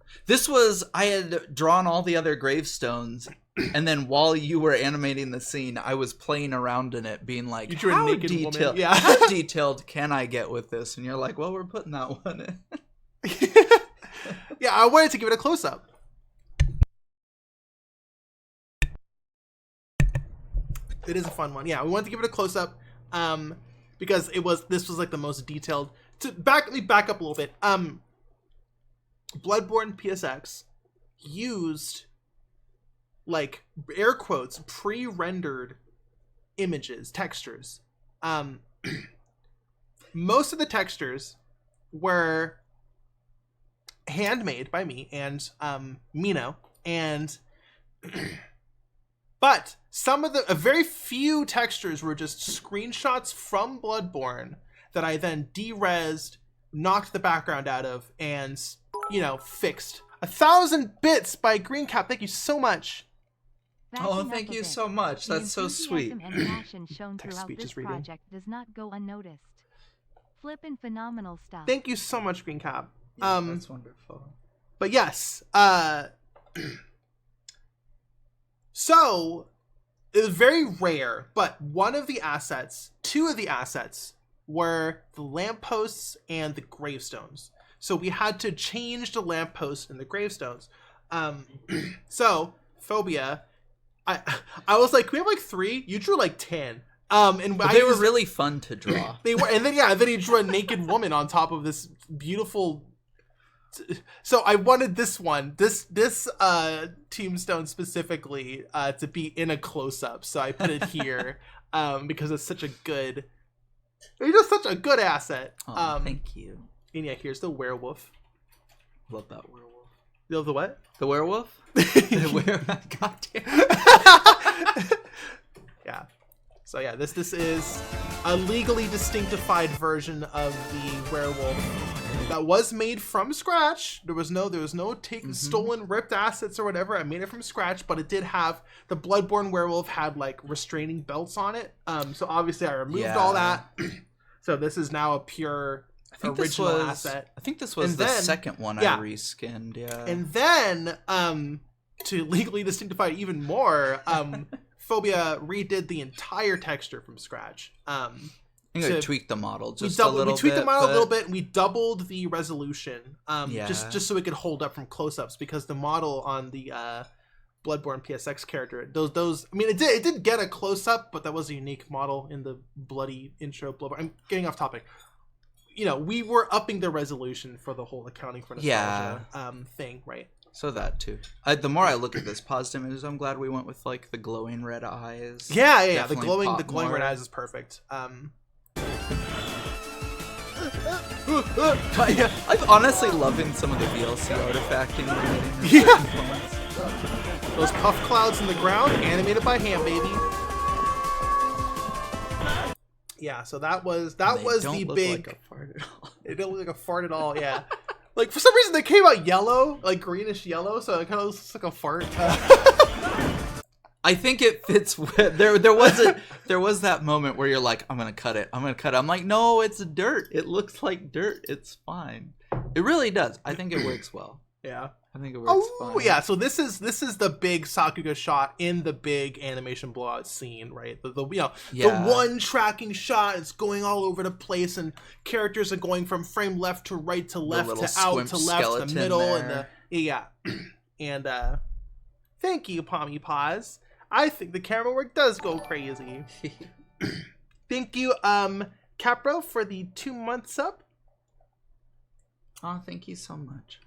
I had drawn all the other gravestones, and then while you were animating the scene, I was playing around in it, being like, how detailed can I get with this? And you're like, well, we're putting that one in. Yeah, I wanted to give it a close-up. It is a fun one. Yeah, we wanted to give it a close-up, because this was like the most detailed. Let me back up a little bit. Bloodborne PSX used, like, air quotes, pre-rendered images, textures. Most of the textures were handmade by me and Mino, and but a very few textures were just screenshots from Bloodborne that I then de-resed, knocked the background out of, and, you know, fixed. 1,000 bits by Greencap. Thank you so much. Oh, thank you so much. That's so sweet. And passion shown throughout this project does not go unnoticed. Flippin' phenomenal stuff. Thank you so much, Green Cap. That's wonderful. But yes, so it was very rare, but two of the assets were the lampposts and the gravestones. So we had to change the lampposts and the gravestones. So Phobia, I was like, we have like 3. You drew like 10. And But they were really fun to draw. They were, and then he drew a naked woman on top of this beautiful. So I wanted this tombstone specifically to be in a close-up. So I put it here because it's just such a good asset. Oh, thank you. And yeah, here's the werewolf. Love that werewolf. You love the what? The werewolf? The werewolf. Goddamn. Yeah. So yeah, this is a legally distinctified version of the werewolf that was made from scratch. There was no stolen, ripped assets or whatever. I made it from scratch, but it did have the Bloodborne werewolf had like restraining belts on it. So obviously I removed all that. So this is now a pure original asset. I think this was the second one I reskinned. Yeah. And then to legally distinctify it even more, Phobia redid the entire texture from scratch. I think I tweaked the model just a little bit. We tweaked the model a little bit, and we doubled the resolution, just so it could hold up from close-ups, because the model on the Bloodborne PSX character, those I mean, it did get a close-up, but that was a unique model in the bloody intro Bloodborne. I'm getting off topic. We were upping the resolution for the whole accounting for nostalgia thing, right? So that too. The more I look at this positive images, I'm glad we went with like the glowing red eyes. Yeah. The glowing red eyes is perfect. I'm honestly loving some of the VLC artifacting. Yeah. Those puff clouds in the ground, animated by hand, baby. Yeah. So that was the big. Like a fart at all. It didn't look like a fart at all. Yeah. Like, for some reason, they came out yellow, like greenish yellow, so it kind of looks like a fart. I think it fits with... There was that moment where you're like, I'm going to cut it. I'm like, no, it's dirt. It looks like dirt. It's fine. It really does. I think it works well. Yeah. I think it works fine. Oh, yeah. So this is the big Sakuga shot in the big animation blowout scene, right? The one tracking shot. It's going all over the place, and characters are going from frame left to right to left to out to left to middle, and and thank you, Pommy Paws. I think the camera work does go crazy. Thank you, Capro, for the 2 months up. Oh, thank you so much.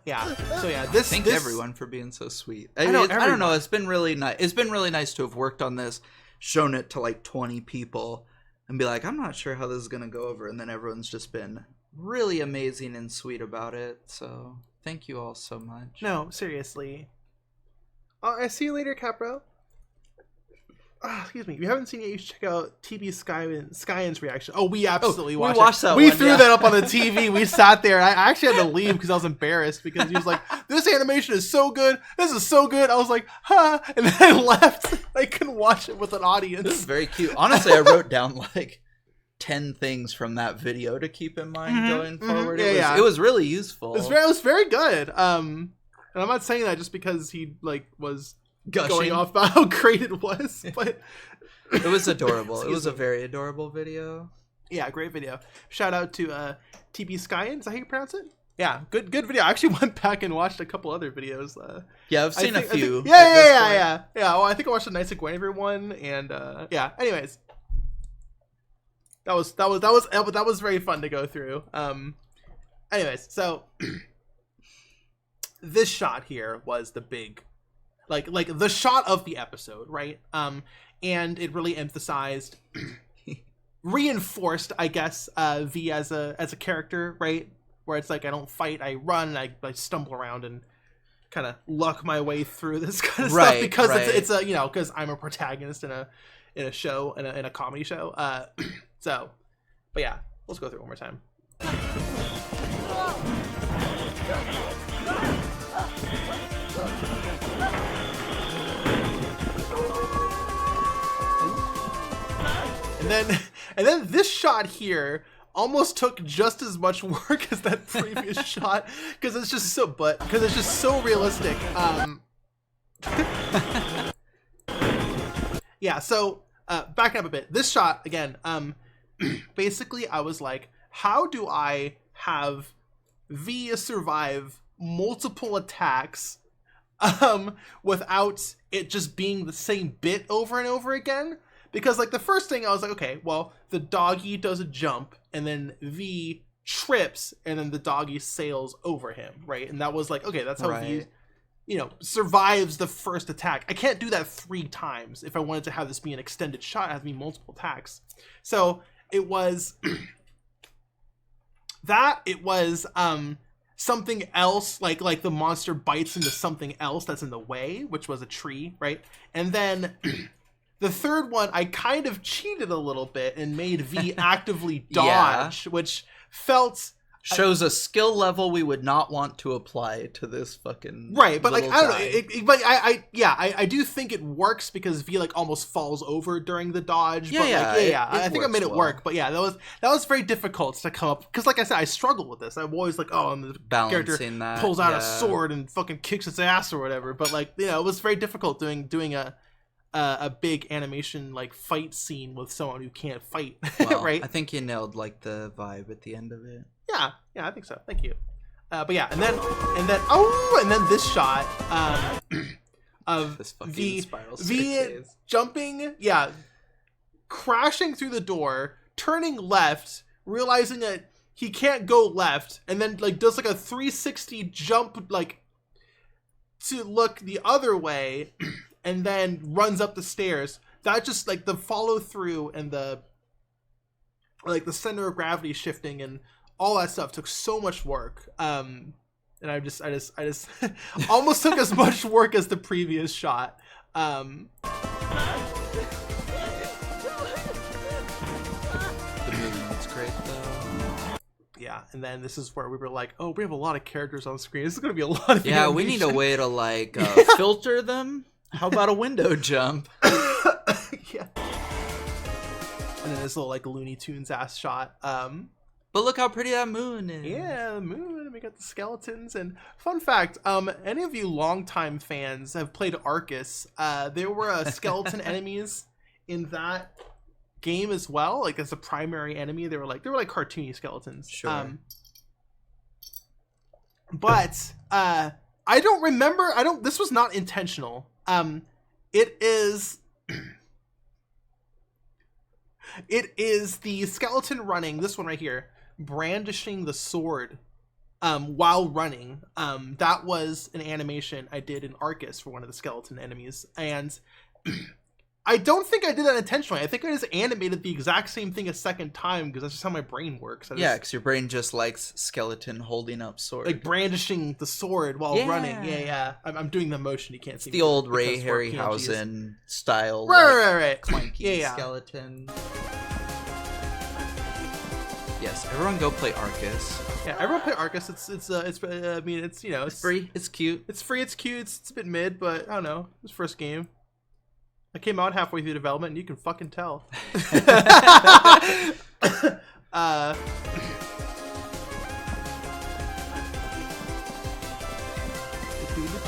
Yeah. So yeah, thank everyone for being so sweet. I don't know. It's been really nice. It's been really nice to have worked on this, shown it to like 20 people, and be like, I'm not sure how this is gonna go over, and then everyone's just been really amazing and sweet about it. So thank you all so much. No, seriously. I see you later, Capro. Excuse me. If you haven't seen it, you should check out TB Skyen's reaction. Oh, we absolutely watched that. We threw that up on the TV. We sat there. I actually had to leave because I was embarrassed, because he was like, this animation is so good. This is so good. I was like, huh. And then I left. I couldn't watch it with an audience. This is very cute. Honestly, I wrote down like 10 things from that video to keep in mind going forward. It was really useful. It was very good. And I'm not saying that just because he like was going off about how great it was, but it was adorable. It was a very adorable video. Yeah, great video. Shout out to TB Skyen. Is that how you pronounce it? Yeah, good video. I actually went back and watched a couple other videos. Yeah, I've seen a few. Yeah. Well, I think I watched the Knights of Guinevere one, and yeah. Anyways, that was very fun to go through. Anyways, so this shot here was the big, like the shot of the episode, right? And it really emphasized, reinforced, I guess, V as a character, right? Where it's like, I don't fight, I run, I stumble around and kind of luck my way through this kind of stuff, because it's a, because I'm a protagonist in a show, in a comedy show. So, but yeah, let's go through it one more time. And then this shot here almost took just as much work as that previous shot because it's just so realistic. Yeah, so backing up a bit, this shot again, basically I was like, how do I have V survive multiple attacks without it just being the same bit over and over again? Because like the first thing I was like, okay, well, the doggy does a jump and then V trips and then the doggy sails over him, right? And that was like, okay, that's how V, survives the first attack. I can't do that 3 times. If I wanted to have this be an extended shot, it has to be multiple attacks. So it was something else, like the monster bites into something else that's in the way, which was a tree, right? And then the third one, I kind of cheated a little bit and made V actively dodge, which shows a skill level we would not want to apply to this fucking right. But like I don't know, I do think it works because V like almost falls over during the dodge. I think I made it work. But yeah, that was very difficult to come up because, like I said, I struggle with this. I'm always like, oh, and the character pulls out a sword and fucking kicks its ass or whatever. But like, it was very difficult doing a big animation like fight scene with someone who can't fight. Well, right? I think you nailed like the vibe at the end of it. Yeah, I think so. Thank you. But yeah, and then this shot of this fucking V spiral staircase. jumping, crashing through the door, turning left, realizing that he can't go left, and then like does like a 360 jump like to look the other way, and then runs up the stairs. That just like the follow through and the center of gravity shifting and all that stuff took so much work. And I just almost took as much work as the previous shot. The movement's great though. Yeah, and then this is where we were like, oh, we have a lot of characters on screen. This is gonna be a lot of animation. We need a way to like filter them. How about a window jump? Yeah. And then this little like Looney Tunes ass shot. But look how pretty that moon is. Yeah, the moon. We got the skeletons. And fun fact, any of you longtime fans have played Arcus. There were skeleton enemies in that game as well. Like as a primary enemy, they were like cartoony skeletons. Sure. But I don't remember. This was not intentional. It is the skeleton running, this one right here, brandishing the sword while running. That was an animation I did in Arcus for one of the skeleton enemies, and I don't think I did that intentionally. I think I just animated the exact same thing a second time because that's just how my brain works. Because your brain just likes skeleton holding up sword. Like brandishing the sword while running. Yeah. I'm doing the motion. You can't see the old Ray Harryhausen style. Right. Clanky skeleton. Yes, everyone go play Arcus. Yeah, everyone play Arcus. It's I mean, it's it's free. It's cute. It's free. It's cute. It's a bit mid, but I don't know. It's first game. I came out halfway through development, and you can fucking tell. I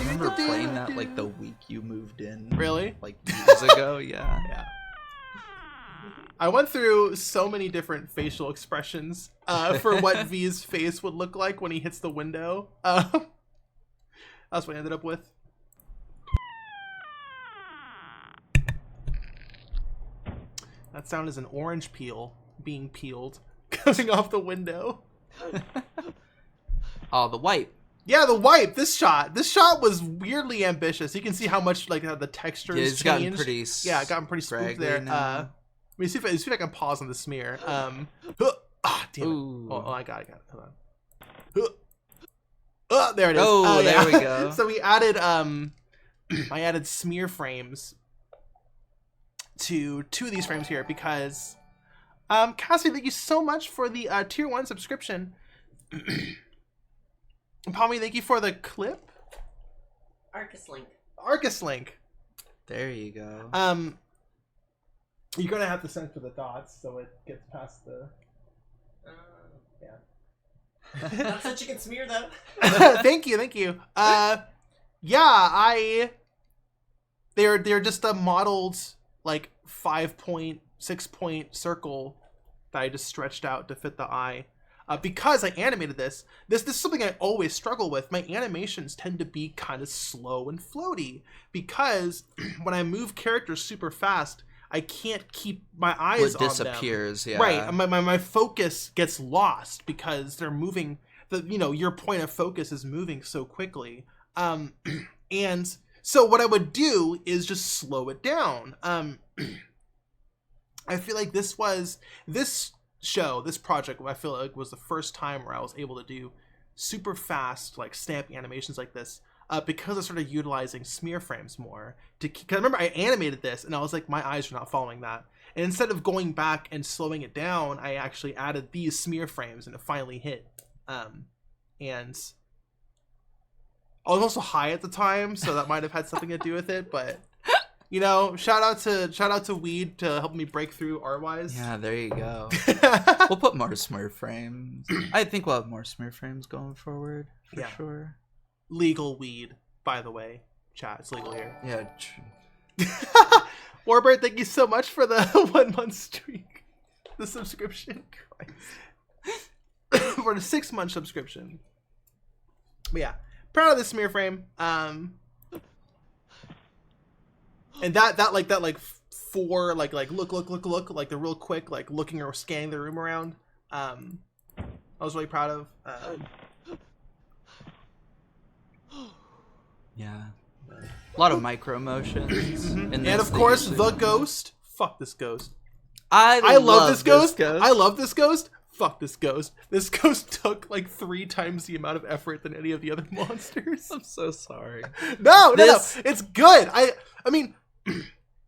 remember playing that like the week you moved in. Really? Like years ago, yeah. Yeah. I went through so many different facial expressions for what V's face would look like when he hits the window. That's what I ended up with. That sound is an orange peel being peeled coming off the window. Oh, the wipe. Yeah, the wipe. This shot was weirdly ambitious. You can see how much like the textures it's changed. Gotten pretty spooked there. Let me see if I can pause on the smear. Damn it. Oh, I got it. Hold on. Oh, there it is. Oh, there we go. So we added I added smear frames to 2 of these frames here because Cassie, thank you so much for the tier 1 subscription. Palmy, thank you for the clip. Arcus link. There you go. You're gonna have to censor the dots so it gets past the Not such a good smear, though. Thank you. Yeah, they're just a modeled like 5-point, 6-point circle that I just stretched out to fit the eye. Because I animated this is something I always struggle with. My animations tend to be kind of slow and floaty because when I move characters super fast, I can't keep my eyes on them. It disappears, yeah. Right, my focus gets lost because they're moving. Your point of focus is moving so quickly. And so what I would do is just slow it down. I feel like this project, I feel like was the first time where I was able to do super fast, like snappy animations like this, because I started utilizing smear frames more. Cause I remember I animated this and I was like, my eyes are not following that. And instead of going back and slowing it down, I actually added these smear frames and it finally hit. And I was also high at the time, so that might have had something to do with it, but shout out to Weed to help me break through art-wise. Yeah, there you go. We'll put more smear frames. I think we'll have more smear frames going forward, for sure. Legal weed, by the way. Chat, it's legal here. Yeah. Warbird, thank you so much for the 1 month streak. The subscription. For the 6-month subscription. But yeah, proud of the smear frame. And that four look like the real quick like looking or scanning the room around. I was really proud of. Yeah, a lot of micro motions. And of course the ghost. Fuck this ghost. I love this ghost. I love this ghost. Fuck this ghost. This ghost took like 3 times the amount of effort than any of the other monsters. I'm so sorry. No. It's good. I mean,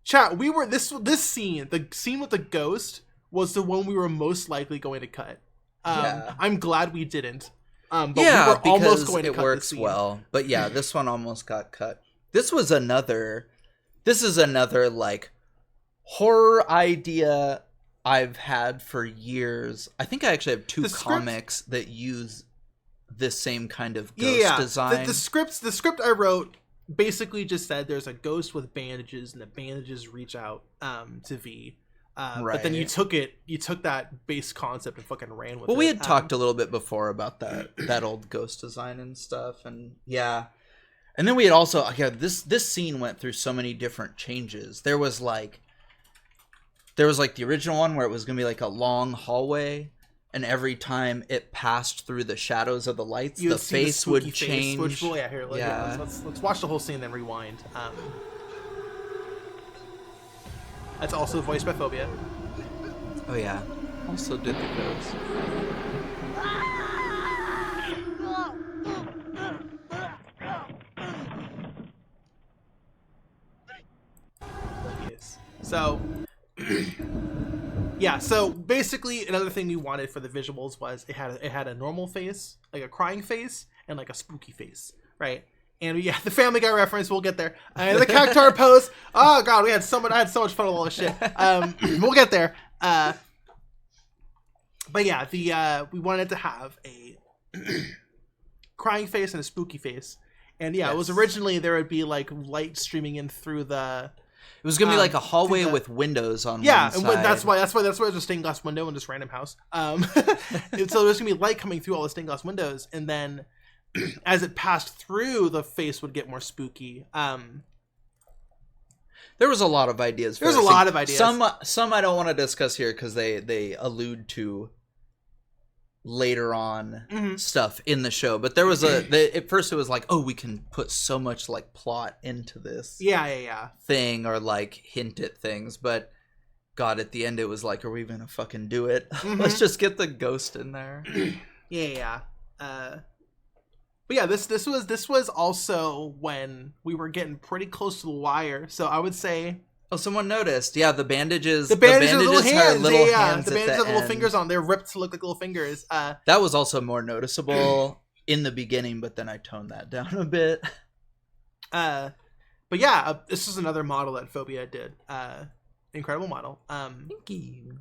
chat, we were this scene, the scene with the ghost was the one we were most likely going to cut. I'm glad we didn't. But we were almost going to cut works the scene. well. But yeah, this one almost got cut. This is another like horror idea I've had for years. I think I actually have 2 comics that use this same kind of ghost design. The script I wrote basically just said there's a ghost with bandages and the bandages reach out to V. Right. But then you took that base concept and fucking ran with it. Well, we had talked a little bit before about that old ghost design and stuff, and yeah. And then we had also this scene went through so many different changes. There was like the original one where it was gonna be like a long hallway, and every time it passed through the shadows of the lights, the face would change. Let's watch the whole scene, then rewind. That's also voiced by Phobia. Oh yeah, also did the ghost. So, yeah. So basically, another thing we wanted for the visuals was it had a normal face, like a crying face, and like a spooky face, right? And the Family Guy reference, we'll get there. And the cactuar pose. Oh god, I had so much fun with all this shit. We'll get there. But yeah, we wanted to have a crying face and a spooky face. And it was originally there would be like light streaming in through the. It was gonna be like a hallway with windows on one side. And that's why there's a stained glass window in this random house. And so there's gonna be light coming through all the stained glass windows, and then as it passed through, the face would get more spooky. There was a lot of ideas. There's a lot of ideas. Some I don't want to discuss here because they allude to later on stuff in the show. But there was at first it was like, oh, we can put so much like plot into this thing or like hint at things. But God, at the end it was like, are we gonna fucking do it? Let's just get the ghost in there. But yeah, this was also when we were getting pretty close to the wire. So I would say, someone noticed. Yeah, the bandages. The bandages have little hands. Little hands the bandages have little fingers on. They're ripped to look like little fingers. That was also more noticeable in the beginning, but then I toned that down a bit. But yeah, this is another model that Phobia did. Incredible model. Thank you.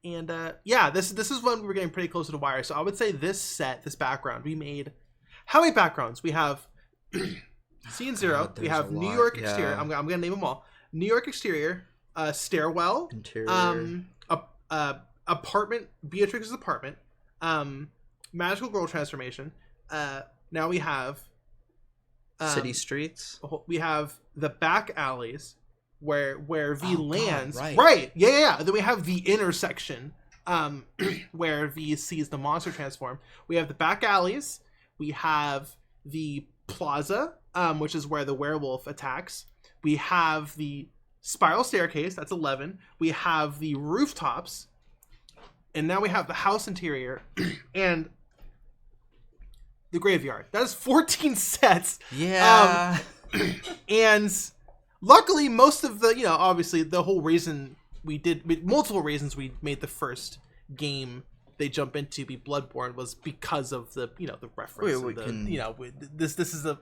And yeah, this is when we were getting pretty close to the wire. So I would say this background, we made. How many backgrounds? We have Scene 0. We have New York exterior. I'm gonna name them all. New York exterior, stairwell, Interior, apartment, Beatrix's apartment, magical girl transformation. Now we have city streets. We have the back alleys where V lands. God, right. Yeah. Then we have the intersection where V sees the monster transform. We have the back alleys. We have the plaza, which is where the werewolf attacks. We have the spiral staircase. That's 11. We have the rooftops. And now we have the house interior and the graveyard. That is 14 sets. Yeah. And luckily, most of the, obviously the whole reason multiple reasons we made the first game they jump into be Bloodborne was this is a,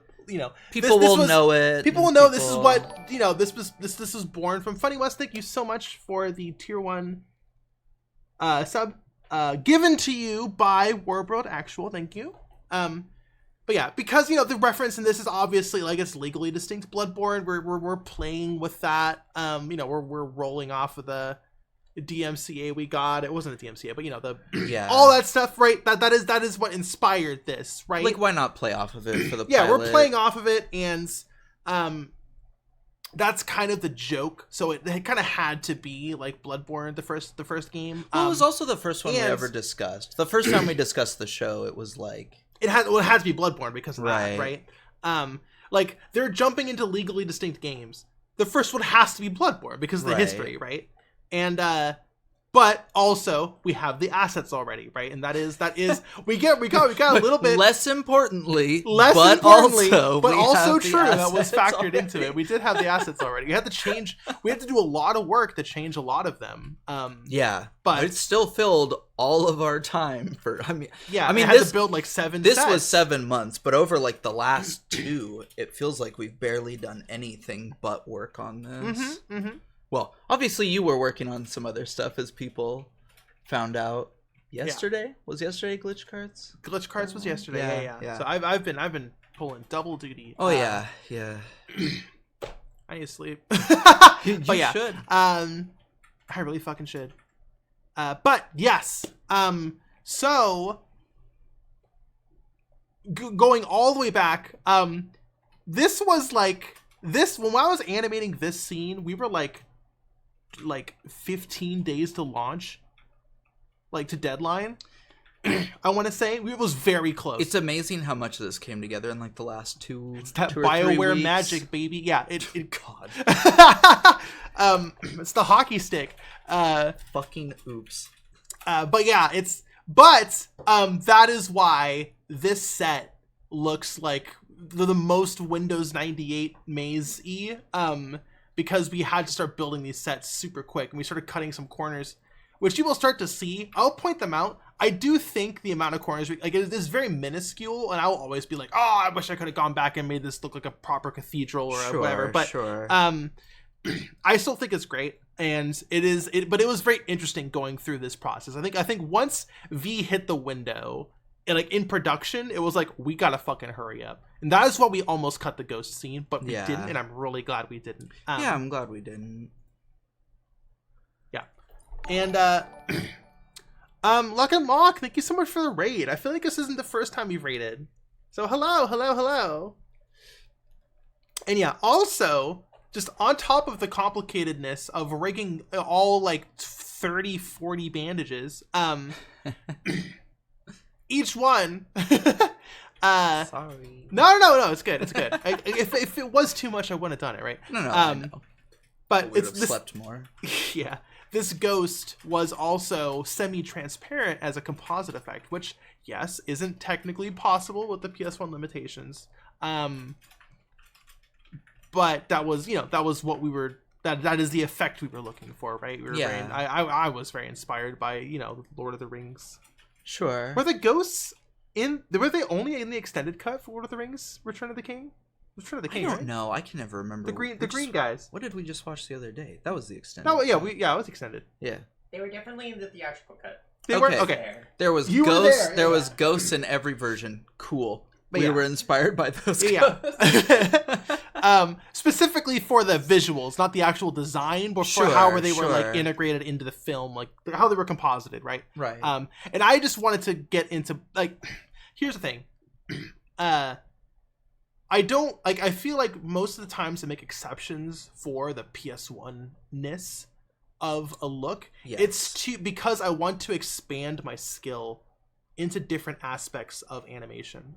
people will know it. People will know this is what, this was born from. Funny West, thank you so much for the tier 1 sub given to you by Warworld Actual. Thank you. But yeah, because the reference in this is obviously like it's legally distinct Bloodborne. We're playing with that. We're rolling off of the DMCA we got. It wasn't a DMCA, but all that stuff, right? That is what inspired this, right? Like, why not play off of it for the yeah, pilot? We're playing off of it, and that's kind of the joke. So it kind of had to be like Bloodborne, the first game. Well, it was also the first one we ever discussed. The first time we discussed the show, it was like it had to be Bloodborne because of that, right? Like they're jumping into legally distinct games. The first one has to be Bloodborne because of the history, right? And but also we have the assets already, right? And that is we got a little bit less importantly, but also true that was factored already into it. We did have the assets already. We had to do a lot of work to change a lot of them. But it still filled all of our time for. I mean, had to build like 7. This sets. was 7 months, but over like the last 2, it feels like we've barely done anything but work on this. Well, obviously you were working on some other stuff, as people found out yesterday. Yeah. Was yesterday Glitch Carts? Glitch Carts was yesterday. Yeah. So I've been pulling double duty. Oh yeah. I need to sleep. You should. I really fucking should. But yes. So going all the way back. This was like this when I was animating this scene. We were like 15 days to launch, like to deadline. I want to say it was very close. It's amazing how much of this came together in like the last two. It's that 2 or 3 BioWare weeks. magic, baby. Yeah, God. It's the hockey stick. Fucking oops. But yeah, that is why this set looks like the most Windows 98 maze-y. Because we had to start building these sets super quick, and we started cutting some corners, which you will start to see. I'll point them out. I do think the amount of corners, it is very minuscule, and I will always be like, oh, I wish I could have gone back and made this look like a proper cathedral or whatever. But I still think it's great, and but it was very interesting going through this process. I think once V hit the window, and like in production, it was like, we gotta fucking hurry up. And that is why we almost cut the ghost scene, but we didn't, and I'm really glad we didn't. I'm glad we didn't. Yeah. And Luck and Mock, thank you so much for the raid. I feel like this isn't the first time you've raided. So hello. And yeah, also, just on top of the complicatedness of rigging all like 30, 40 bandages, each one sorry. No, it's good. If it was too much, I wouldn't have done it, right? No, I know. But I slept more. Yeah. This ghost was also semi-transparent as a composite effect, which, yes, isn't technically possible with the PS1 limitations. But that was what we were. That is the effect we were looking for, right? I was very inspired by Lord of the Rings. Sure. Were the ghosts were they only in the extended cut for Lord of the Rings Return of the King? Return of the King, I don't know. I can never remember. The green guys. What did we just watch the other day? That was the extended. Oh yeah, it was extended. Yeah. They were definitely in the theatrical cut. They Okay. were okay. There was You were ghosts. there, There yeah. was ghosts in every version. Cool. But We yeah. were inspired by those Yeah. ghosts. Specifically for the visuals, not the actual design, but for Sure, how they were sure. like integrated into the film, like how they were composited, right? Right. And I just wanted to get into like, here's the thing. I don't like. I feel like most of the times I make exceptions for the PS1-ness of a look. Yes. It's because I want to expand my skill into different aspects of animation.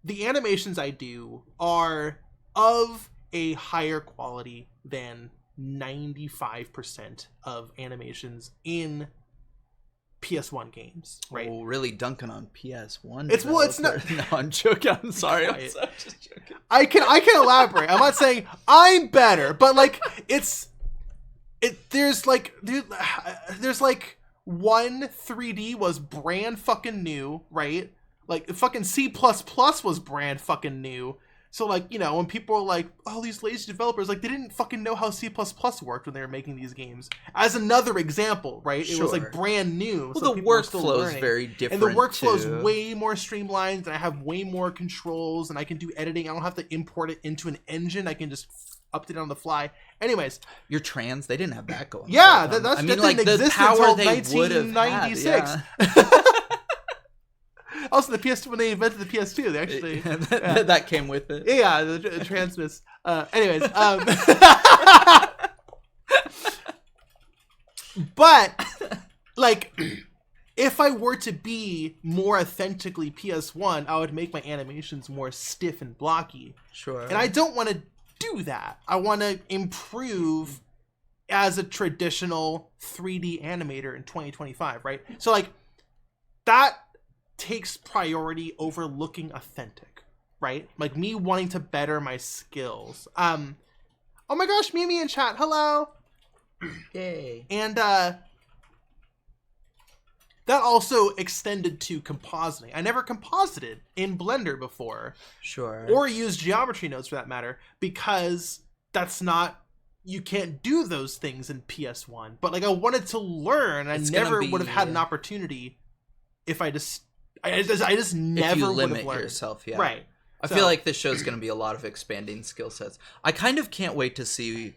The animations I do are of a higher quality than 95% of animations in PS1 games, right? Oh, really dunking on PS1. It's well, it's not. No, I'm joking. I'm sorry. I'm Quiet. just joking. I can elaborate. I'm not saying I'm better, but like there's like one 3D was brand fucking new, right? Like fucking C++ was brand fucking new. So like, you know, when people are like, oh, these lazy developers, like they didn't fucking know how C++ worked when they were making these games. As another example, right? It was Sure. like brand new. Well, so the people were still workflow is learning. very different. And the workflow is too. way more streamlined, and I have way more controls, and I can do editing. I don't have to import it into an engine. I can just update it on the fly. Anyways, You're trans. They didn't have that going. yeah, for them. that I mean, didn't like the exist power until they would have had. 1996. Yeah. Also, the PS2, when they invented the PS2, they actually that came with it. yeah, the transmiss. Anyways, but like, if I were to be more authentically PS1, I would make my animations more stiff and blocky. Sure. And I don't want to do that. I want to improve as a traditional 3D animator in 2025, right? So like that takes priority over looking authentic, right? Like me wanting to better my skills. Oh my gosh, Mimi in chat, hello. Yay. And that also extended to compositing. I never composited in Blender before. Sure. Or used geometry nodes for that matter, because that's not, you can't do those things in PS1. But like I wanted to learn, and It's I never gonna would have had be- an opportunity if I just never if you would limit have learned. yourself, yeah. Right. I So- feel like this show's going to be a lot of expanding skill sets. I kind of can't wait to see.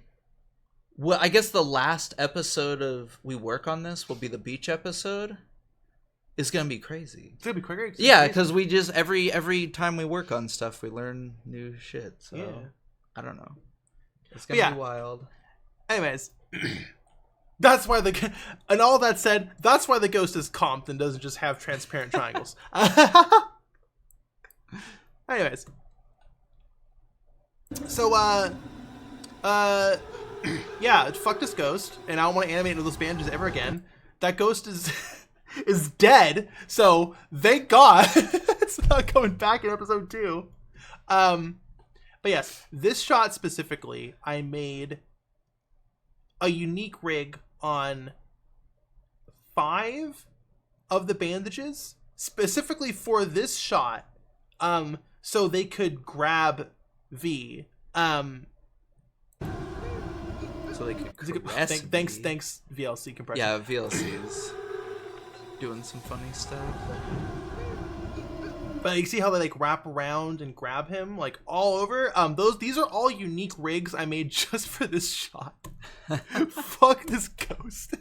Well, I guess the last episode of We Work on This will be the beach episode. It's going to be crazy. It's gonna be quicker. Yeah, because we just every time we work on stuff, we learn new shit. So Yeah. I don't know. It's going to Yeah. be wild. Anyways, that's why and all that said, that's why the ghost is comped and doesn't just have transparent triangles. Anyways, so yeah, fuck this ghost, and I don't want to animate those bandages ever again. That ghost is is dead, so thank God it's not coming back in episode 2. But yes, this shot specifically, I made a unique rig on 5 of the bandages specifically for this shot, so they could grab V. So they could caress Thanks, me. thanks, VLC compression. Yeah, VLC's doing some funny stuff. But you see how they like wrap around and grab him like all over. These are all unique rigs I made just for this shot. Fuck this ghost.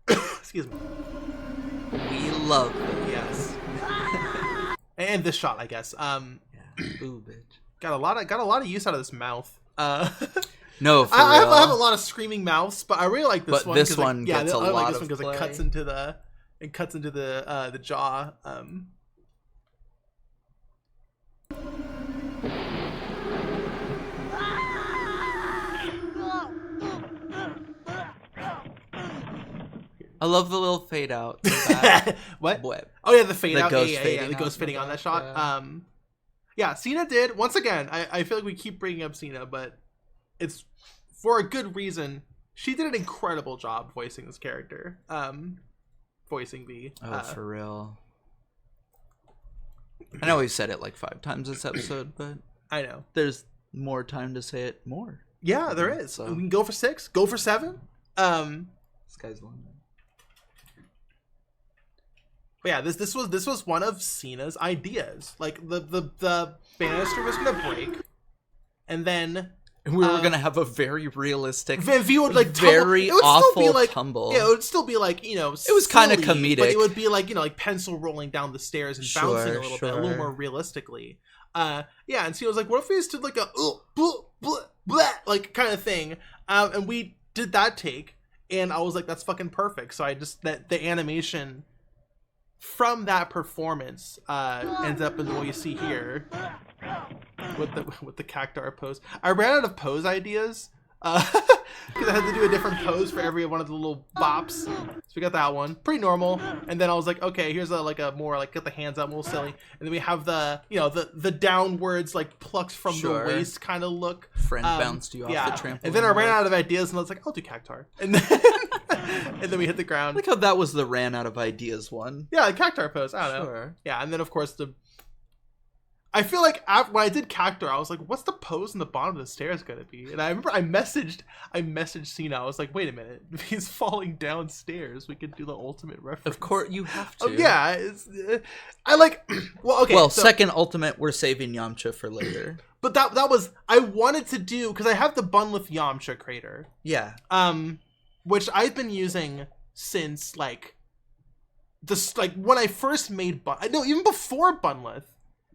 Excuse me. We love them. Yes. And this shot, I guess. Yeah. Ooh, bitch. Got a lot of use out of this mouth. No, for I real. have a lot of screaming mouths, but I really like this But one. this 'cause, one gets a I like lot this of one because play. it cuts into the jaw. I love the little fade out. That What? web. Oh yeah, the fade The out. ghost Yeah, fading the out ghost in fading the on that back, shot. yeah. Yeah, Cena did once again. I feel like we keep bringing up Cena, but it's for a good reason. She did an incredible job voicing this character. Voicing V. Oh, for real. I know we've said it like 5 times this episode, but I know. there's more time to say it more. Yeah, there is. So we can go for 6, go for 7. Sky's the limit. But yeah, this was one of Cena's ideas. Like the banister was gonna break, and then we were gonna have a very realistic, V would like very tumble. It would awful still be like, tumble. Yeah, it would still be like, you know, it was kind of silly, comedic, but it would be like, you know, like pencil rolling down the stairs and bouncing a little bit, a little more realistically. Yeah, and Cena was like, what if we just did like a blah, blah, blah, like kind of thing, and we did that take, and I was like, that's fucking perfect. So I just the animation from that performance ends up in what you see here with the cactuar pose. I ran out of pose ideas because I had to do a different pose for every one of the little bops. So we got that one, pretty normal. And then I was like, okay, here's a more like get the hands up, a little silly. And then we have the, you know, the downwards like plucked from the waist kind of look. Friend bounced you off the trampoline. And then I ran out of ideas, and I was like, I'll do cactuar. And then and then we hit the ground. Look how that was the ran out of ideas one. Yeah, the cactuar pose. I don't know. Yeah, and then of course I feel like when I did cactuar, I was like, what's the pose in the bottom of the stairs gonna be? And I remember I messaged Cena. I was like, wait a minute, if he's falling downstairs, we could do the ultimate reference. Of course, you have to. Oh, yeah, I like. Well, okay. Well, second ultimate, we're saving Yamcha for later. But that was I wanted to do because I have the Bunlith Yamcha crater. Yeah. Which I've been using since like when I first made even before Bunlith.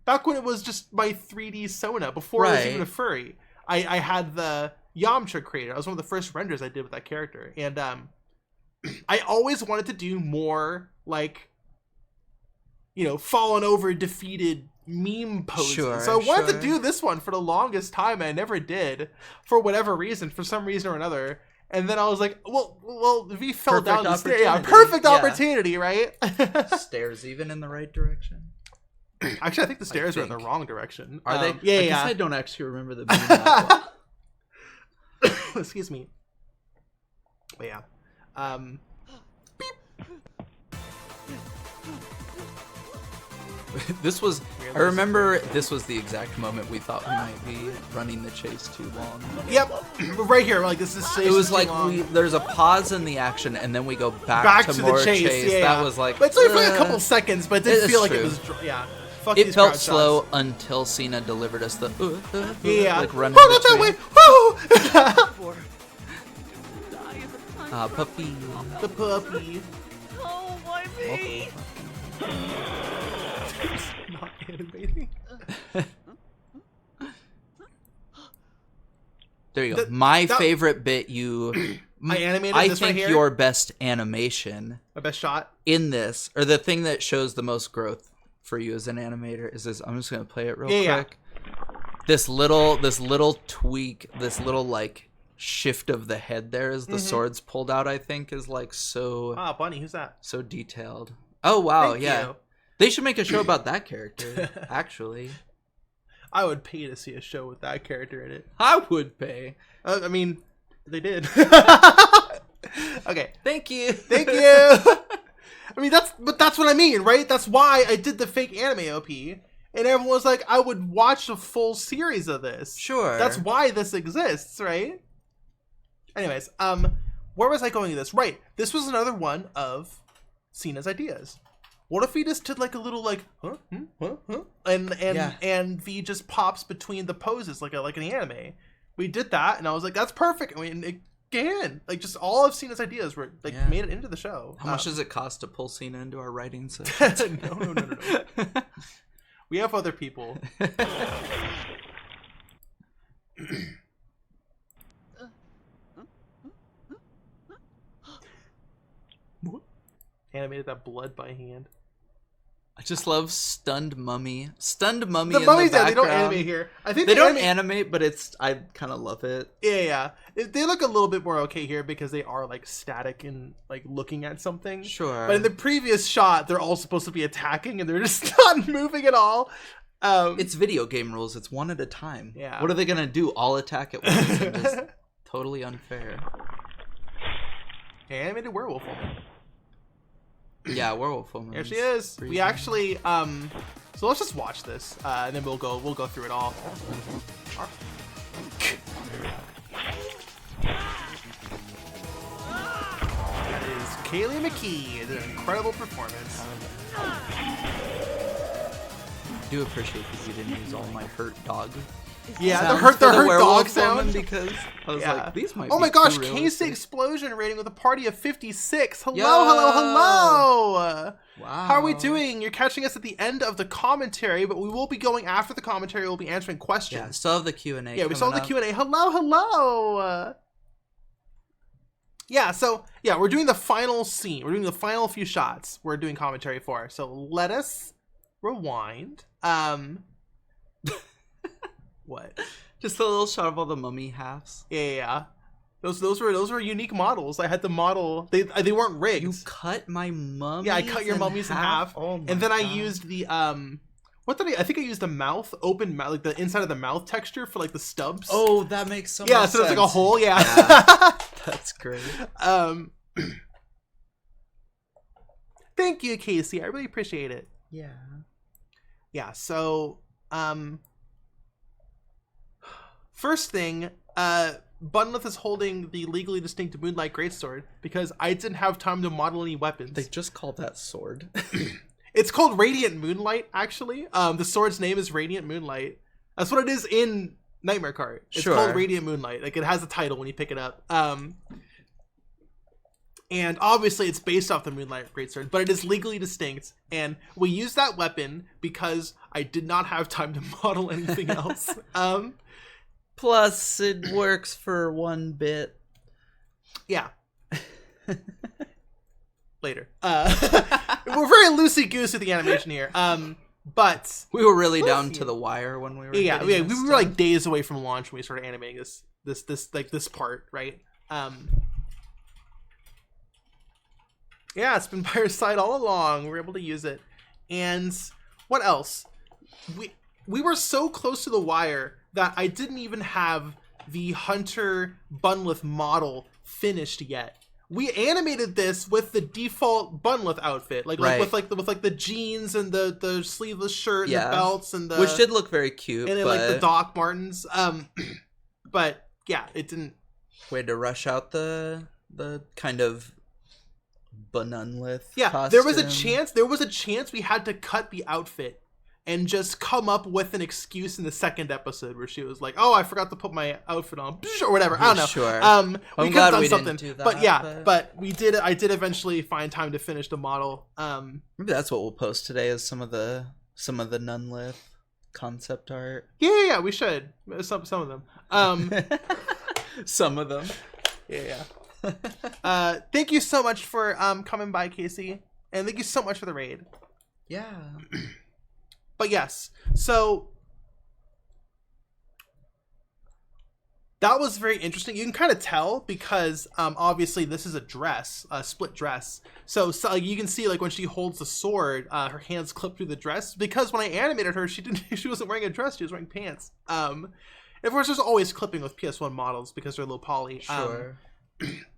Back when it was just my 3D Sona, before it was even a furry, I had the Yamcha creator. That was one of the first renders I did with that character. And I always wanted to do more, like, you know, fallen over, defeated meme poses. Sure, so I wanted to do this one for the longest time, and I never did, for whatever reason, for some reason or another. And then I was like, well, V fell down the stairs. Yeah, perfect opportunity, right? Stairs even in the right direction. Actually, I think the stairs are in the wrong direction. Are they? Yeah, I guess I don't actually remember the being that well. Excuse me. But yeah. This was. I remember this was the exact moment we thought we might be running the chase too long. Yep, right here. Like this is. It was like there's a pause in the action, and then we go back to more the chase. Yeah, that was like. But it's only for like a couple seconds, but it didn't feel like it was. Yeah. It felt slow until Cena delivered us the like running. Oh, not that way! Woo! Puppy. The puppy. Oh, my baby! Not animating. There you go. My favorite bit. I animated. I this think right here. your best animation. My best shot in this, or the thing that shows the most growth for you as an animator is this. I'm just gonna play it real quick. This little tweak, this little like shift of the head there as the sword's pulled out, I think is like so. Ah, Bunny, who's that? So detailed. Oh wow, Thank yeah. you. They should make a show about that character. Actually, I would pay to see a show with that character in it. I would pay. I mean, they did. Okay. Thank you. Thank you. I mean, that's what I mean, right? That's why I did the fake anime OP. And everyone was like, I would watch a full series of this. Sure. That's why this exists, right? Anyways, where was I going with this? Right. This was another one of Cena's ideas. What if he just did like a little like, and V just pops between the poses like an anime. We did that, and I was like, that's perfect. I mean, again, like just all of Cena's ideas were like made it into the show. How much does it cost to pull Cena into our writing session? No. We have other people. Animated that blood by hand. I just love stunned mummy. Stunned mummy. The in mummies, the they don't background. animate here. I think they don't animate, but I kind of love it. Yeah. They look a little bit more okay here because they are like static and like looking at something. Sure. But in the previous shot, they're all supposed to be attacking and they're just not moving at all. It's video game rules. It's one at a time. Yeah. What are they gonna do? All attack at once? And just totally unfair. Animated werewolf woman. Yeah, werewolf woman. Here she is. We actually so let's just watch this and then we'll go through it all. Kaylee McKee did an incredible performance. I do appreciate that you didn't use all my hurt dog. Yeah, the sounds hurt for dog werewolf sound. woman, because I was like, these might. Oh be my gosh, too Casey realistic. Explosion rating with a party of 56. Hello, Yo! hello. Wow. How are we doing? You're catching us at the end of the commentary, but we will be going after the commentary. We'll be answering questions. Yeah, still have the Q&A. Yeah, we still have the Q&A. Hello, hello. Yeah, so, yeah, we're doing the final scene. We're doing the final few shots we're doing commentary for. So let us rewind. What? Just a little shot of all the mummy halves. Yeah. Those were unique models. I had the model. They weren't rigged. You cut my mummies. Yeah, I cut your mummies in half. Oh my and then I God. used the I think I used the mouth, open mouth, like the inside of the mouth texture for like the stubs. Oh, that makes so much yeah, sense. so it's like a hole. Yeah. That's great. Thank you, Casey. I really appreciate it. Yeah. Yeah. So, first thing, Bunlith is holding the legally distinct Moonlight Greatsword because I didn't have time to model any weapons. They just called that sword. It's called Radiant Moonlight, actually. The sword's name is Radiant Moonlight. That's what it is in Nightmare Cart. It's called Radiant Moonlight. Like, it has a title when you pick it up. And obviously it's based off the Moonlight Greatsword, but it is legally distinct. And we use that weapon because I did not have time to model anything else. Plus, it works for one bit. Yeah. Later. We're very loosey-goosey with the animation here. But We were really down to the wire when we were. yeah, getting we this were like done. days away from launch when we started animating this part, right? Yeah, it's been by our side all along. We were able to use it. And what else? We were so close to the wire that I didn't even have the Hunter Bunlith model finished yet. We animated this with the default Bunlith outfit, like with the jeans and the sleeveless shirt and the belts and the which did look very cute, and then, but like the Doc Martens. But yeah, it didn't. way to rush out the kind of Bunlith. Yeah, costume. there was a chance we had to cut the outfit and just come up with an excuse in the second episode where she was like, "Oh, I forgot to put my outfit on," or whatever. I don't know. Sure. We could have done something, didn't do that, but yeah, but we did. I did eventually find time to finish the model. Maybe that's what we'll post today is some of the Nunlith concept art. Yeah, we should some of them. Some of them. Yeah. Thank you so much for coming by, Casey, and thank you so much for the raid. Yeah. But yes, so that was very interesting. You can kind of tell because obviously this is a dress, a split dress. So you can see like when she holds the sword, her hands clip through the dress. Because when I animated her, she wasn't wearing a dress; she was wearing pants. And of course, there's always clipping with PS1 models because they're low poly. Sure.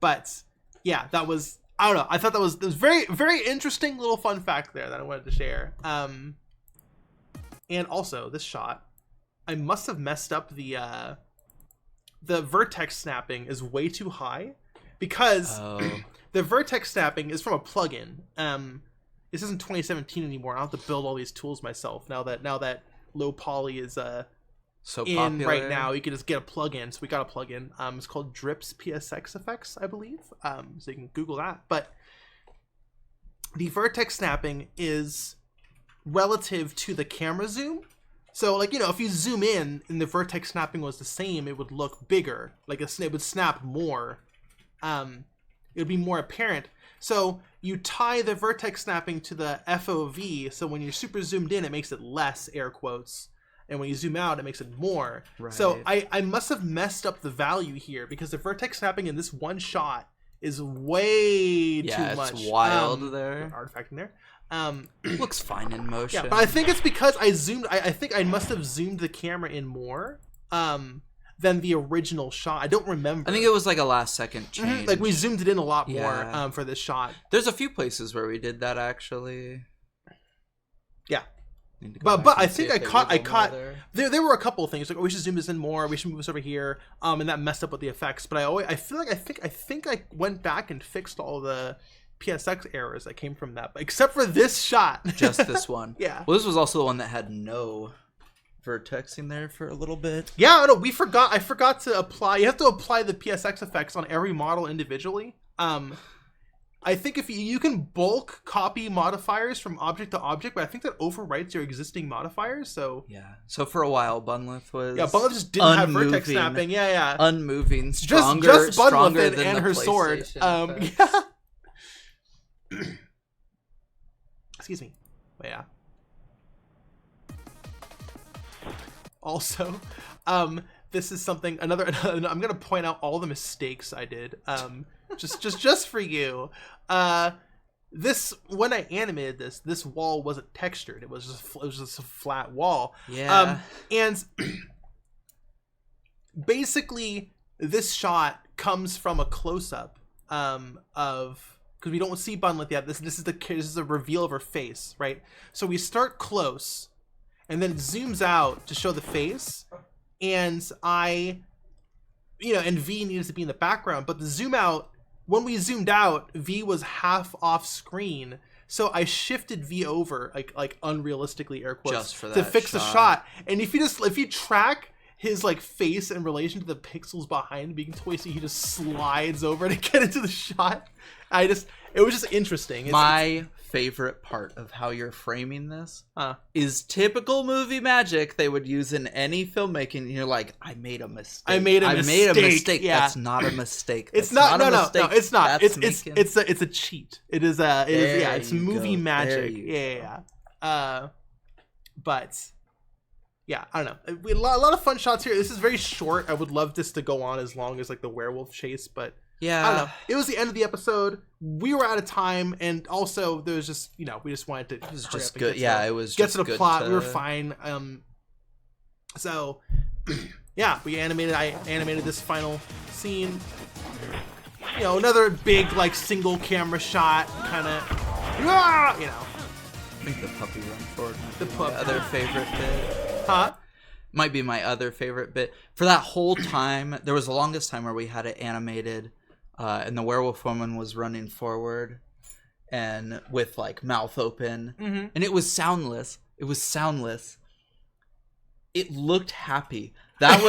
But yeah, that was, I don't know. I thought that was very, very interesting little fun fact there that I wanted to share. And also this shot, I must have messed up the vertex snapping is way too high because the vertex snapping is from a plugin. This isn't 2017 anymore. I don't have to build all these tools myself now that low poly is so in popular right now. You can just get a plugin. So we got a plugin. It's called Drips PSX Effects, I believe. So you can Google that. But the vertex snapping is relative to the camera zoom. So like, if you zoom in and the vertex snapping was the same, it would look bigger. Like it would snap more. It would be more apparent. So you tie the vertex snapping to the FOV. So when you're super zoomed in, it makes it less, air quotes. And when you zoom out, it makes it more. Right. So I must have messed up the value here because the vertex snapping in this one shot is way too much. It's wild there. Artifact in there. Looks fine in motion. Yeah, but I think it's because I zoomed. I think I must have zoomed the camera in more than the original shot. I don't remember. I think it was like a last second change. Mm-hmm. Like we zoomed it in a lot Yeah. more for this shot. There's a few places where we did that actually. Yeah. Need to go But back I and think see I if they caught wiggle more there. there were a couple of things like, oh, we should zoom this in more, we should move this over here, and that messed up with the effects. But I think I went back and fixed all the PSX errors that came from that, but except for this shot. Just this one. Yeah. Well, this was also the one that had no vertexing there for a little bit. Yeah, no, I forgot to apply. You have to apply the PSX effects on every model individually. I think if you can bulk copy modifiers from object to object, but I think that overwrites your existing modifiers. So yeah. So for a while, Bunlith was Bunlith just didn't have vertex snapping. Yeah. Unmoving, Just stronger Bunlith than and the her sword. PlayStation Yeah. Excuse me. But yeah. Also, this is something another. I'm gonna point out all the mistakes I did. Just for you. This when I animated this wall wasn't textured. It was just a flat wall. Yeah. And basically, this shot comes from a close up of. Because we don't see Bunlith yet. This is a reveal of her face, right? So we start close, and then it zooms out to show the face, and and V needs to be in the background. But the zoom out, when we zoomed out, V was half off screen, so I shifted V over, like unrealistically air quotes, just for that to fix shot. the shot. And if you track his like face in relation to the pixels behind him, you can totally see he just slides over to get into the shot. It was just interesting. My favorite part of how you're framing this is typical movie magic they would use in any filmmaking. And you're like, I made a mistake. I made a mistake. Yeah. That's not a mistake. It's not. No, it's not. That's it's a cheat. It's movie magic. Yeah. But yeah, I don't know. We had a lot of fun shots here. This is very short. I would love this to go on as long as like the werewolf chase, but yeah, I don't know. It was the end of the episode. We were out of time, and also there was just we just wanted to. It was just good. Yeah, it was get just to the good plot. We were fine. So yeah, I animated this final scene. Another big like single camera shot, kind of. I think the puppy run forward. The puppy. Other favorite bit. Huh? Might be my other favorite bit. For that whole time, there was the longest time where we had it animated, and the werewolf woman was running forward, and with like mouth open, and it was soundless. It looked happy. That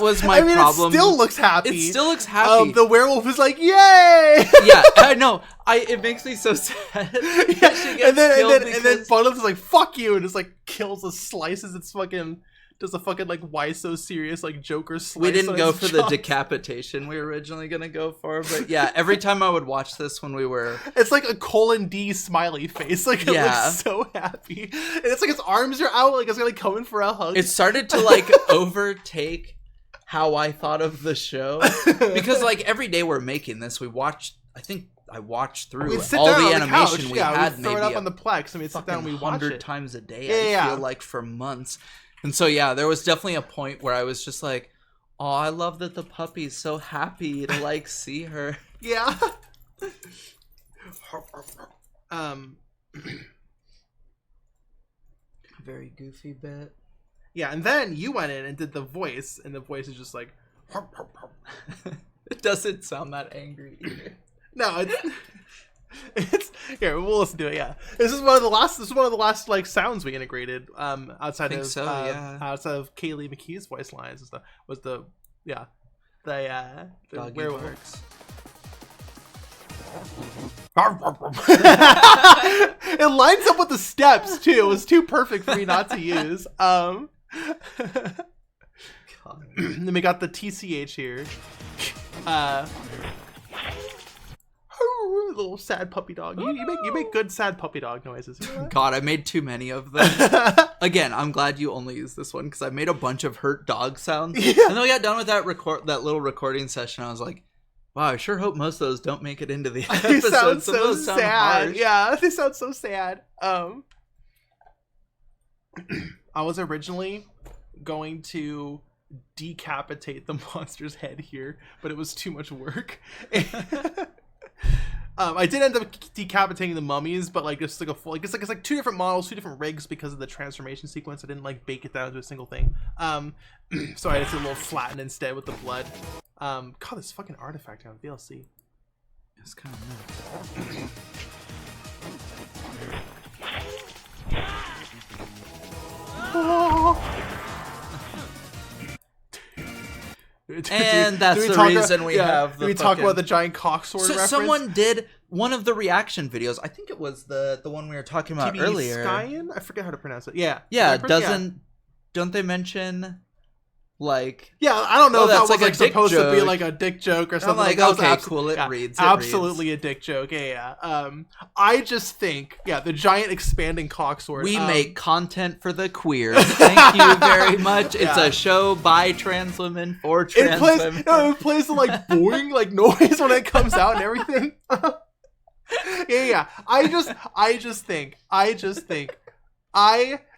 was my problem. It still looks happy. The werewolf is like, yay! Yeah, I know. It makes me so sad. Yeah. And then Bunlith is like, fuck you, and just like kills and slices its fucking. Does a fucking like why so serious like Joker slice. We didn't go for the decapitation we were originally gonna go for, but yeah, every time I would watch this when we were, it's like a colon D smiley face, like it looks so happy, and it's like its arms are out, like it's gonna come in for a hug. It started to like overtake how I thought of the show, because like every day we're making this, I watched through all the animation we had. We'd throw it up on the Plex, and we'd sit down and we watch it 100 times a day. I feel like for months. And so, yeah, there was definitely a point where I was just like, oh, I love that the puppy's so happy to, like, see her. Yeah. Very goofy bit. Yeah, and then you went in and did the voice, and the voice is just like... It doesn't sound that angry either. No, it's here. We'll listen to it. Yeah, this is one of the last like sounds we integrated. Outside of Kaylee McKee's voice lines and stuff was the werewolves. It lines up with the steps too. It was too perfect for me not to use. Then we got the TCH here. Little sad puppy dog. You make good sad puppy dog noises. God, I made too many of them. Again, I'm glad you only used this one because I made a bunch of hurt dog sounds. Yeah. And then we got done with that little recording session. I was like, wow, I sure hope most of those don't make it into the episode. They sound so sad. Harsh. Yeah, they sound so sad. I was originally going to decapitate the monster's head here, but it was too much work. I did end up decapitating the mummies, but like it's like a full, it's like two different models, two different rigs because of the transformation sequence. I didn't like bake it down into a single thing. So I just did a little flattened instead with the blood. God, this fucking artifact on DLC. It's kind of nuts. And that's the reason we have the we talk about the giant cocksword reference. Someone did one of the reaction videos. I think it was the one we were talking about earlier. Skyen? I forget how to pronounce it. Yeah. Yeah, don't they mention like I don't know if that was like supposed to be like a dick joke or something. I'm like okay, cool, it reads. Absolutely a dick joke. Yeah. I just think the giant expanding cocksword. We make content for the queers. Thank you very much. It's a show by trans women for trans women. It plays the like boing like noise when it comes out and everything. I just think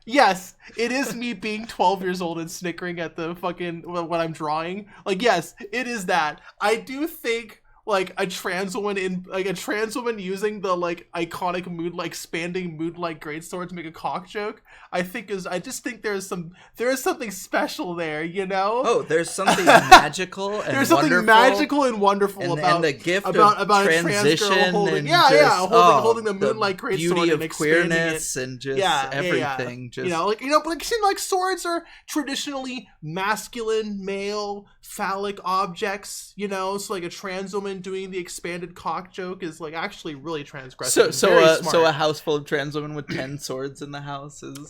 yes, it is me being 12 years old and snickering at the fucking what I'm drawing. Like, yes, it is that. I do think like a trans woman using the like iconic expanding moonlight greatsword to make a cock joke. I just think there is something special there, you know? Oh, there's something magical and there's something wonderful magical and wonderful about the gift about of a transition trans girl holding holding the moonlight greatsword beauty and of queerness and just everything. Just but it seems like swords are traditionally masculine, male, phallic objects. So like a trans woman doing the expanded cock joke is like actually really transgressive. So a house full of trans women with 10 swords in the house is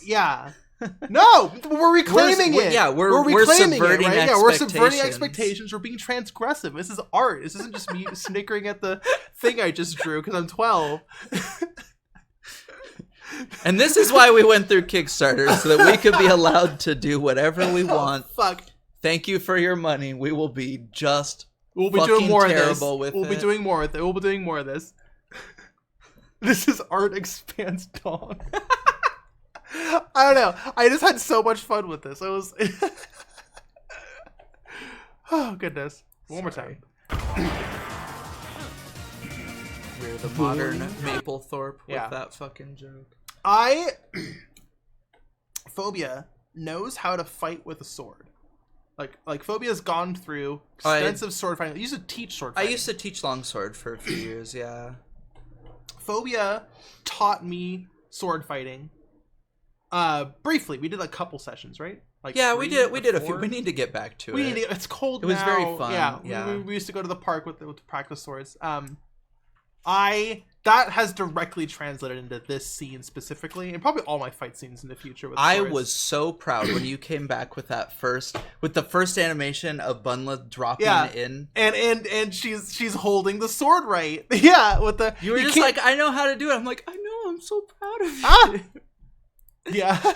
no, we're reclaiming it. Yeah, we're reclaiming subverting it, right? expectations. Yeah, we're subverting expectations. We're being transgressive. This is art. This isn't just me snickering at the thing I just drew because I'm 12. And this is why we went through Kickstarter, so that we could be allowed to do whatever we want. Fuck. Thank you for your money. We will be We'll be doing more of this. We'll be doing more with it. We'll be doing more of this. This is art expands dong. I don't know. I just had so much fun with this. Oh goodness. One more time. We're the modern Maplethorpe with that fucking joke. Phobia knows how to fight with a sword. Like Phobia's gone through extensive sword fighting. I used to teach sword fighting. I used to teach longsword for a few years, yeah. Phobia taught me sword fighting. Briefly, we did a couple sessions, right? Like we did a few. We need to get back to it. It's cold. It was now. very fun. Yeah. We used to go to the park with practice swords. That has directly translated into this scene specifically, and probably all my fight scenes in the future with swords. I was so proud when you came back with the first animation of Bunlith dropping in, and she's holding the sword right. Yeah, you were just like, I know how to do it. I'm like, I know, I'm so proud of you. Yeah.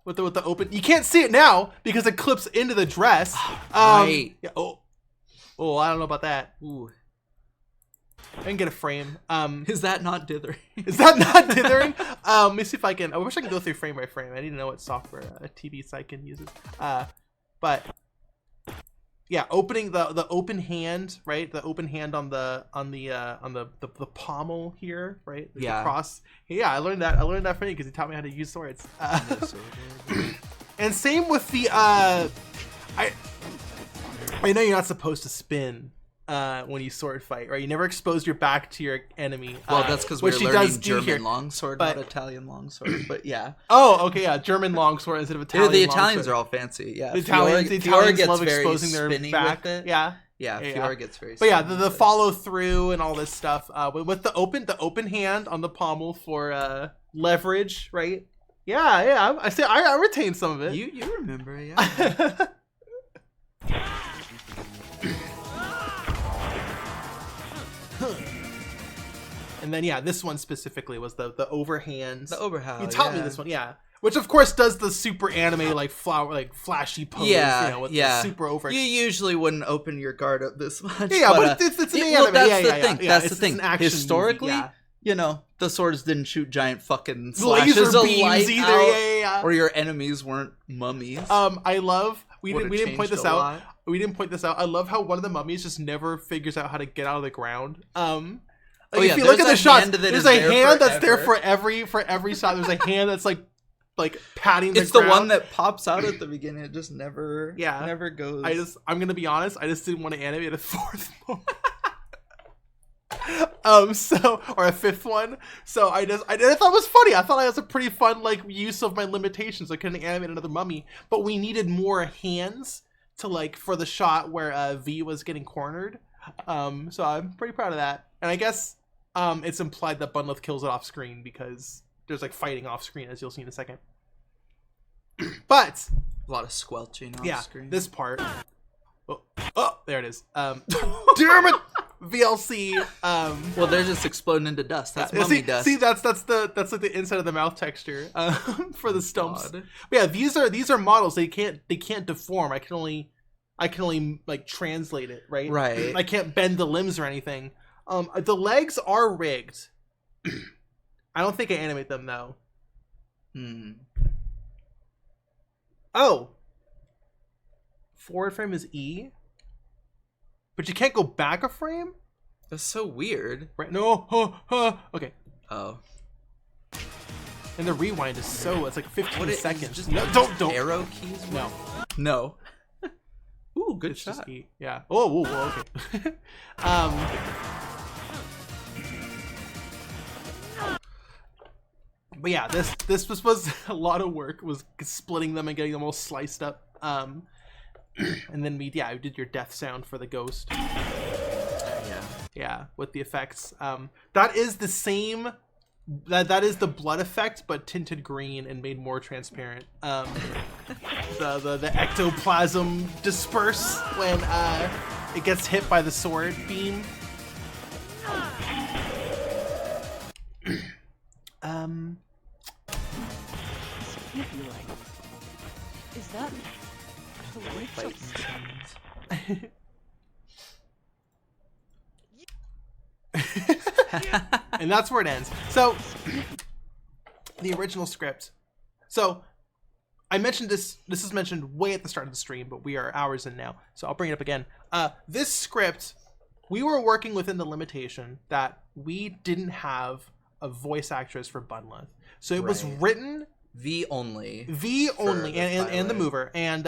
with the open, you can't see it now because it clips into the dress. Right. Yeah, oh, I don't know about that. Ooh. I can get a frame. Is that not dithering? Let me see if I can. I wish I could go through frame by frame. I need to know what software a TV site can uses. But yeah, opening the open hand, right? The open hand on the pommel here, right? Yeah. The cross. Yeah, I learned that from you because he taught me how to use swords. And same with the I know you're not supposed to spin when you sword fight, right? You never expose your back to your enemy. Well, that's because we're learning German longsword, not Italian longsword. But yeah. Oh, okay, yeah, German longsword instead of Italian. The Italians are all fancy. Yeah, the Italians love exposing their back. With it. Yeah. Fiora gets very. But yeah, the follow through and all this stuff with the open hand on the pommel for leverage, right? Yeah. I retained some of it. You remember, yeah. And then this one specifically was the overhand. The overhand. You taught me this one, which of course does the super anime flashy pose. With the super overhand. You usually wouldn't open your guard up this much. Yeah, but it's an anime. Well, that's the thing. That's the thing. Historically, the swords didn't shoot giant fucking slashes of light out, or your enemies weren't mummies. I love. We didn't point this out. We didn't point this out. I love how one of the mummies just never figures out how to get out of the ground. If you look at the shots, there's a hand that's there for every shot. There's a hand that's like patting the ground. It's the one that pops out at the beginning. It just never goes. I'm gonna be honest. I just didn't want to animate a fourth moment. So, or a fifth one. So I thought it was funny. I thought it was a pretty fun like use of my limitations. I couldn't animate another mummy, but we needed more hands to like for the shot where V was getting cornered. So I'm pretty proud of that. And I guess it's implied that Bunlith kills it off screen because there's like fighting off screen, as you'll see in a second. But a lot of squelching on screen. This part. Oh, there it is. Damn it! VLC. Well, they're just exploding into dust. That's mummy dust. See, that's like the inside of the mouth texture for the stumps. But yeah, these are models. They can't deform. I can only like translate it, right? Right. I can't bend the limbs or anything. The legs are rigged. I don't think I animate them though. Oh. Forward frame is E. But you can't go back a frame? That's so weird. Right? No. Okay. Oh. And the rewind is it's like 15 seconds. Just no, don't. Arrow keys? No. Ooh, good shot. Just E. Yeah. Oh, whoa, okay. But yeah, this was a lot of work. Was splitting them and getting them all sliced up. And then I did your death sound for the ghost. Yeah, with the effects. That is the same. That is the blood effect, but tinted green and made more transparent. The ectoplasm disperse when it gets hit by the sword beam. Is that the witch And that's where it ends. So, the original script. So, I mentioned this is mentioned way at the start of the stream, but we are hours in now, so I'll bring it up again. This script, we were working within the limitation that we didn't have a voice actress for Bunlith. So it was written V only, and the mover, and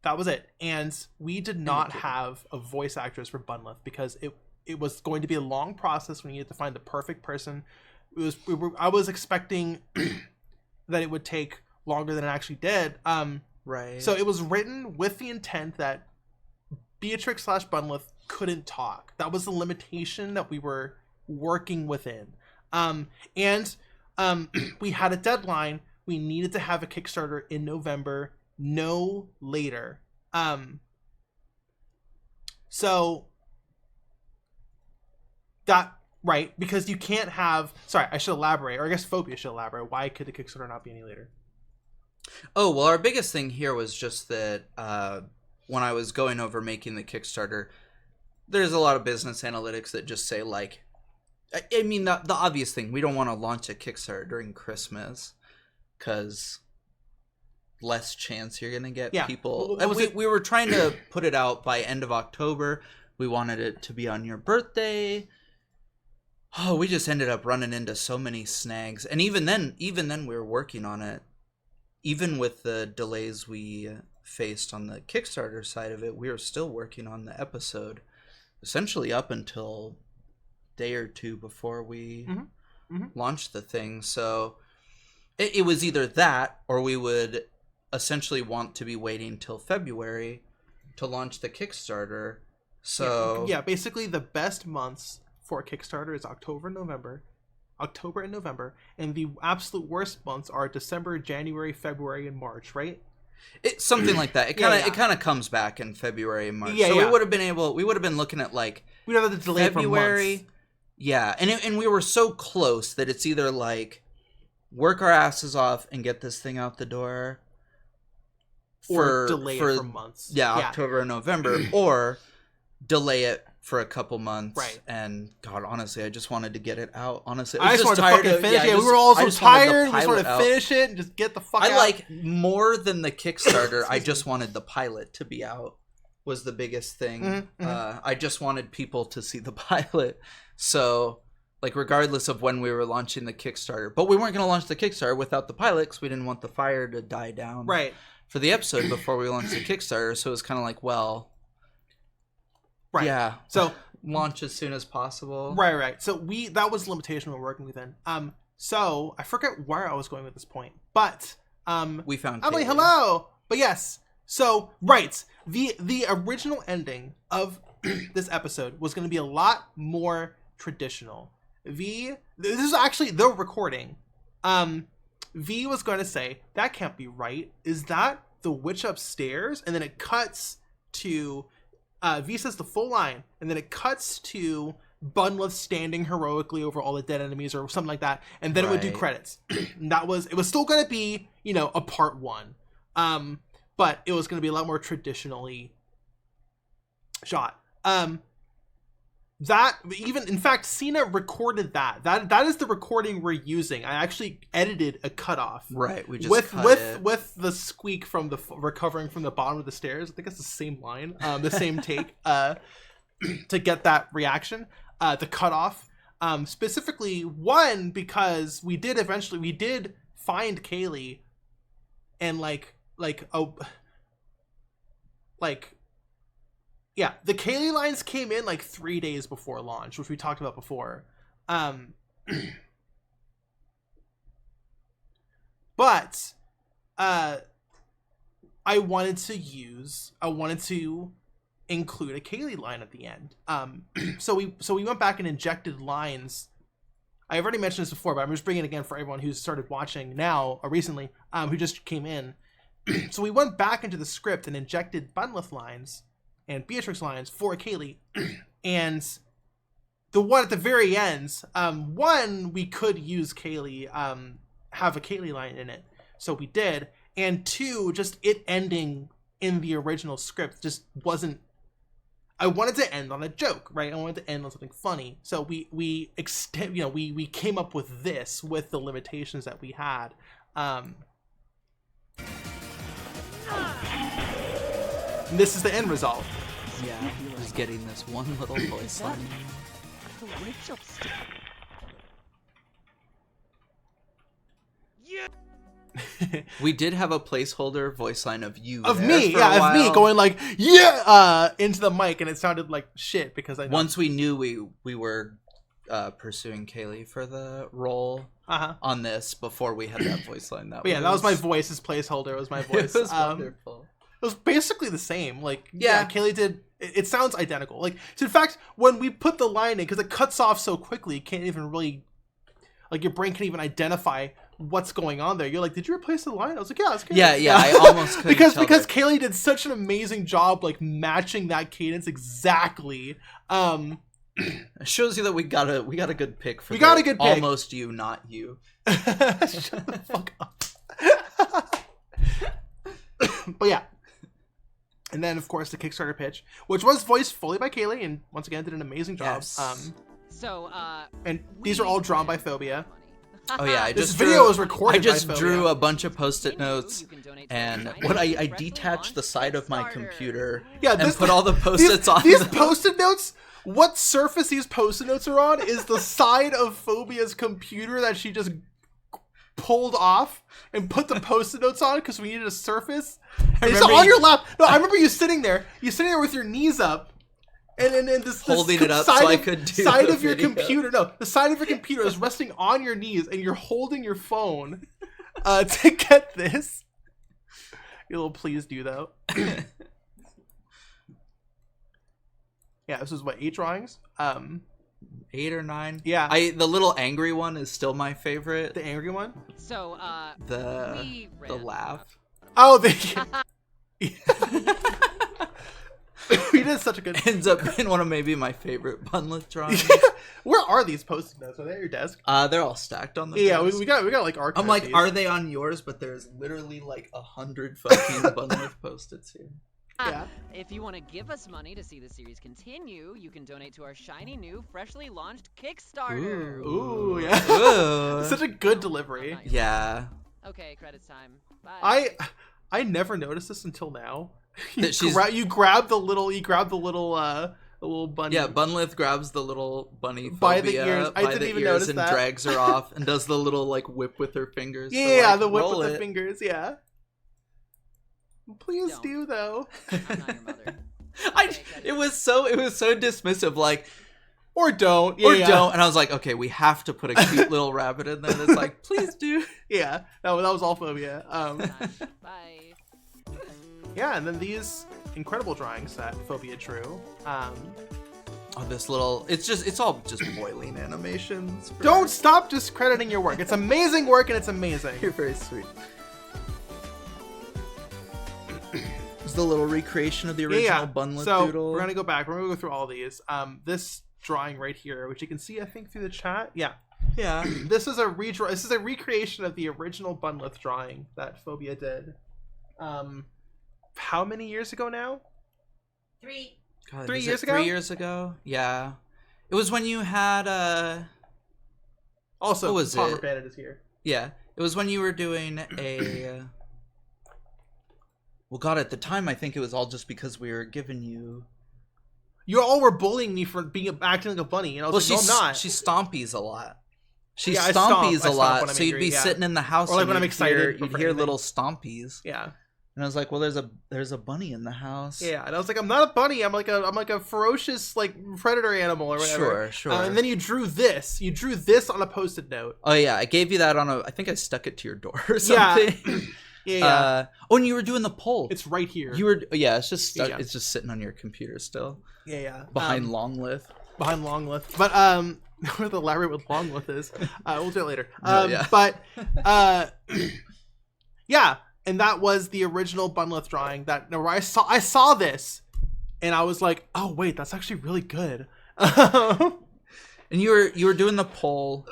that was it. And we did not have a voice actress for Bunlith because it was going to be a long process. We needed to find the perfect person. I was expecting that it would take longer than it actually did. Right. So it was written with the intent that Beatrix / Bunlith couldn't talk. That was the limitation that we were working within. We had a deadline. We needed to have a Kickstarter in November, no later. So that right, because you can't have. Sorry, I should elaborate, or I guess Phobia should elaborate. Why could the Kickstarter not be any later? Oh well, our biggest thing here was just that when I was going over making the Kickstarter, there's a lot of business analytics that just say like. I mean, the obvious thing, we don't want to launch a Kickstarter during Christmas because less chance you're going to get people. We were trying to put it out by end of October. We wanted it to be on your birthday. Oh, we just ended up running into so many snags. And even then we were working on it. Even with the delays we faced on the Kickstarter side of it, we were still working on the episode essentially up until day or two before we launched the thing. So it was either that or we would essentially want to be waiting till February to launch the Kickstarter. So yeah, basically the best months for a Kickstarter is October and November, and the absolute worst months are December, January, February, and March, right? It's something like that. It kind of comes back in February and March. We would have been looking at like we'd have the delay February. For months. Yeah, and we were so close that it's either like work our asses off and get this thing out the door, or delay it for months. Yeah, October and November, or delay it for a couple months. Right. And God, honestly, I just wanted to get it out. Honestly, I just wanted to fucking finish it. We were all so tired. We just wanted to finish it and just get the fuck out. I like more than the Kickstarter. I just wanted the pilot to be out. Was the biggest thing. I just wanted people to see the pilot. So, like, regardless of when we were launching the Kickstarter. But we weren't going to launch the Kickstarter without the pilot because we didn't want the fire to die down for the episode before we launched the Kickstarter. So it was kind of like, well, Right. Yeah. So launch as soon as possible. right. So that was the limitation we were working within. So I forget where I was going with this point, but we found Emily, Kaylee. hello. But yes, so right, the original ending of this episode was going to be a lot more traditional. This is actually the recording. V was going to say, that can't be right. Is that the witch upstairs? And then it cuts to V says the full line, and then it cuts to Bunlith standing heroically over all the dead enemies or something like that, and then it would do credits. And it was still going to be, a part 1. But it was going to be a lot more traditionally shot. That even, in fact, Cena recorded that is the recording we're using. I actually edited a cutoff. Right. We just with the squeak from the recovering from the bottom of the stairs. I think it's the same line, the same take, to get that reaction. The cutoff, specifically one, because we did find Kaylee, and yeah, the Kaylee lines came in 3 days before launch, which we talked about before. But I wanted to include a Kaylee line at the end. So we went back and injected lines. I've already mentioned this before, but I'm just bringing it again for everyone who's started watching now or recently, who just came in. So we went back into the script and injected Bunlith lines and Beatrix lines for Kaylee. And the one at the very end, one, we could use Kaylee, have a Kaylee line in it. So we did. And two, just it ending in the original script just wasn't, I wanted to end on a joke, right? I wanted to end on something funny. So we came up with this with the limitations that we had. And this is the end result. Yeah, just getting this one little voice line. The witch upstairs. We did have a placeholder voice line of you. Of me, yeah, of me going into the mic, and it sounded like shit because I know. Once we knew we were pursuing Kaylee for the role on this before we had that voice line. That was my voice as placeholder. It was my voice. It was wonderful. It was basically the same. Kaylee did. It sounds identical. So in fact, when we put the line in, because it cuts off so quickly, you can't even really, your brain can't even identify what's going on there. You're like, did you replace the line? I was like, yeah, that's good. Yeah, I almost couldn't because tell Kaylee did such an amazing job matching that cadence exactly. It shows you that we got a good pick for got a good pick. Almost you, not you. Shut the fuck up. But yeah. And then, of course, the Kickstarter pitch, which was voiced fully by Kaylee, and once again did an amazing job. Yes. And these are all drawn by Phobia. Oh yeah, this video was recorded. I just by drew Phobia. a bunch of post-it notes, and I detached the side of my computer and put all the post-its on. These post-it notes. What surface these post-it notes are on is the side of Phobia's computer that she just pulled off and put the post-it notes on because we needed a surface. It's on your lap. No, I remember you sitting there. You're sitting there with your knees up, and this holding it up so I could do side of your computer. No, the side of your computer is resting on your knees, and you're holding your phone to get this. You little please do though. Yeah, this is 8 drawings. 8 or 9. Yeah. The little angry one is still my favorite. The angry one? The laugh. Oh, we did such a good. Ends up being one of maybe my favorite Bunlith drawings. Where are these post-it notes? Are they at your desk? They're all stacked on the desk. desk. we got our. I'm like, are they on yours? But there's literally 100 fucking Bunlith post-its here. Yeah. If you want to give us money to see the series continue, you can donate to our shiny new, freshly launched Kickstarter. Ooh, yeah. Ooh. Such a good delivery. Yeah. Okay, credits time. Bye. I never noticed this until now. You grab the little bunny. Yeah, Bunlith grabs the little bunny by the ears. I didn't even notice and that. Drags her off and does the little whip with her fingers. Yeah, the whip with the fingers. Yeah. Please do though. I'm not your mother. It was so dismissive, like, Or don't. or don't. And I was like, okay, we have to put a cute little rabbit in there that's like, please do. Yeah, that was all phobia. Bye. Yeah, and then these incredible drawings that phobia drew. Oh, this little, it's all just boiling animations. Don't stop discrediting your work. It's amazing work and it's amazing. You're very sweet. It's the little recreation of the original Bunlith so doodle. we're gonna go back. We're gonna go through all these. This drawing right here, which you can see, I think, through the chat. Yeah. This is a recreation of the original Bunlith drawing that Phobia did. How many years ago now? 3. God, 3 is years it ago? 3 years ago? Yeah. It was when you had Also, what was Palmer it? Bandit is here. Yeah. It was when you were doing a well, God, at the time I think it was all just because we were giving you You all were bullying me for acting like a bunny, and I was like, no, I'm not. she stompies a lot. She Yeah, I stompies stomp a lot, when I'm so you'd angry, be yeah. sitting in the house Or like and when I'm you'd excited you'd for hear anything. little stompies. Yeah. And I was like, well, there's a bunny in the house. Yeah, and I was like, I'm not a bunny. I'm like a ferocious like predator animal or whatever. Sure. And then you drew this. You drew this on a Post-it note. Oh yeah, I gave you that on I think I stuck it to your door or something. Yeah. Oh, and you were doing the poll. It's right here. It's just stuck, Yeah. it's just sitting on your computer still. Yeah. Behind Longlith. Behind Longlith. But where the library with Longlith is. We'll do it later. Yeah. But yeah, and that was the original Bunlith drawing that where I saw this and I was like, oh wait, that's actually really good. And you were doing the poll.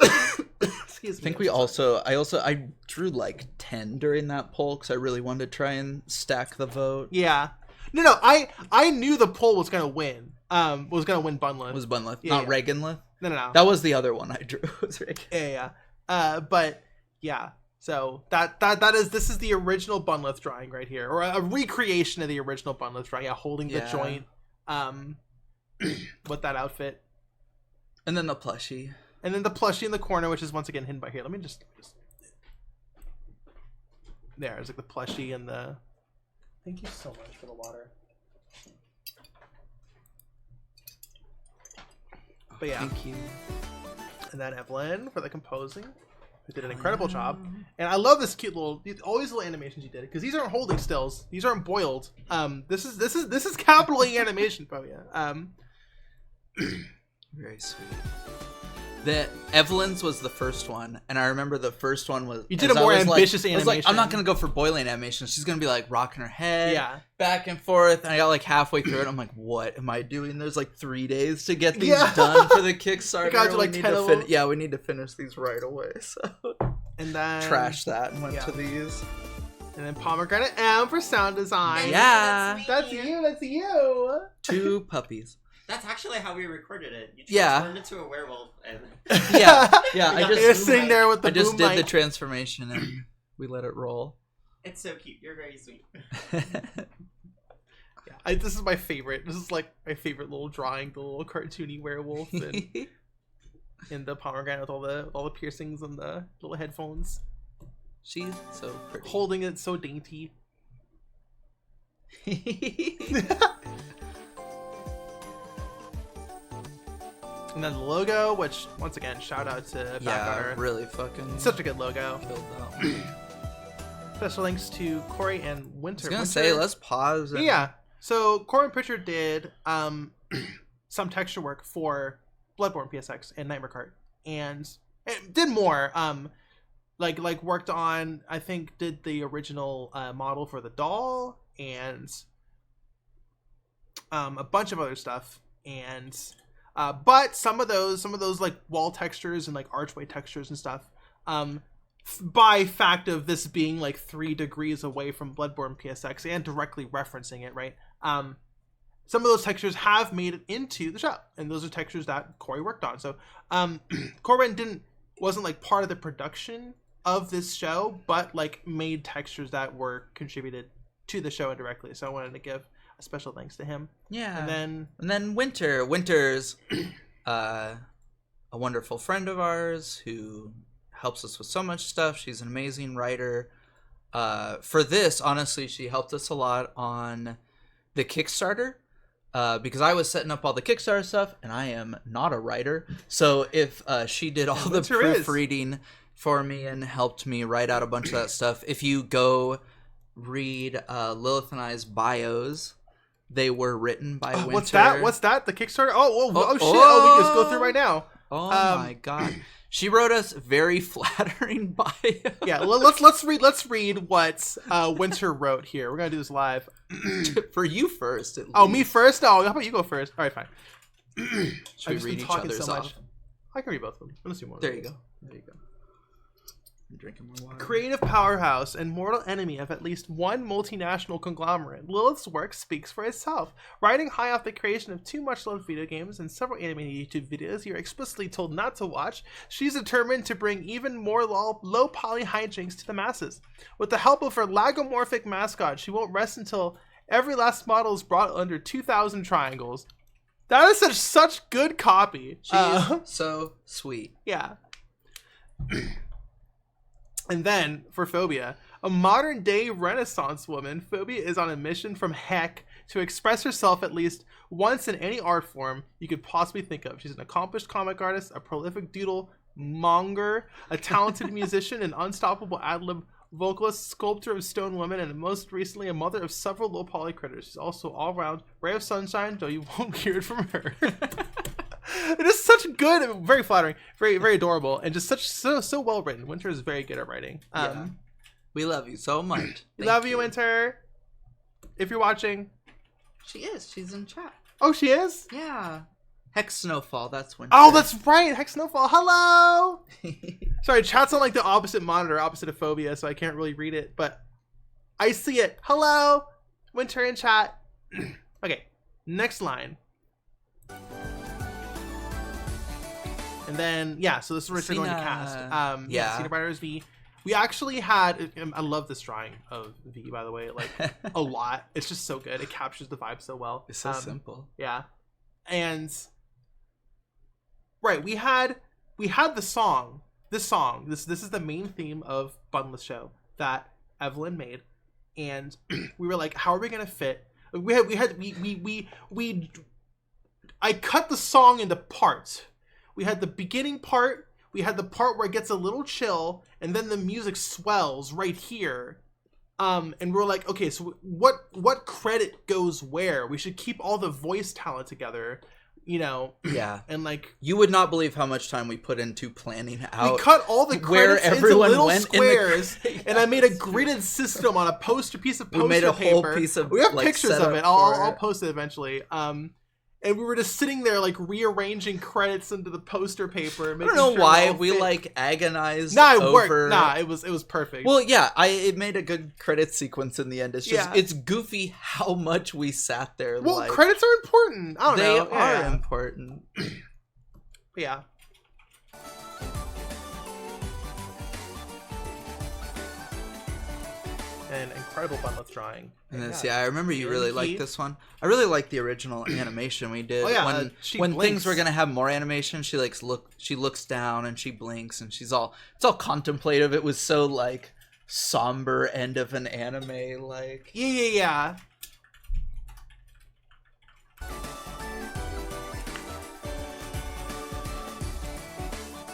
Excuse me. I think I drew like 10 during that poll because I really wanted to try and stack the vote. Yeah. No, I knew the poll was gonna win. Was gonna win Bunlith. It was Bunlith, Yeah, not yeah. Reaganlith. No. That was the other one I drew. Was Reagan. Yeah. But yeah. So this is the original Bunlith drawing right here, or a recreation of the original Bunlith drawing. Yeah, holding the joint. With that outfit. And then the plushie. And then the plushie in the corner, which is once again hidden by here. Let me just... There's like the plushie and the... Thank you so much for the water. But yeah. Thank you. And then Evelyn for the composing, who did an incredible job. And I love this cute little... All these little animations you did, because these aren't holding stills. These aren't boiled. This is capital E animation, Phobia. Very sweet. The Evelyn's was the first one, and I remember the first one was... You did a more ambitious I was like, animation. I'm not going to go for boiling animation. She's going to be like rocking her head back and forth. And I got like halfway through it. I'm like, what am I doing? There's like 3 days to get these done for the Kickstarter. Got to like 10 of them. Yeah, we need to finish these right away. So and then trash that and went to these. And then Pomegranate M for sound design. Yeah. That's you. That's you. 2 puppies. That's actually how we recorded it. You Yeah. transformed into a werewolf. And... Yeah. I You're just sitting there with the boom did mic. the transformation and we let it roll. It's so cute. You're very sweet. This is my favorite. This is like my favorite little drawing, the little cartoony werewolf and in the pomegranate with all the piercings and the little headphones. She's so pretty. Holding it so dainty. And then the logo, which once again, shout out to Back on Earth. really fucking Such a good logo. killed that one. Special thanks to Corey and Winter. I was gonna say, let's pause. And... Yeah. So Corey and Pritchard did some texture work for Bloodborne PSX and Nightmare Cart, and it did more. Like worked on, I think, did the original model for the doll and a bunch of other stuff. And but some of those like wall textures and like archway textures and stuff, by fact of this being like 3 degrees away from Bloodborne PSX and directly referencing it, right? Some of those textures have made it into the show, and those are textures that Corey worked on. So Corbin wasn't like part of the production of this show, but like made textures that were contributed to the show indirectly. So I wanted to give a special thanks to him. Yeah. And then Winter's a wonderful friend of ours who helps us with so much stuff. She's an amazing writer. For this, honestly, she helped us a lot on the Kickstarter. because I was setting up all the Kickstarter stuff, and I am not a writer. So if she did all the proofreading for me and helped me write out a bunch of that stuff, if you go read Lilith and I's bios, they were written by Winter. What's that? The Kickstarter? Oh, shit! Oh, we can just go through right now. Oh my god. She wrote us very flattering bio. Yeah, let's read what Winter wrote here. We're gonna do this live. For you first. Oh, me first? Oh, how about you go first? All right, fine. Should we read each other's off? I can read both of them. Let's do more. There you go. I'm drinking more water. Creative powerhouse and mortal enemy of at least one multinational conglomerate, Lilith's work speaks for itself. Riding high off the creation of two much-loved video games and several animated YouTube videos you're explicitly told not to watch, she's determined to bring even more low-poly hijinks to the masses. With the help of her lagomorphic mascot, she won't rest until every last model is brought under 2,000 triangles. That is such good copy. She's so sweet. Yeah. And then, for Phobia, a modern-day Renaissance woman, Phobia is on a mission from heck to express herself at least once in any art form you could possibly think of. She's an accomplished comic artist, a prolific doodle monger, a talented musician, an unstoppable ad-lib vocalist, sculptor of stone women, and most recently a mother of several low-poly critters. She's also all-around ray of sunshine, though you won't hear it from her. It is such good, very flattering, very very adorable, and just so well written. Winter is very good at writing. We love you so much. Love you, Winter. If you're watching, she is. She's in chat. Oh, she is. Yeah. Hex Snowfall. That's Winter. Oh, that's right. Hex Snowfall. Hello. Sorry, chat's on like the opposite monitor, opposite of Phobia, so I can't really read it, but I see it. Hello, Winter in chat. Okay, next line. And then, yeah, so this is where we're going to cast. Cena Riders V. We actually had, I love this drawing of V, by the way, like a lot. It's just so good. It captures the vibe so well. It's so simple. Yeah. And, right, we had the song, this is the main theme of Bunlith Show that Evelyn made. And we were like, how are we going to fit? I cut the song into parts. We had the beginning part, we had the part where it gets a little chill, and then the music swells right here. And we're like, okay, so what credit goes where? We should keep all the voice talent together, you know? Yeah. And like, you would not believe how much time we put into planning out. We cut all the where credits everyone into little went squares, yes. And I made a gridded system on a piece of poster paper. We made a whole piece of, we have like, pictures of it. setup I'll post it eventually. And we were just sitting there, like, rearranging credits into the poster paper. I don't know why we, like, agonized it over... worked. It was perfect. Well, yeah, it made a good credit sequence in the end. It's just, it's goofy how much we sat there. Well, like, credits are important. I don't know. They are important. Yeah. An incredible Bunlith drawing. And then, I remember you really liked this one. I really liked the original animation we did. Oh, yeah, when things were gonna have more animation, she looks down and she blinks and it's all contemplative. It was so like somber end of an anime, like yeah.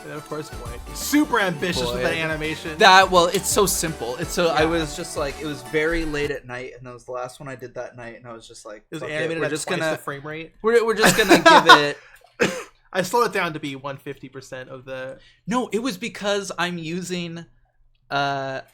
And of course, boy, super ambitious with that animation. It's so simple. It's so I was just like, it was very late at night, and that was the last one I did that night, and I was just like, it was animated at just twice the frame rate. We're just gonna give it. I slowed it down to be 150% of the. No, it was because I'm using CSP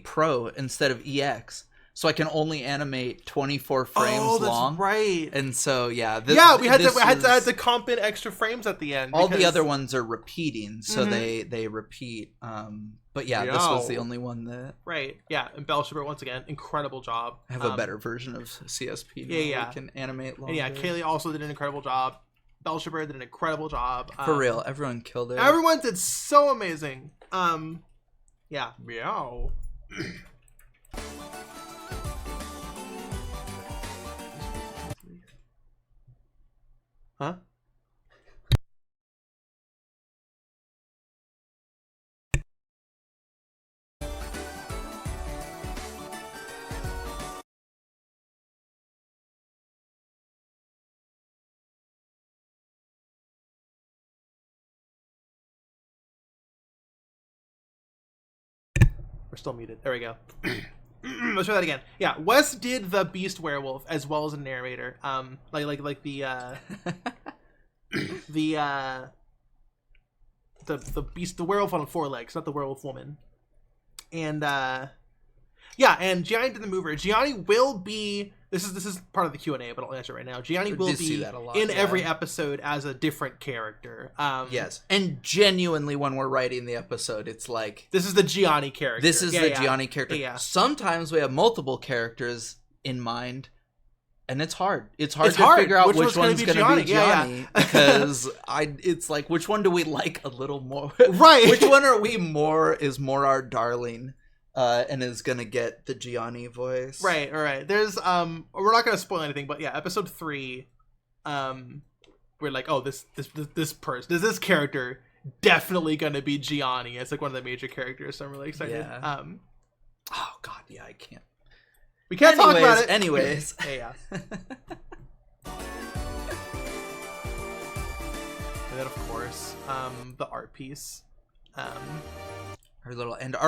Pro instead of EX. So I can only animate 24 frames long. That's right. And so, yeah. We had to comp in extra frames at the end. All the other ones are repeating, so they repeat. But yeah, this was the only one that... Right, yeah. And Belshaber, once again, incredible job. I have a better version of CSP now. Yeah. We can animate longer. And yeah, Kaylee also did an incredible job. Belshaber did an incredible job. For real, everyone killed it. Everyone did so amazing. Yeah. Meow. Huh? We're still muted. There we go. Let's try that again. Yeah, Wes did the Beast Werewolf as well as a narrator. Like the beast, the werewolf on 4 legs, not the werewolf woman. And and Gianni did the mover. Gianni will be this is part of the Q&A, but I'll answer it right now. Gianni will be in every episode as a different character. Yes, and genuinely, when we're writing the episode, it's like this is the Gianni character. This is the Gianni character. Yeah. Sometimes we have multiple characters in mind. And it's hard. It's hard to figure out which one's going to be Gianni because it's like, which one do we like a little more? Right. Which one are we is more our darling and is going to get the Gianni voice? Right. There's we're not going to spoil anything, but yeah, episode 3 we're like, oh, this character definitely going to be Gianni. It's like one of the major characters, so I'm really excited. Yeah. Oh god, yeah, I can't. We can't talk about it. Anyways. Yeah. And then, of course, the art piece. Our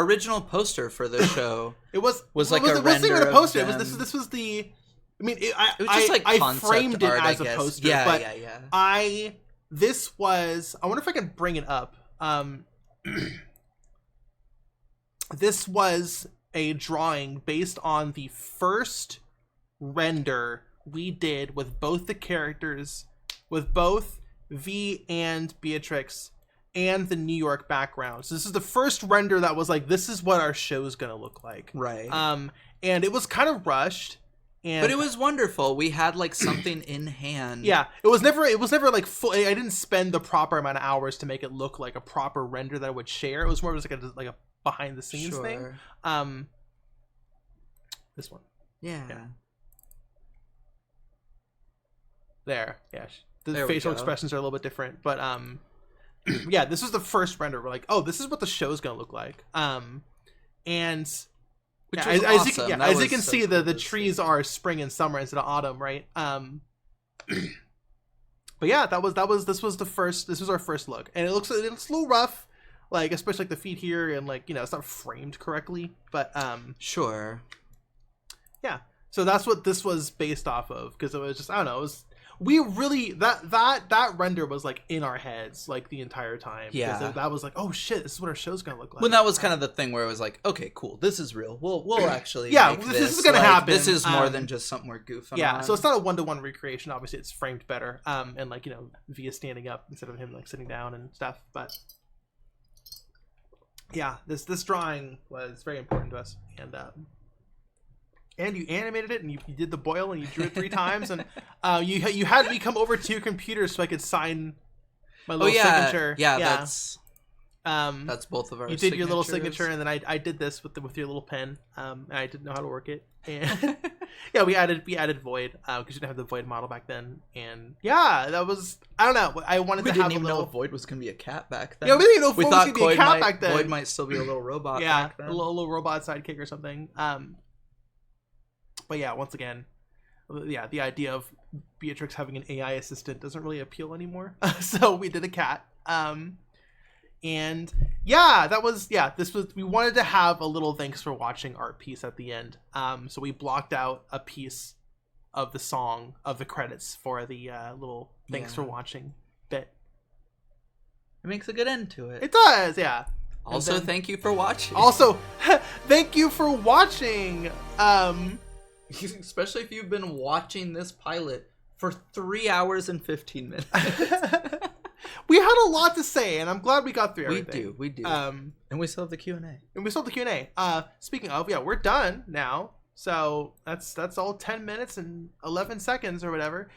original poster for the show. It was like a render of a poster. Of This was the. I mean, it was just like I framed it as a poster. Yeah, but yeah. This was. I wonder if I can bring it up. This was a drawing based on the first render we did with both the characters, with both V and Beatrix and the New York background. So this is the first render that was like, this is what our show's gonna look like. Right. And it was kind of rushed. But it was wonderful. We had like something in hand. Yeah, it was never like full. I didn't spend the proper amount of hours to make it look like a proper render that I would share. It was more just like a behind the scenes thing. This one. Yeah. There. Yeah. The facial expressions are a little bit different, but yeah, this was the first render. We're like, oh, this is what the show's gonna look like. And which yeah, was awesome. As you can see, the trees are spring and summer instead of autumn, right? But yeah, this was our first look, and it looks a little rough, like especially like the feet here, and like it's not framed correctly, but sure, yeah. So that's what this was based off of, because it was just, I don't know, we really that render was like in our heads like the entire time. Yeah, that was like, oh shit, this is what our show's gonna look like. Well, that was kind of the thing where it was like, okay, cool, this is real. We'll actually make this is gonna happen. This is more than just something we're goofing on. So it's not a 1-to-1 recreation. Obviously, it's framed better. And like Via standing up instead of him like sitting down and stuff. But yeah, this drawing was very important to us, and you animated it, and you did the boil, and you drew it 3 times, and you had me come over to your computer so I could sign my little signature. Yeah, that's both of our. You did your little signature, and then I did this with your little pen. And I didn't know how to work it, and yeah, we added void because you didn't have the void model back then, and yeah, that was, I don't know. I wanted to have didn't even know void was gonna be a cat back then. Yeah, we didn't even know void was gonna be a cat back then. Void might still be a little robot. Yeah, back then. a little robot sidekick or something. But yeah, once again, the idea of Beatrix having an AI assistant doesn't really appeal anymore. So we did a cat. And yeah, we wanted to have a little thanks for watching art piece at the end. So we blocked out a piece of the song of the credits for the little thanks for watching bit. It makes a good end to it. It does, yeah. Also, thank you for watching. Also, thank you for watching. Especially if you've been watching this pilot for 3 hours and 15 minutes. We had a lot to say, and I'm glad we got through everything. We do. And we still have the Q&A. Speaking of, we're done now. So that's all 10 minutes and 11 seconds or whatever.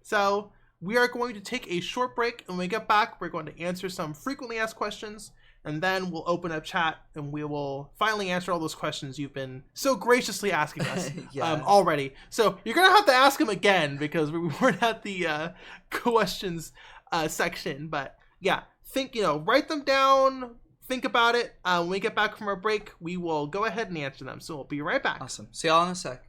So we are going to take a short break, and when we get back, we're going to answer some frequently asked questions. And then we'll open up chat, and we will finally answer all those questions you've been so graciously asking us already. So you're going to have to ask them again, because we weren't at the questions section. But yeah, write them down, think about it. When we get back from our break, we will go ahead and answer them. So we'll be right back. Awesome. See y'all in a sec.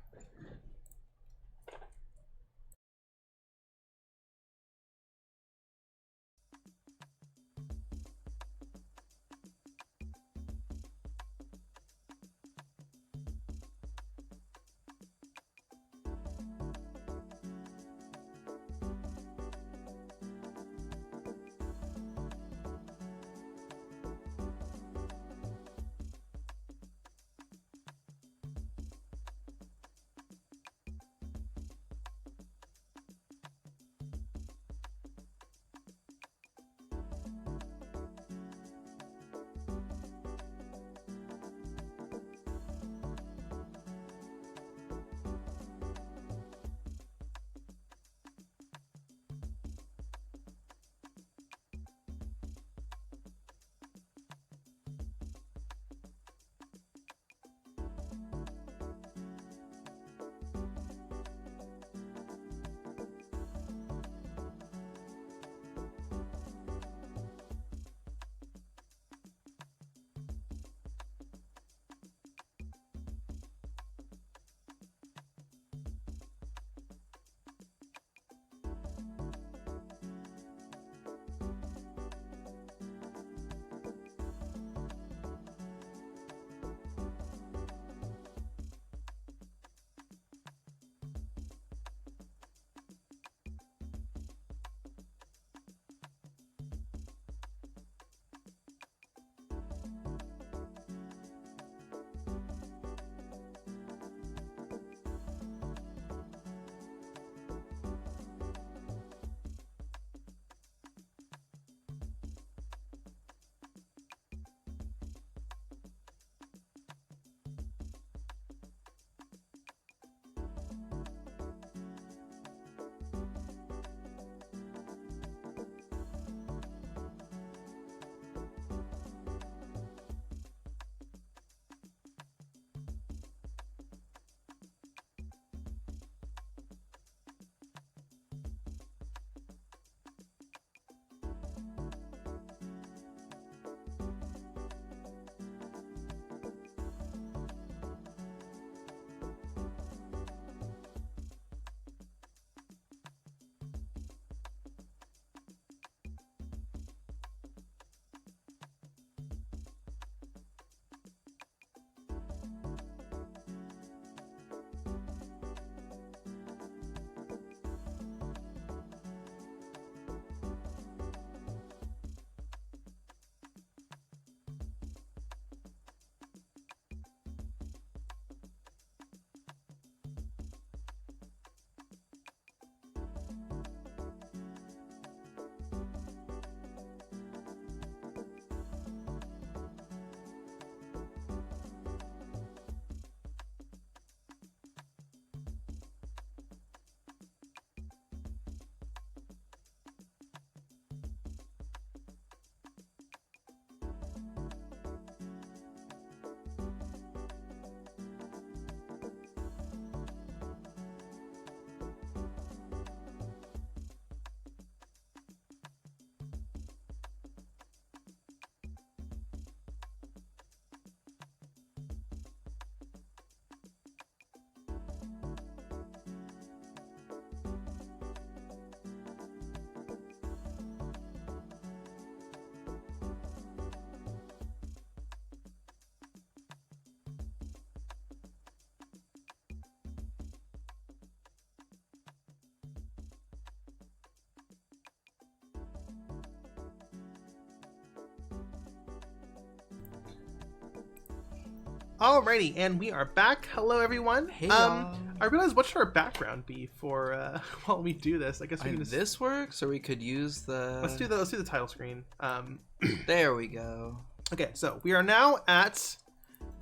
Alrighty, and we are back. Hello, everyone. Hey, y'all. I realized what should our background be for while we do this? I guess we can just... This works, or we could use the. Let's do the title screen. There we go. Okay, so we are now at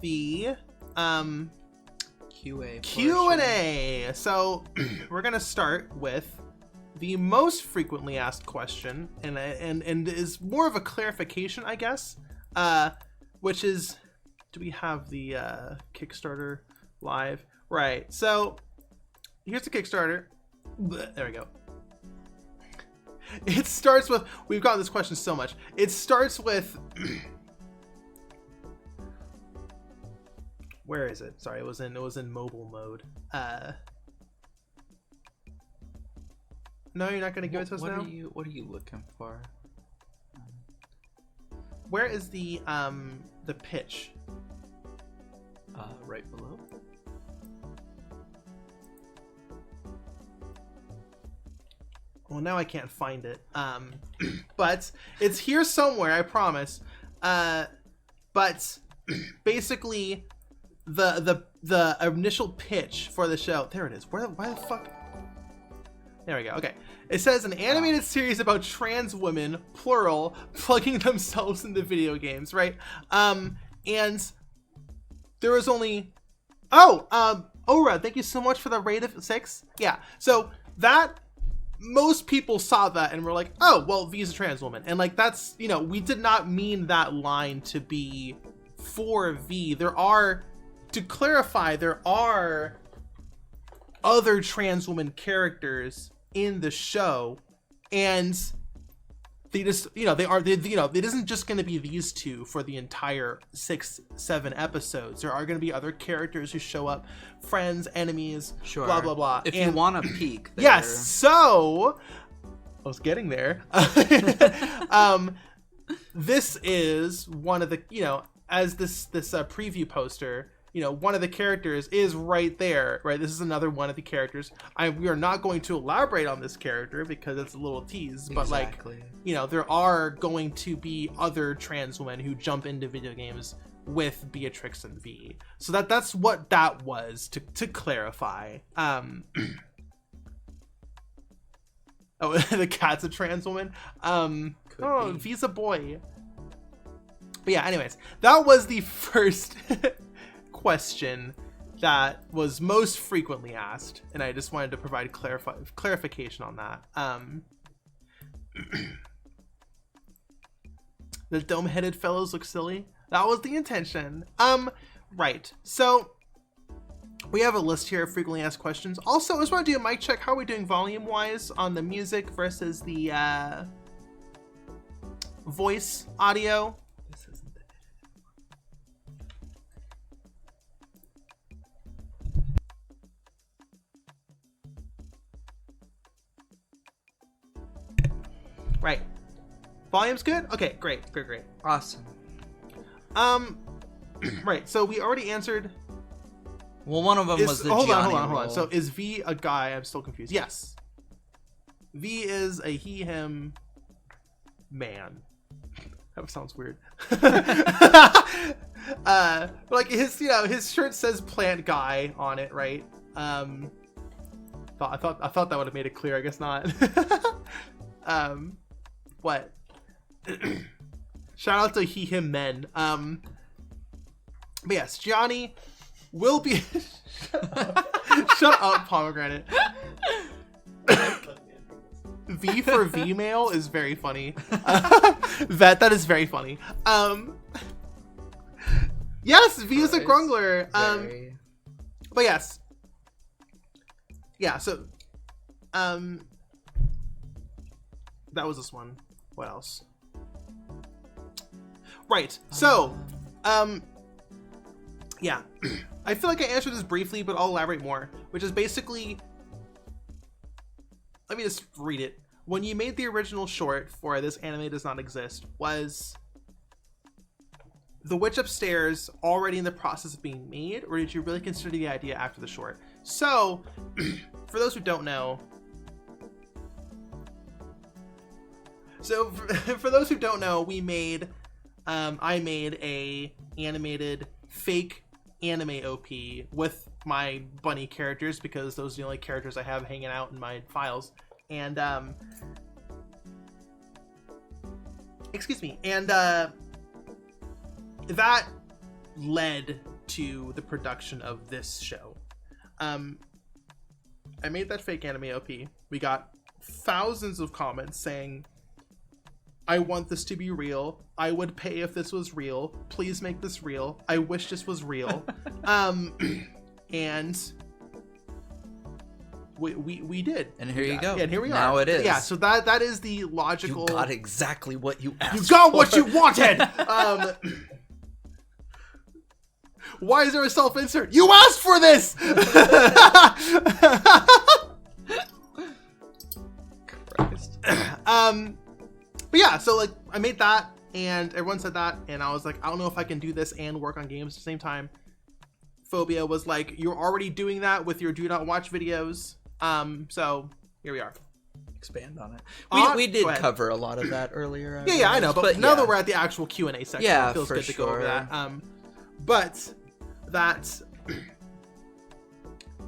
the QA. Q&A. So we're gonna start with the most frequently asked question, and is more of a clarification, I guess. Which is, do we have the Kickstarter live? Right. So here's the Kickstarter. There we go. It starts with, we've gotten this question so much. It starts with, where is it? Sorry, it was in mobile mode. No, you're not gonna give it to us now? What are you looking for? Where is the pitch? Right below. Well, now I can't find it. But it's here somewhere, I promise. But basically, the initial pitch for the show. There it is. Why the fuck? There we go. Okay. It says an animated series about trans women, plural, plugging themselves into video games, right? And there was only... Ora, thank you so much for the rate of 6. Yeah. So that... most people saw that and were like, oh, well, V's a trans woman. And like, that's, you know, we did not mean that line to be for V. There are, to clarify, there are other trans woman characters in the show, and they just, you know, it isn't just going to be these two for the entire 6-7 episodes. There are going to be other characters who show up, friends, enemies, Sure. blah blah blah. If you want to peek there. Yes, so I was getting there. This is one of the, you know, as this preview poster, you know, one of the characters is right there, right? This is another one of the characters. We are not going to elaborate on this character because it's a little tease, but Exactly. like, you know, there are going to be other trans women who jump into video games with Beatrix and V. So that's what that was, to clarify. Oh, the cat's a trans woman. Could be. V's a boy. But yeah, anyways, that was the first question that was most frequently asked, and I just wanted to provide clarification on that. The dome-headed fellows look silly. That was the intention. Right. So we have a list here of frequently asked questions. Also, I just want to do a mic check. How are we doing volume-wise on the music versus the voice audio? This isn't the Right. Volume's good? Okay, great. Awesome. Right, so we already answered. Well, one of them was the hold Gianni on. role. So is V a guy? I'm still confused. Yes. V is a he, him, man. That sounds weird. Like his shirt says plant guy on it, right? I thought that would have made it clear. I guess not. What? Shout out to he, him, men. But yes, Gianni will be. Shut up, pomegranate. V for V-mail is very funny. That is very funny. Yes, V is a grungler. Very... But yes. Yeah, so that was this one. What else? Right. So, yeah. I feel like I answered this briefly, but I'll elaborate more, which is basically, let me just read it. When you made the original short for This Anime Does Not Exist, was The Witch Upstairs already in the process of being made, or did you really consider the idea after the short? So, for those who don't know, we made, I made a animated fake anime OP with my bunny characters, because those are the only characters I have hanging out in my files. And excuse me, and that led to the production of this show. I made that fake anime OP. We got thousands of comments saying, I want this to be real. I would pay if this was real. Please make this real. I wish this was real. And we did. And here you go. Yeah, and here we are. Now it is. Yeah, so that is the logical... You got exactly what you asked You got for. what you wanted! Why is there a self-insert? You asked for this! Christ. But yeah, so like I made that, and everyone said that, and I was like, I don't know if I can do this and work on games at the same time. Phobia was like, you're already doing that with your do not watch videos. So here we are. Expand on it. We Go did ahead. cover a lot of that earlier. Yeah, I know, but now yeah. that we're at the actual Q&A section, Yeah, it feels for good to go over sure. that. But that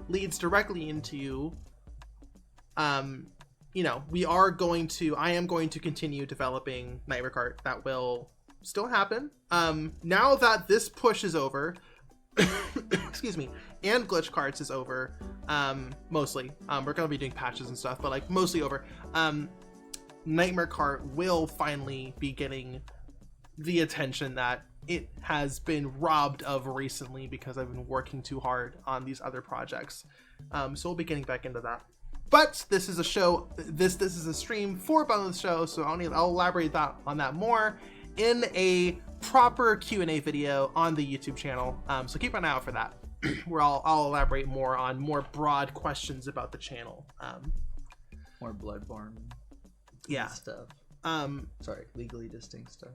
leads directly into, you know, I am going to continue developing Nightmare Cart. That will still happen. Now that this push is over, excuse me, and Glitch Carts is over, mostly. We're going to be doing patches and stuff, but like mostly over. Nightmare Cart will finally be getting the attention that it has been robbed of recently because I've been working too hard on these other projects. So we'll be getting back into that. But this is a show, this is a stream for Bunlith show, so I'll elaborate on that more in a proper Q&A video on the YouTube channel. So keep an eye out for that, where I'll elaborate more on more broad questions about the channel. More Bloodborne Yeah. stuff. Sorry, legally distinct stuff.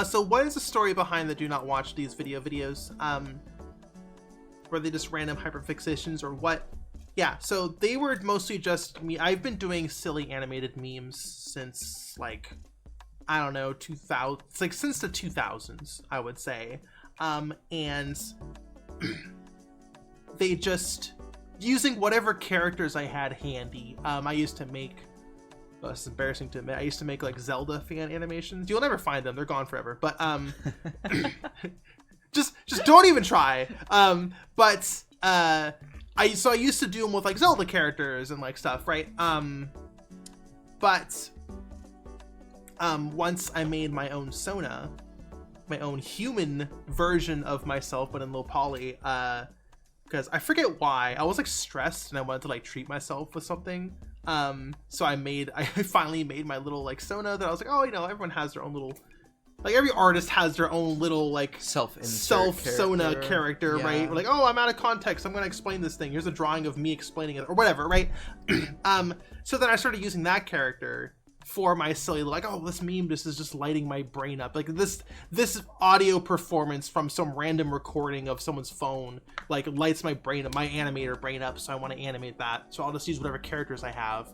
So what is the story behind the do not watch these videos? Were they just random hyperfixations or what? Yeah, so they were mostly just me. I've been doing silly animated memes since like, I don't know, 2000, like since the 2000s, I would say. And they just, using whatever characters I had handy. I used to make, well, it's embarrassing to admit, I used to make like Zelda fan animations. You'll never find them, they're gone forever. But just don't even try. But I used to do them with like Zelda characters and like stuff, right? But once I made my own Sona, my own human version of myself, but in low poly, because I forget why, I was like stressed and I wanted to like treat myself with something. So I finally made my little like Sona that I was like, oh, you know, everyone has their own little, like every artist has their own little like self Sona character, yeah. right? Like, oh, I'm out of context, I'm gonna explain this thing, here's a drawing of me explaining it or whatever, right? So then I started using that character for my silly, like, oh, this meme, this is just lighting my brain up, like this audio performance from some random recording of someone's phone like lights my brain up, my animator brain up, so I want to animate that, so I'll just use whatever characters I have.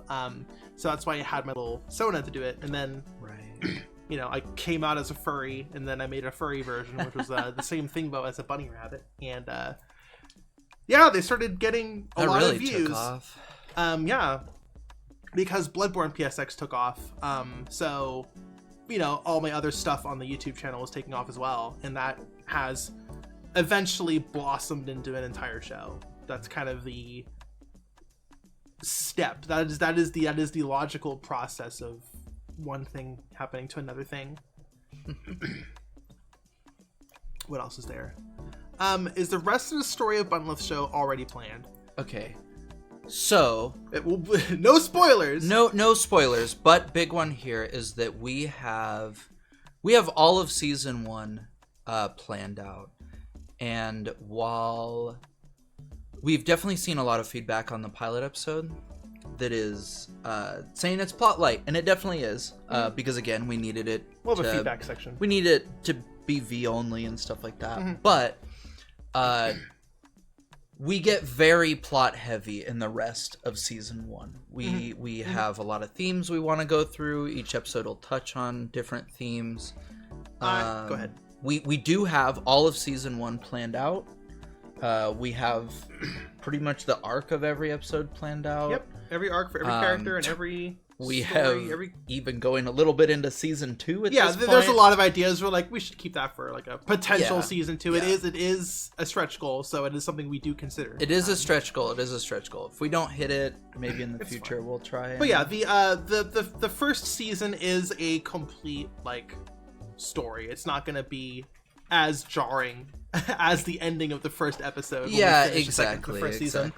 So that's why I had my little Sona to do it. And then Right. you know, I came out as a furry, and then I made a furry version, which was the same thing but as a bunny rabbit. And yeah, they started getting a lot really of views. took off. Yeah, because Bloodborne PSX took off. So, you know, all my other stuff on the YouTube channel was taking off as well, and that has eventually blossomed into an entire show. That's kind of the step. That is the logical process of one thing happening to another thing. What else is there? Is the rest of the story of Bunlith show already planned? Okay. So, It will no spoilers. no spoilers, but big one here is that we have all of season 1 planned out. And while we've definitely seen a lot of feedback on the pilot episode that is saying it's plot light, and it definitely is, because again, we needed it. We'll have a feedback section. We need it to be V only and stuff like that. But we get very plot heavy in the rest of season 1. We have a lot of themes we want to go through. Each episode will touch on different themes. Go ahead. We do have all of season 1 planned out. We have pretty much the arc of every episode planned out. Yep. Every arc for every character and every we story, have even going a little bit into season 2 at this point. There's a lot of ideas. We're like, we should keep that for like a potential Yeah. season 2. Yeah. It is a stretch goal, so it is something we do consider. It is a stretch goal. If we don't hit it, maybe in the future fine. we'll try. But yeah, the first season is a complete like story. It's not gonna be as jarring as the ending of the first episode. when we Yeah, finish exactly. the first season.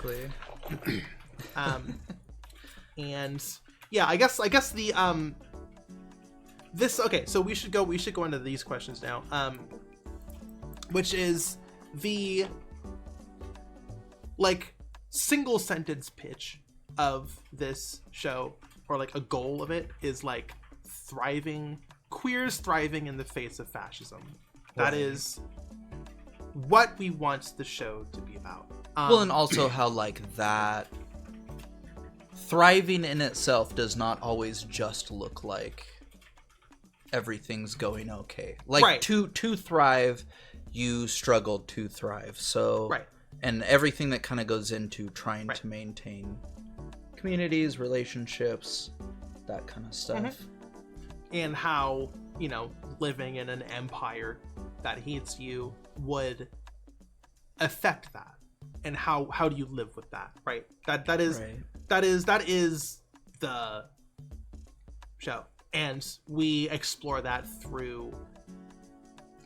And yeah, I guess the this okay. So we should go into these questions now. Which is the like single sentence pitch of this show, or like a goal of it is like queers thriving in the face of fascism. That is what we want the show to be about. Well, and also how like that thriving in itself does not always just look like everything's going okay. Like Right. to thrive, you struggled to thrive. So Right. and everything that kind of goes into trying Right. to maintain communities, relationships, that kind of stuff. And how, living in an empire that hates you would affect that, and how do you live with that, right? That is the show, and we explore that through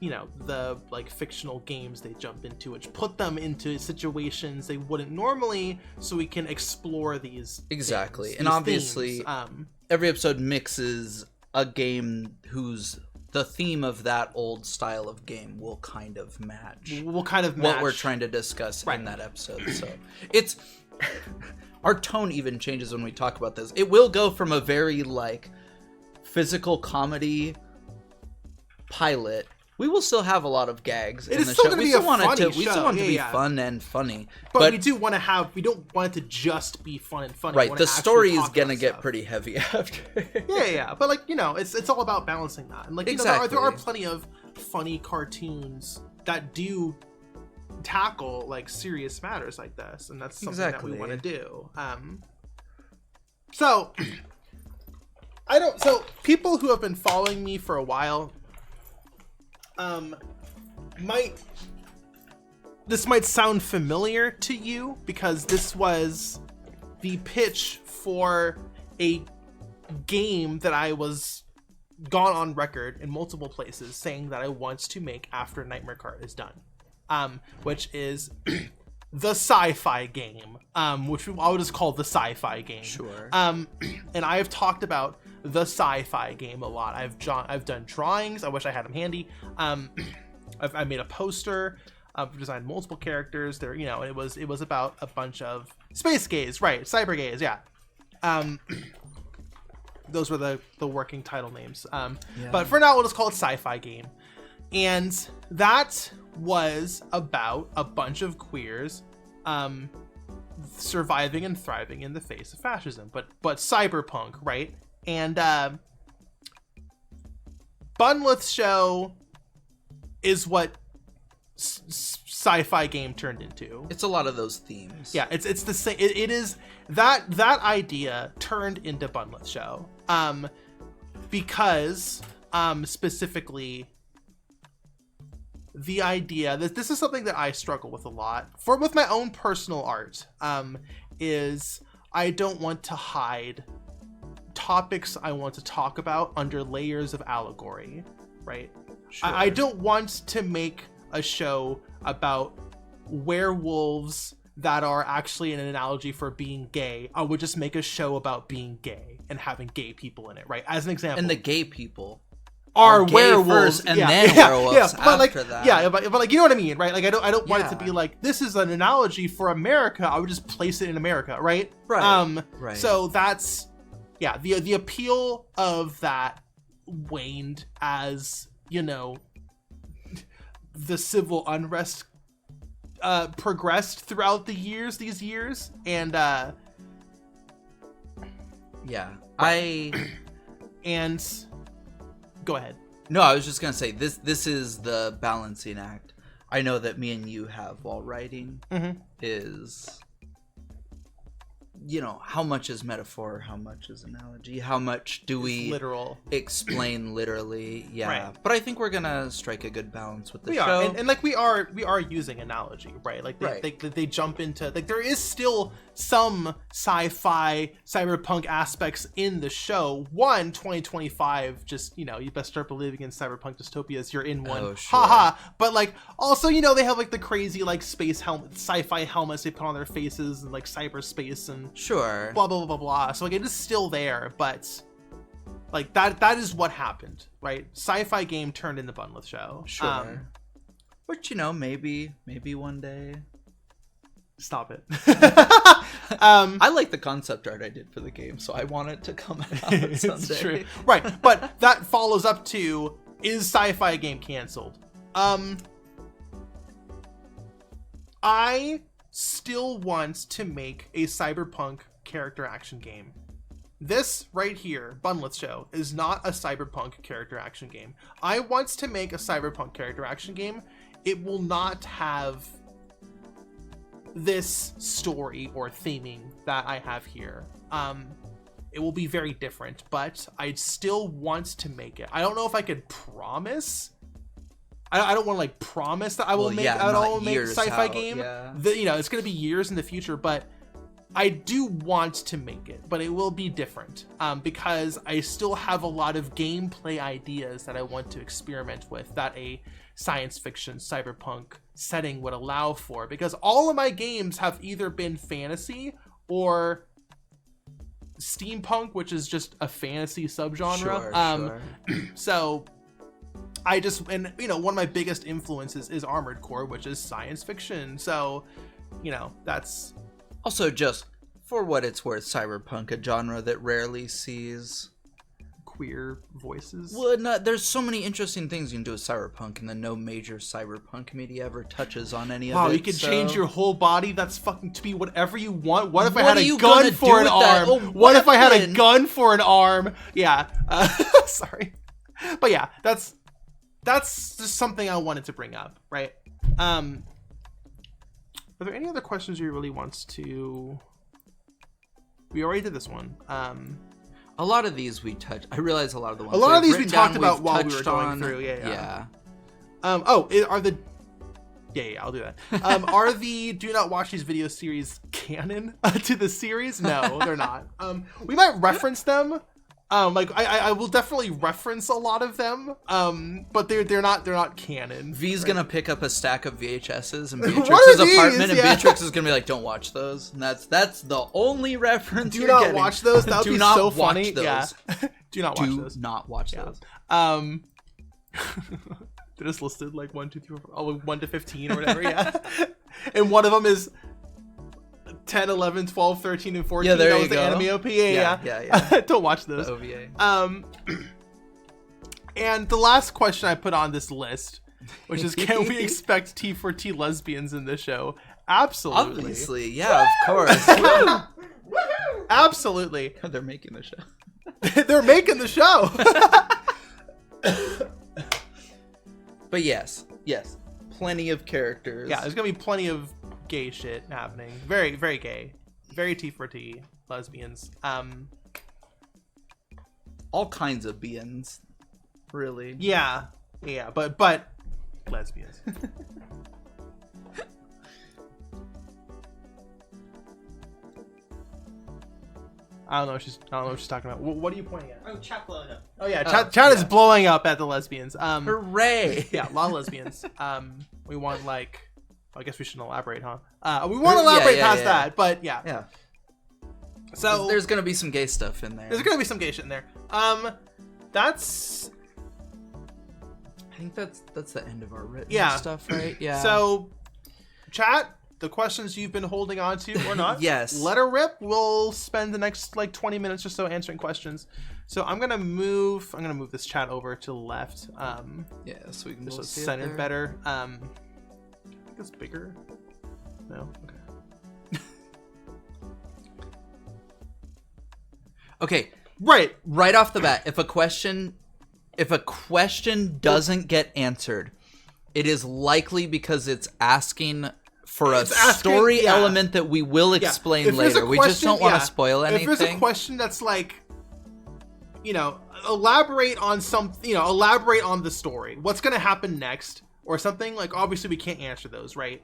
the like fictional games they jump into, which put them into situations they wouldn't normally, so we can explore these Exactly. things, And these obviously themes. every episode mixes a game whose the theme of that old style of game will kind of match what we're trying to discuss in that episode. So it's our tone even changes when we talk about this. It will go from a very like physical comedy pilot. We will still have a lot of gags in is the still show. gonna We be still a want it funny to. We still show. want it to be Yeah. fun and funny, But we do want to have. We don't want it to just be fun and funny. We right. wanna The actually story is talk gonna about get stuff. pretty heavy after. Yeah. But like it's all about balancing that, and like Exactly. there are plenty of funny cartoons that do tackle like serious matters like this, and that's something that we want to do. So So people who have been following me for a while, this might sound familiar to you, because this was the pitch for a game that I was gone on record in multiple places saying that I want to make after Nightmare Cart is done, which is the sci-fi game, which I would just call the sci-fi game. Sure. And I have talked about the sci-fi game a lot. I've done drawings. I wish I had them handy. I made a poster. I've designed multiple characters. There, it was about a bunch of space gays, right? Cyber gays, yeah. Those were the working title names. But for now, we'll just call it sci-fi game. And that was about a bunch of queers surviving and thriving in the face of fascism, but cyberpunk, right? And Bunlith's show is what sci-fi game turned into. It's a lot of those themes. Yeah, it's the same. It is that idea turned into Bunlith's show, because specifically the idea that this is something that I struggle with a lot with my own personal art, is I don't want to hide topics I want to talk about under layers of allegory, right? Sure. I don't want to make a show about werewolves that are actually an analogy for being gay. I would just make a show about being gay and having gay people in it, right? As an example. And the gay people are gay werewolves first and then werewolves but like, after that. Yeah, but like you know what I mean, right? Like I don't want it to Yeah. be like this is an analogy for America. I would just place it in America, right? Right. Right. So that's the appeal of that waned as the civil unrest progressed throughout these years, and yeah, and go ahead. No, I was just gonna say this is the balancing act. I know that me and you have while writing is, you know, how much is metaphor, how much is analogy, how much do we literal explain literally? Yeah, Right. but I think we're gonna strike a good balance with the we show. are, and like we are using analogy, right? Like they, Right. they jump into, like, there is still some sci-fi cyberpunk aspects in the show. 2025, just, you know, you best start believing in cyberpunk dystopias, you're in one. Oh, sure. Haha. But like also, you know, they have like the crazy like space helmet, sci-fi helmets they put on their faces, and like cyberspace and Sure. blah blah blah blah blah. So like it is still there, but like that is what happened, right? Sci-fi game turned into Bunlith show. Sure. But you know, maybe one day. Stop it. I like the concept art I did for the game, so I want it to come out someday. It's true, right? But that follows up to, is sci-fi game canceled? I still want to make a cyberpunk character action game. This right here, Bunlith Show, is not a cyberpunk character action game. I want to make a cyberpunk character action game. It will not have this story or theming that I have here. It will be very different, but I still want to make it. I don't know if I could promise. I don't want to like promise that I will make a sci-fi game. Yeah. You know, it's going to be years in the future, but I do want to make it, but it will be different because I still have a lot of gameplay ideas that I want to experiment with that a science fiction cyberpunk setting would allow for, because all of my games have either been fantasy or steampunk, which is just a fantasy subgenre. Sure. So I just, and you know, one of my biggest influences is Armored Core, which is science fiction. So, you know, that's Also, just for what it's worth, cyberpunk, a genre that rarely sees queer voices. Well, no, there's so many interesting things you can do with cyberpunk, and then no major cyberpunk media ever touches on any of it. Wow, you can change your whole body. That's fucking to be whatever you want. What if I What had are a you gun gonna for do an with that? arm? A What if I had a weapon? gun for an arm? Yeah. Sorry. But yeah, that's just something I wanted to bring up, right? Are there any other questions you really wants to? We already did this one. A lot of these we touched. I realize a lot of the ones. A lot of we've these we written talked down, about we've while we were touched going on. through. Yeah. Yeah. Are the? Yeah, I'll do that. Are the Do Not Watch These Video series canon to the series? No, they're not. We might reference them. Like I will definitely reference a lot of them. But they're not canon. V's right? gonna pick up a stack of VHSs in What Beatrix's are these? apartment, and Yeah. Beatrix is gonna be like, "Don't watch those." And that's the only reference. Do you're not getting. watch those. That would Do be not so watch funny. those. Yeah. Do not watch Do those. not watch Yeah. those. They just listed like 1, 2, 3, 4, 1 to 15 or whatever. Yeah. And one of them is 10, 11, 12, 13, and 14. Yeah, there that you was the go. anime OP. Yeah. Yeah. Don't watch those. The OVA. And the last question I put on this list, which is, can we expect T4T lesbians in this show? Absolutely. Obviously, yeah, of course. Absolutely. They're making the show. They're making the show. But yes, plenty of characters. Yeah, there's gonna be plenty of gay shit happening. Very, very gay. Very T4T lesbians. All kinds of beings, really. Yeah, but lesbians. I don't know what she's talking about. What are you pointing at? Oh, chat blowing up. Oh yeah, Oh, chat is yeah. blowing up at the lesbians. Hooray! Yeah, a lot of lesbians. We want like, I guess we shouldn't elaborate, huh? We want to elaborate past that, but yeah. Yeah. So There's gonna be some gay stuff in there. there's gonna be some gay shit in there. That's I think that's the end of our written Yeah. stuff, right? Yeah. so. Chat, the questions you've been holding on to or not, Yes. let her rip. We'll spend the next like 20 minutes or so answering questions. So I'm gonna move this chat over to the left. yeah, so we can Just so both it's see it centered there. better. I think it's bigger. No. Okay. Okay, Right. right off the bat, if a question if a question doesn't get answered, it is likely because it's asking for a story element that we will explain later. We just don't want to spoil anything. If there's a question that's like, elaborate on elaborate on the story. What's going to happen next or something, like, obviously we can't answer those, right?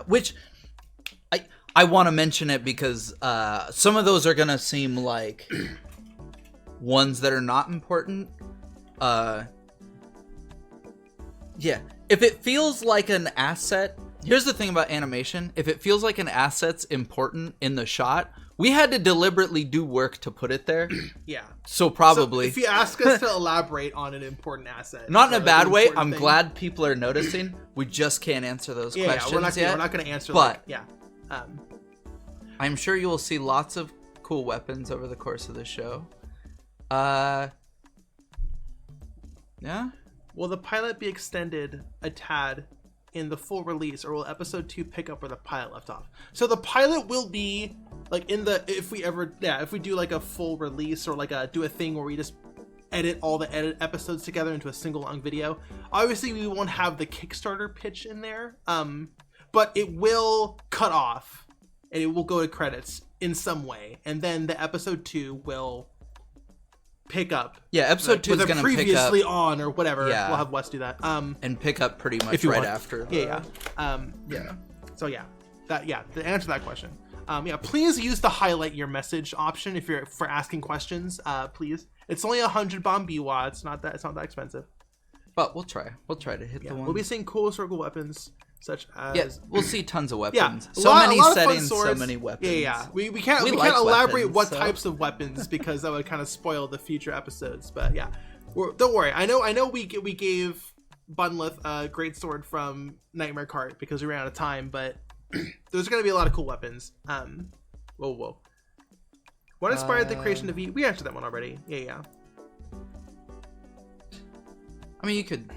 Which I want to mention it because some of those are going to seem like ones that are not important. If it feels like an asset, here's the thing about animation. If it feels like an asset's important in the shot, we had to deliberately do work to put it there. Yeah. So probably. So if you ask us to elaborate on an important asset. Not in a bad way. I'm glad people are noticing. We just can't answer those questions we're not going to answer that. But, I'm sure you will see lots of cool weapons over the course of the show. Yeah. Will the pilot be extended a tad in the full release, or will episode 2 pick up where the pilot left off? So the pilot will be like if we do like a full release, or like do a thing where we just edit all the episodes together into a single long video. Obviously we won't have the Kickstarter pitch in there, but it will cut off and it will go to credits in some way, and then the episode 2 will pick up. Yeah, episode 2 is going to pick up previously on or whatever. Yeah. We'll have Wes do that. And pick up pretty much right after. So to answer that question. Please use the highlight your message option if you're for asking questions. Please. It's only 100 bomb BWA. It's not that expensive. But we'll try to hit the one. We'll be seeing cool circle weapons such as we'll see tons of weapons. Yeah, so many settings, so many weapons. We can't elaborate weapons, what types of weapons because that would kind of spoil the future episodes. But don't worry. I know we gave Bunlith a great sword from Nightmare Cart because we ran out of time, but there's going to be a lot of cool weapons. What inspired the creation of V? We answered that one already. Yeah. I mean, you could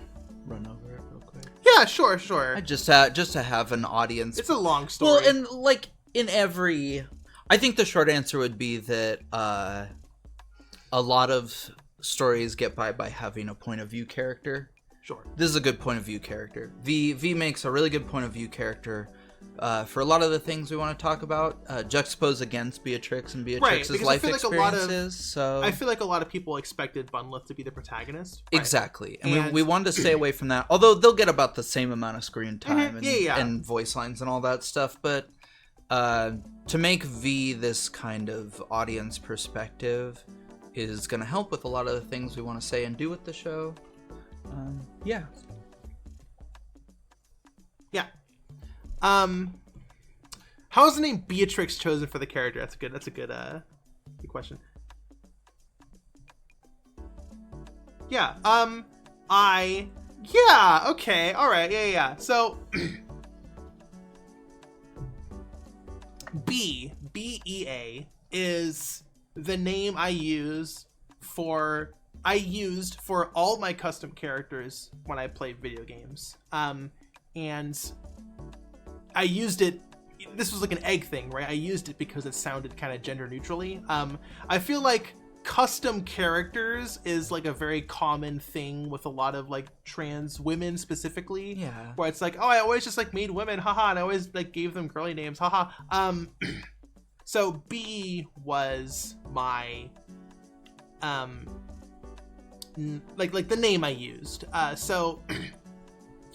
run over it real quick. Yeah, sure. Just to have an audience. It's a long story. Well, and like in every, I think the short answer would be that a lot of stories get by having a point of view character. Sure. This is a good point of view character. V makes a really good point of view character. For a lot of the things we want to talk about, juxtaposed against Beatrix and Beatrix's life experiences. I feel like a lot of people expected Bunlith to be the protagonist. Right? Exactly. And we wanted to stay away from that. Although they'll get about the same amount of screen time and voice lines and all that stuff. But to make V this kind of audience perspective is going to help with a lot of the things we want to say and do with the show. Yeah. How is the name Beatrix chosen for the character? That's a good question. Yeah. Okay. All right. Yeah. So BEA is the name I used for all my custom characters when I played video games. And I used it. This was like an egg thing, right? I used it because it sounded kind of gender neutrally. I feel like custom characters is like a very common thing with a lot of like trans women specifically. Yeah. Where it's like, oh, I always just like made women, haha, and I always like gave them girly names, haha. So B was my like the name I used. So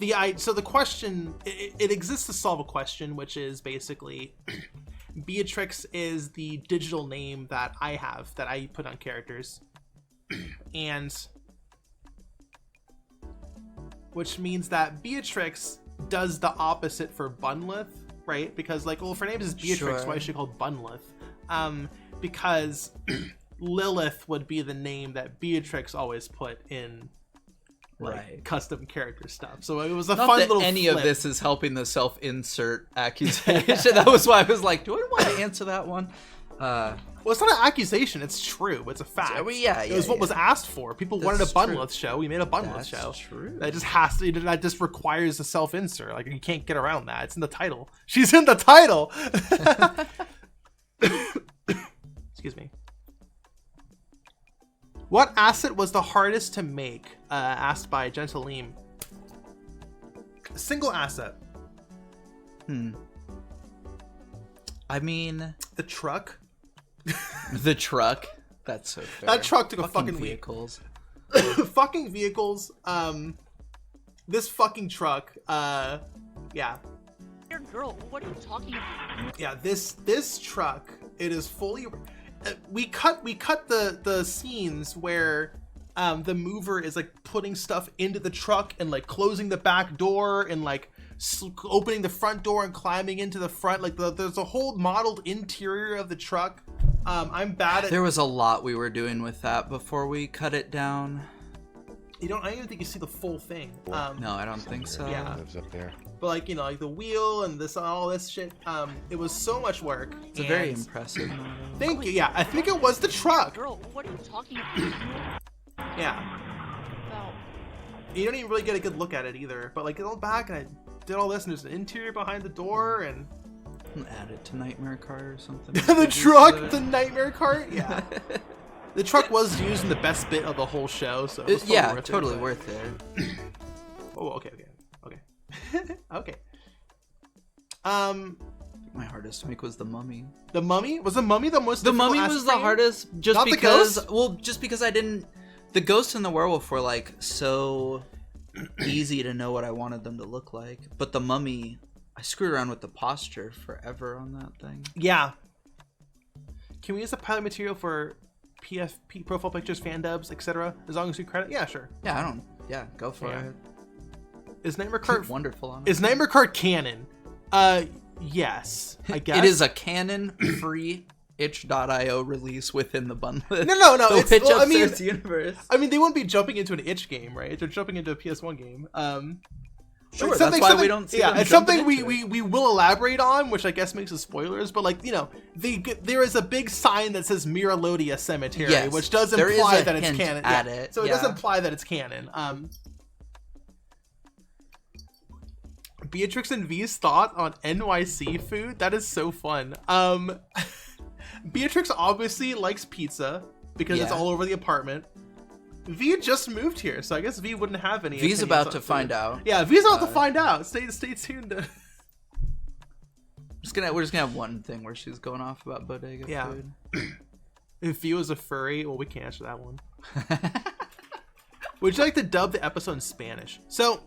the question, it exists to solve a question, which is basically Beatrix is the digital name that I have that I put on characters, and which means that Beatrix does the opposite for Bunlith, right? Because like, well, if her name is Beatrix, why is she called Bunlith? Because Lilith would be the name that Beatrix always put in like custom character stuff. So it was a fun little any flip. Of this is helping the self-insert accusation. That was why I was like, do I want to answer that one? Well, it's not an accusation. It's true. It's a fact. It was what was asked for. People wanted a Bunlith show. We made a Bunlith show. True. That just has to. That just requires a self-insert. Like, you can't get around that. It's in the title. She's in the title. Excuse me. What asset was the hardest to make? Asked by Gentleem. Single asset. I mean, the truck. The truck. That's so fair. That truck took a fucking week. vehicles. Fucking vehicles. This fucking truck. Yeah. Girl, what are you talking about? Yeah. This truck. It is fully. We cut the scenes where the mover is like putting stuff into the truck and like closing the back door and like opening the front door and climbing into the front. Like there's a whole modeled interior of the truck. I'm bad at. There was a lot we were doing with that before we cut it down. I don't even think you see the full thing. No, I don't think so. Yeah. Lives up there. But like, you know, like the wheel and all this shit. It was so much work. It's a very impressive model. Thank you. Yeah, I think it was the truck. Girl, what are you talking about? Yeah. About You don't even really get a good look at it either. But like, I went back and I did all this, and there's an interior behind the door, and Add it to Nightmare Cart or something. the truck, the nightmare cart. Yeah. The truck was used in the best bit of the whole show, so it was totally but- worth it. Oh, okay. Okay. My hardest to make was the Mummy. The Mummy? Was the Mummy the most The difficult Mummy was the asset? hardest just Not the because ghost? well, just because I didn't the ghost and the werewolf were like so easy to know what I wanted them to look like. But the Mummy, I screwed around with the posture forever on that thing. Yeah. Can we use the pilot material for PFP, profile pictures, fan dubs, etc.? As long as we credit? Yeah, sure. Yeah, go for Yeah. it. Is Nightmare Cart Wonderful on it. Is Nightmare Cart canon? Yes, I guess. It is a canon free itch.io release within the Bunlith. No. The It's, Witch well, Upstairs universe. I mean, they won't be jumping into an itch game, right? They're jumping into a PS1 game. Sure, it's that's why we don't see Yeah, them it's something jumping we, into we will elaborate on, which I guess makes it spoilers. But like, you know, there is a big sign that says Miralodia Cemetery, Yes, which does there is imply a that it's hint canon. at Yeah, it, so it does yeah. imply that it's canon. Beatrix and V's thought on NYC food. That is so fun. Beatrix obviously likes pizza because it's Yeah. all over the apartment. V just moved here, so I guess V wouldn't have any. V's opinions about on to food. find out. Yeah, V's about to find out. Stay tuned. We're just gonna have one thing where she's going off about bodega Yeah. food. If V was a furry, well, we can't answer that one. Would you like to dub the episode in Spanish? So,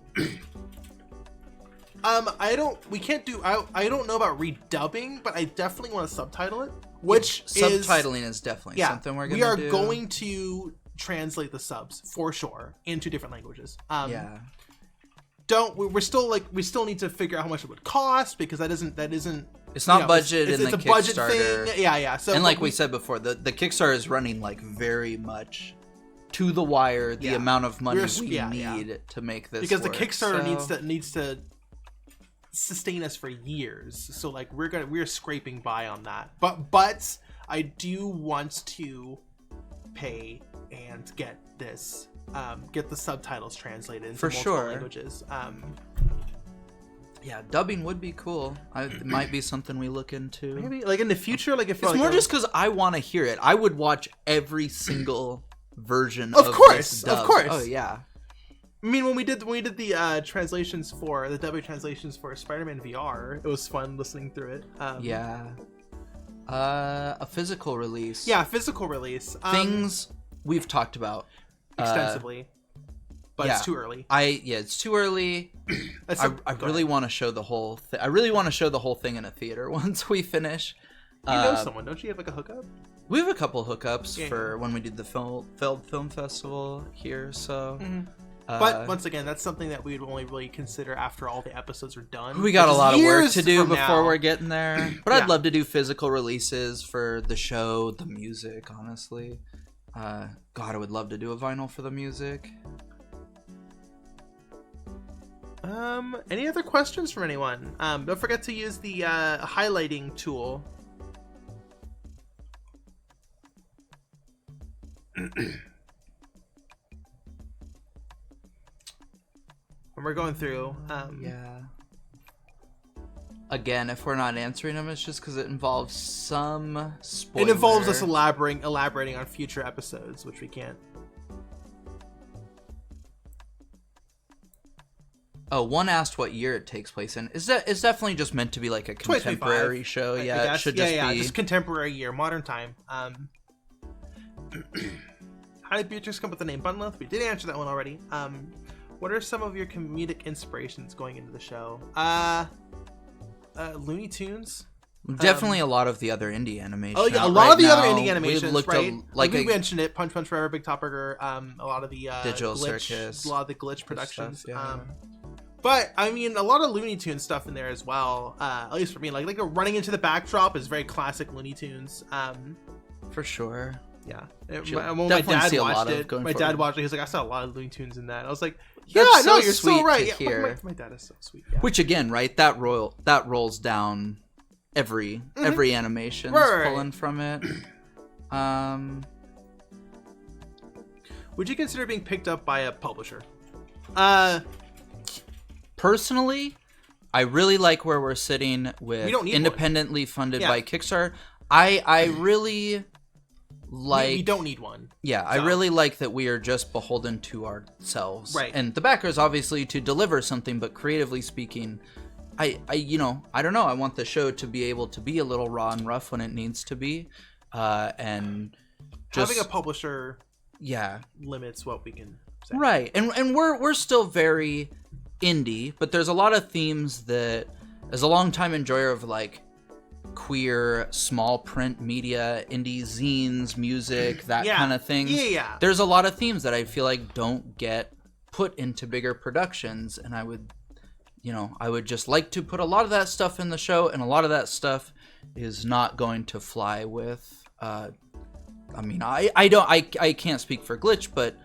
I don't know about redubbing, but I definitely want to subtitle it. Which is Subtitling is definitely something we're gonna do. We are going to translate the subs for sure into different languages. Yeah. We still need to figure out how much it would cost because that isn't It's not you know, budget in it's the a budget Kickstarter. thing. Yeah. So And like we said before, the Kickstarter is running like very much to the wire the Yeah. amount of money we Yeah. need to make this because work. the Kickstarter So- needs to sustain us for years. So like we're scraping by on that. But I do want to pay and get this get the subtitles translated into For multiple sure. languages. Yeah, dubbing would be cool. It might be something we look into. Maybe like in the future, like if It's like more a- just because I want to hear it. I would watch every single version Of of course, this of dub. course. Oh yeah. I mean, when we did the translations for the W translations for Spider-Man VR, it was fun listening through it. Yeah. A physical release. Yeah, physical release. Things we've talked about extensively, but yeah. it's too early. It's too early. That's I really want to show the whole thing. I really want to show the whole thing in a theater once we finish. You know someone, don't you? Have like a hookup? We have a couple hookups Yeah. for when we did the film festival here. So, But once again, that's something that we would only really consider after all the episodes are done. we got a which is lot of work years to do from before now. we're getting there. But Yeah. I'd love to do physical releases for the show, the music. Honestly, God, I would love to do a vinyl for the music. Any other questions from anyone? Don't forget to use the highlighting tool. When we're going through, Yeah. Again, if we're not answering them, it's just because it involves some spoiler. it involves us elaborating on future episodes, which we can't Oh, one asked what year it takes place in. It's definitely just meant to be like a contemporary show. Yeah, it should just be just contemporary year, modern time. How did Beatrix come up with the name Bunlith? We did answer that one already. What are some of your comedic inspirations going into the show? Looney Tunes. Definitely a lot of the other indie animation. Oh yeah, a lot of the other indie animations, right? Like we mentioned it, Punch Punch Forever, Big Top Burger, a lot of the Digital Glitch, Circus, a lot of the Glitch productions. Stuff, yeah. But I mean, a lot of Looney Tunes stuff in there as well. At least for me, like running into the backdrop is very classic Looney Tunes. For sure. Yeah. When my dad watched it, he was like, I saw a lot of Looney Tunes in that. I was like, yeah, That's no, so you're sweet so right. to Yeah, hear. my dad is so sweet. Yeah. Which again, right? That rolls down every animation pulling from it. Would you consider being picked up by a publisher? Personally, I really like where we're sitting with independently funded by Kickstarter. I really like... We don't need one. Yeah, I really like that we are just beholden to ourselves. Right. And the backers, obviously, to deliver something, but creatively speaking, I don't know. I want the show to be able to be a little raw and rough when it needs to be. And just... Having a publisher limits what we can say. Right. And we're still very indie, but there's a lot of themes that, as a longtime enjoyer of, like, queer small print media, indie zines, music, that kind of thing. Yeah. There's a lot of themes that I feel like don't get put into bigger productions, and I would just like to put a lot of that stuff in the show, and a lot of that stuff is not going to fly with I can't speak for Glitch, but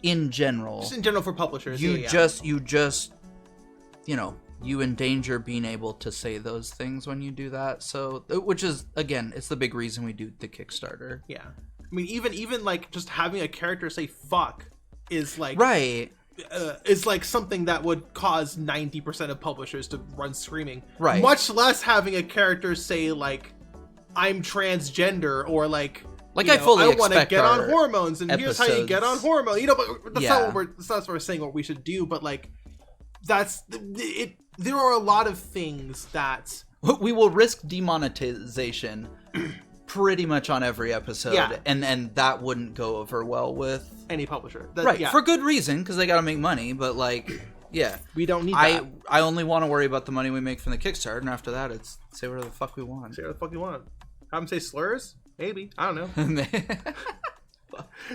in general. Just in general for publishers. You endanger being able to say those things when you do that. So, which is, again, it's the big reason we do the Kickstarter. Yeah. I mean, even like just having a character say fuck is like... Right. Is like something that would cause 90% of publishers to run screaming. Right. Much less having a character say like, I'm transgender, or like I fully I want to get on hormones, and here's how you get on hormones. But that's not what we're saying what we should do, but like, that's it. There are a lot of things that we will risk demonetization pretty much on every episode, and that wouldn't go over well with any publisher, for good reason, because they got to make money. But like, we don't need that. I only want to worry about the money we make from the Kickstarter, and after that, it's say whatever the fuck we want. Say whatever the fuck you want. Have them say slurs? Maybe, I don't know.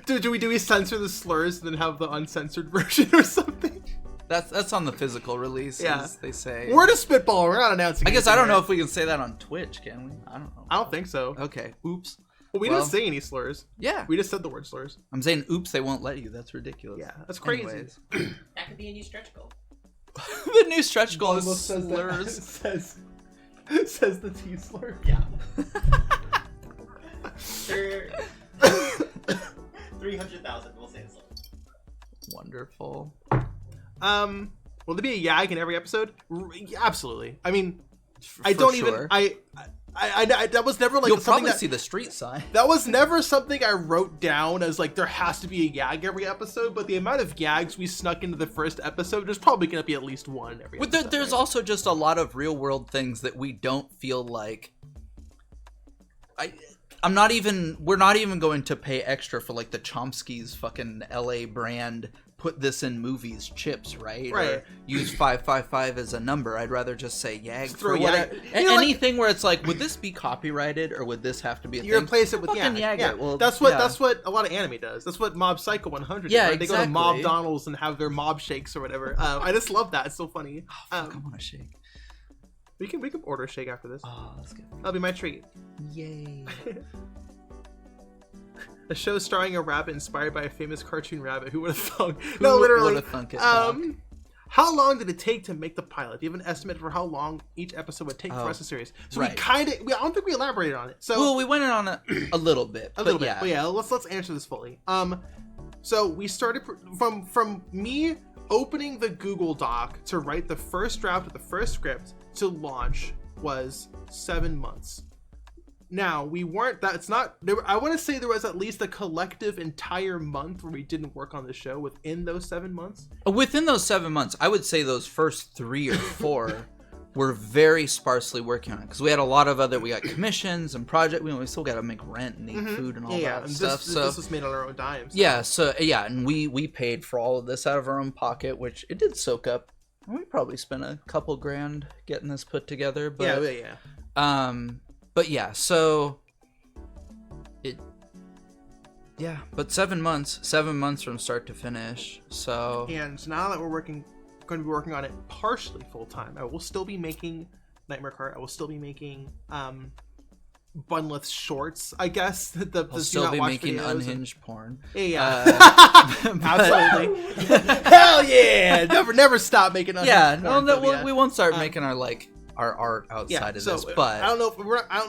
Do we censor the slurs and then have the uncensored version or something? That's on the physical releases, they say. We're just spitballing. We're not announcing. I guess I don't know if we can say that on Twitch, can we? I don't know. I don't think so. Okay. Oops. Well, we didn't say any slurs. Yeah. We just said the word slurs. I'm saying oops, they won't let you. That's ridiculous. Yeah, that's crazy. That could be a new stretch goal. The new stretch goal is slurs. Says the T slur. Yeah. 300,000, we'll say so. Wonderful. Will there be a Yag in every episode? Absolutely. I mean, I that was never like you'll something probably see the street sign. That was never something I wrote down as like there has to be a Yag every episode, but the amount of Yags we snuck into the first episode, there's probably gonna be at least one every episode. There's also just a lot of real world things that we don't feel like we're not even going to pay extra for like the Chomsky's fucking LA brand put this in movies chips, right? Or use 555 as a number. I'd rather just say Yag. Throw Yag. Anything where it's like, would this be copyrighted or would this have to be a thing? You replace it with Yag. Yeah. Well, that's what a lot of anime does. That's what Mob Psycho 100 yeah, right? They exactly. go to Mob Donald's and have their mob shakes or whatever. I just love that. It's so funny. I want a shake. We can order a shake after this. Oh, that's good. That'll be my treat. Yay. A show starring a rabbit inspired by a famous cartoon rabbit. Who would have thunk? No, literally. Would have thunk it, how long did it take to make the pilot? Do you have an estimate for how long each episode would take for us to series? So I don't think we elaborated on it. So we went in on it a little bit. A little bit. But yeah, let's answer this fully. So we started from me opening the Google Doc to write the first draft of the first script to launch was 7 months. Now, we weren't, that's not, there, I want to say there was at least a collective entire month where we didn't work on the show within those 7 months. Within those 7 months, I would say those first 3 or 4 were very sparsely working on it. Because we had a lot of we got commissions and project, we still got to make rent and eat food and all that and stuff. This was made on our own dime. So. And we paid for all of this out of our own pocket, which it did soak up. We probably spent a couple grand getting this put together. But, But yeah, so but 7 months from start to finish. So and now that we're going to be working on it partially full time, I will still be making Nightmare Cart. I will still be making Bunlith shorts. I guess I'll still be making unhinged porn. Absolutely. Hell yeah! Never stop making unhinged porn. We won't start making our art outside of this, but I don't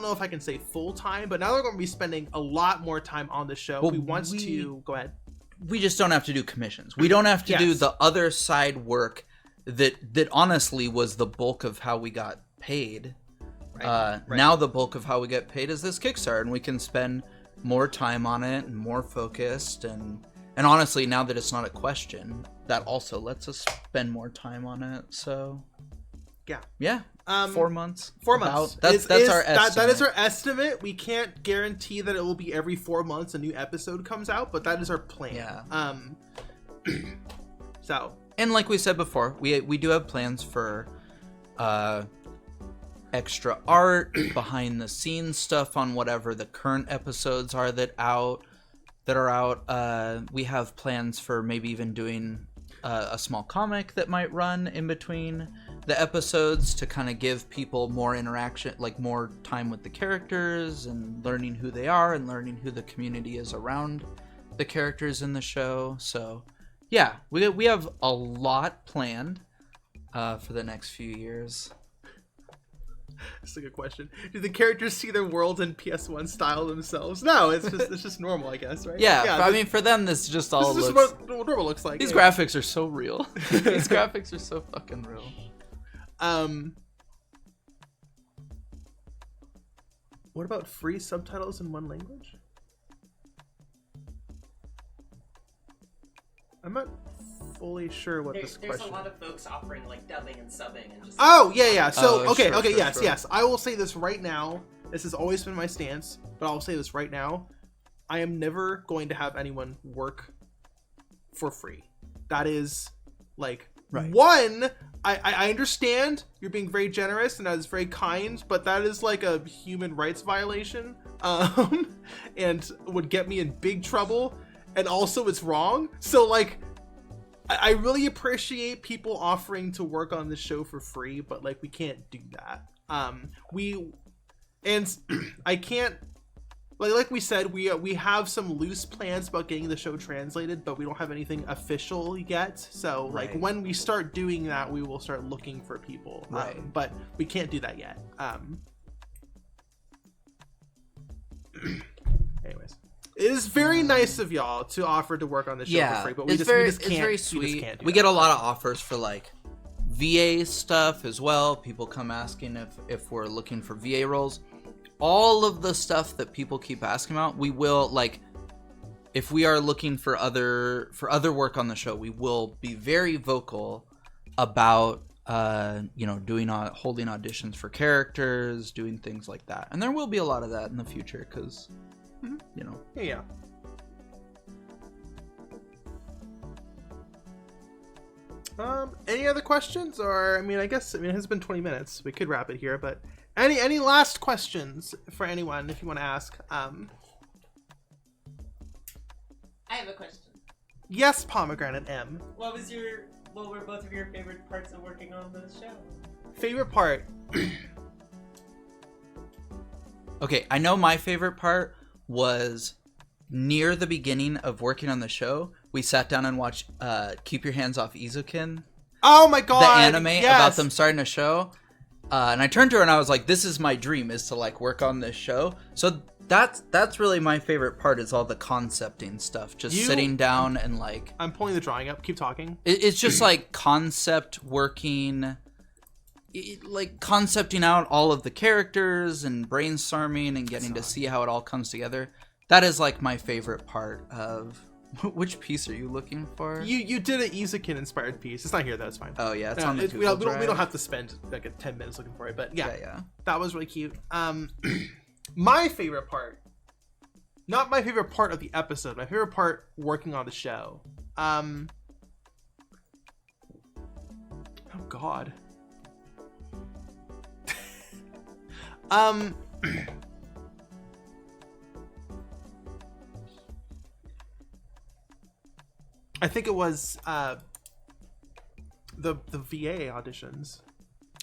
know if I can say full time, but now we're going to be spending a lot more time on the show. We want to go ahead. We just don't have to do commissions. We don't have to do the other side work that honestly was the bulk of how we got paid. Right. Now the bulk of how we get paid is this Kickstarter, and we can spend more time on it and more focused, and honestly, now that it's not a question, that also lets us spend more time on it. So yeah. 4 months. 4 months. That's our estimate. That is our estimate. We can't guarantee that it will be every 4 months a new episode comes out, but that is our plan. Yeah. So. And like we said before, we do have plans for extra art, behind the scenes stuff on whatever the current episodes are that are out. We have plans for maybe even doing a small comic that might run in between the episodes to kind of give people more interaction, like more time with the characters and learning who they are and learning who the community is around the characters in the show. So yeah, we have a lot planned for the next few years. That's a good question. Do the characters see their world in PS1 style themselves? No, it's just normal, I guess, right? Yeah, I mean, for them, this just all this looks... is what normal looks like. These graphics are so real. These graphics are so fucking real. What about free subtitles in one language? I'm not fully sure what this question. There's a lot of folks offering like dubbing and subbing and just. So sure, yes. I will say this right now. This has always been my stance, but I'll say this right now. I am never going to have anyone work for free. That is like one. I understand you're being very generous and that is very kind, but that is like a human rights violation, and would get me in big trouble. And also it's wrong. So like, I really appreciate people offering to work on this show for free, but like we can't do that. I can't, like we said, we have some loose plans about getting the show translated, but we don't have anything official yet. So like when we start doing that, we will start looking for people. But we can't do that yet. Anyways. It is very nice of y'all to offer to work on the show for free, but we just can't. It's very sweet. We get a lot of offers for like VA stuff as well. People come asking if we're looking for VA roles. All of the stuff that people keep asking about, we will, like, if we are looking for other work on the show, we will be very vocal about holding auditions for characters, doing things like that. And there will be a lot of that in the future because Yeah. Any other questions? Or it has been 20 minutes. We could wrap it here, but any last questions for anyone if you want to ask? I have a question. Yes, Pomegranate M. What were both of your favorite parts of working on the show? Favorite part? Okay, I know my favorite part was near the beginning of working on the show. We sat down and watched Keep Your Hands Off Izukin. Oh my god! The anime about them starting a show. And I turned to her and I was like, this is my dream, is to like work on this show. So that's really my favorite part, is all the concepting stuff. Just sitting down and like... I'm pulling the drawing up. Keep talking. It's just like concept working, like concepting out all of the characters and brainstorming and getting to see how it all comes together. That is like my favorite part of. Which piece are you looking for? You did an Izukin inspired piece. It's not here though. It's fine. Oh yeah, it's on the we don't have to spend like 10 minutes looking for it. But yeah, that was really cute. My favorite part, not my favorite part of the episode. My favorite part working on the show. Oh God. I think it was the VA auditions.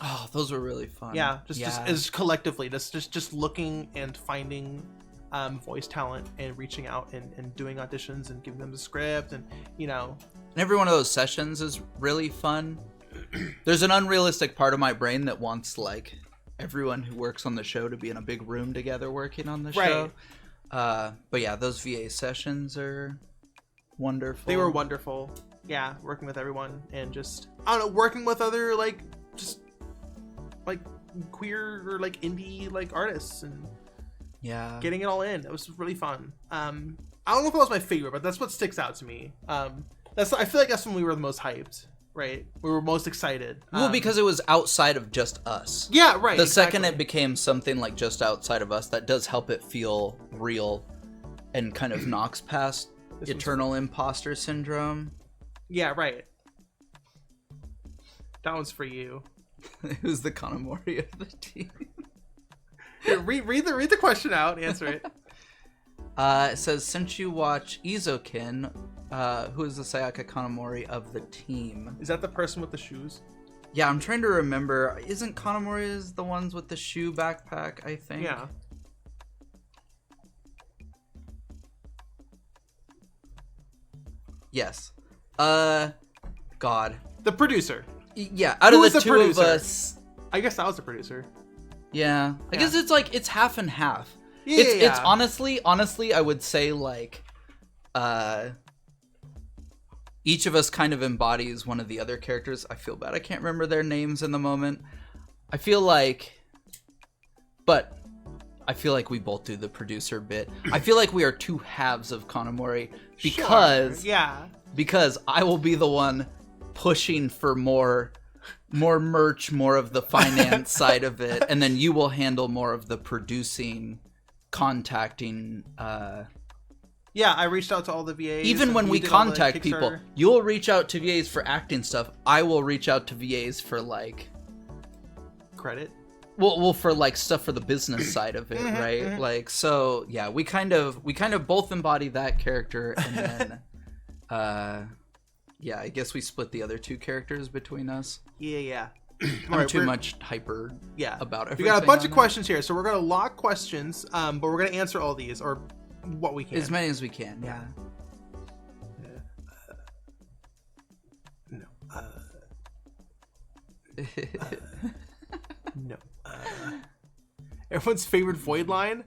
Oh, those were really fun. Yeah, just collectively, just looking and finding voice talent and reaching out and doing auditions and giving them the script and And every one of those sessions is really fun. There's an unrealistic part of my brain that wants like everyone who works on the show to be in a big room together working on the show. But yeah, those VA sessions are wonderful. They were wonderful. Yeah, working with everyone and just working with other just queer or indie artists and getting it all in. It was really fun. I don't know if it was my favorite, but that's what sticks out to me. I feel like that's when we were the most hyped, right? We were most excited. Well, because it was outside of just us. Yeah, right. The second it became something like just outside of us, that does help it feel real and kind of knocks past eternal imposter syndrome. Yeah, right. That one's for you. Who's the Kanamori of the team? Here, read the question out. Answer it. It says, since you watch Izukin, who is the Sayaka Kanamori of the team? Is that the person with the shoes? Yeah, I'm trying to remember. Isn't Kanamori the ones with the shoe backpack, I think? Yeah. Yes. God. The producer. Yeah, out of the two of us. I guess that was the producer. Yeah. I guess it's half and half. Yeah. It's honestly, I would say each of us kind of embodies one of the other characters. I feel bad I can't remember their names in the moment. I feel like we both do the producer bit. I feel like we are two halves of Kanamori because because I will be the one pushing for more merch, more of the finance side of it, and then you will handle more of the producing, contacting. Yeah, I reached out to all the VAs. Even when we contact people, you'll reach out to VAs for acting stuff. I will reach out to VAs for credit. Well, for stuff for the business side of it, right? So yeah, we kind of both embody that character, and then, yeah, I guess we split the other two characters between us. Yeah. I'm too much hyper. Yeah. About everything. We got a bunch of questions here, so we're gonna lock questions, but we're gonna answer all these or what we can. As many as we can. Yeah. No. Everyone's favorite Void line.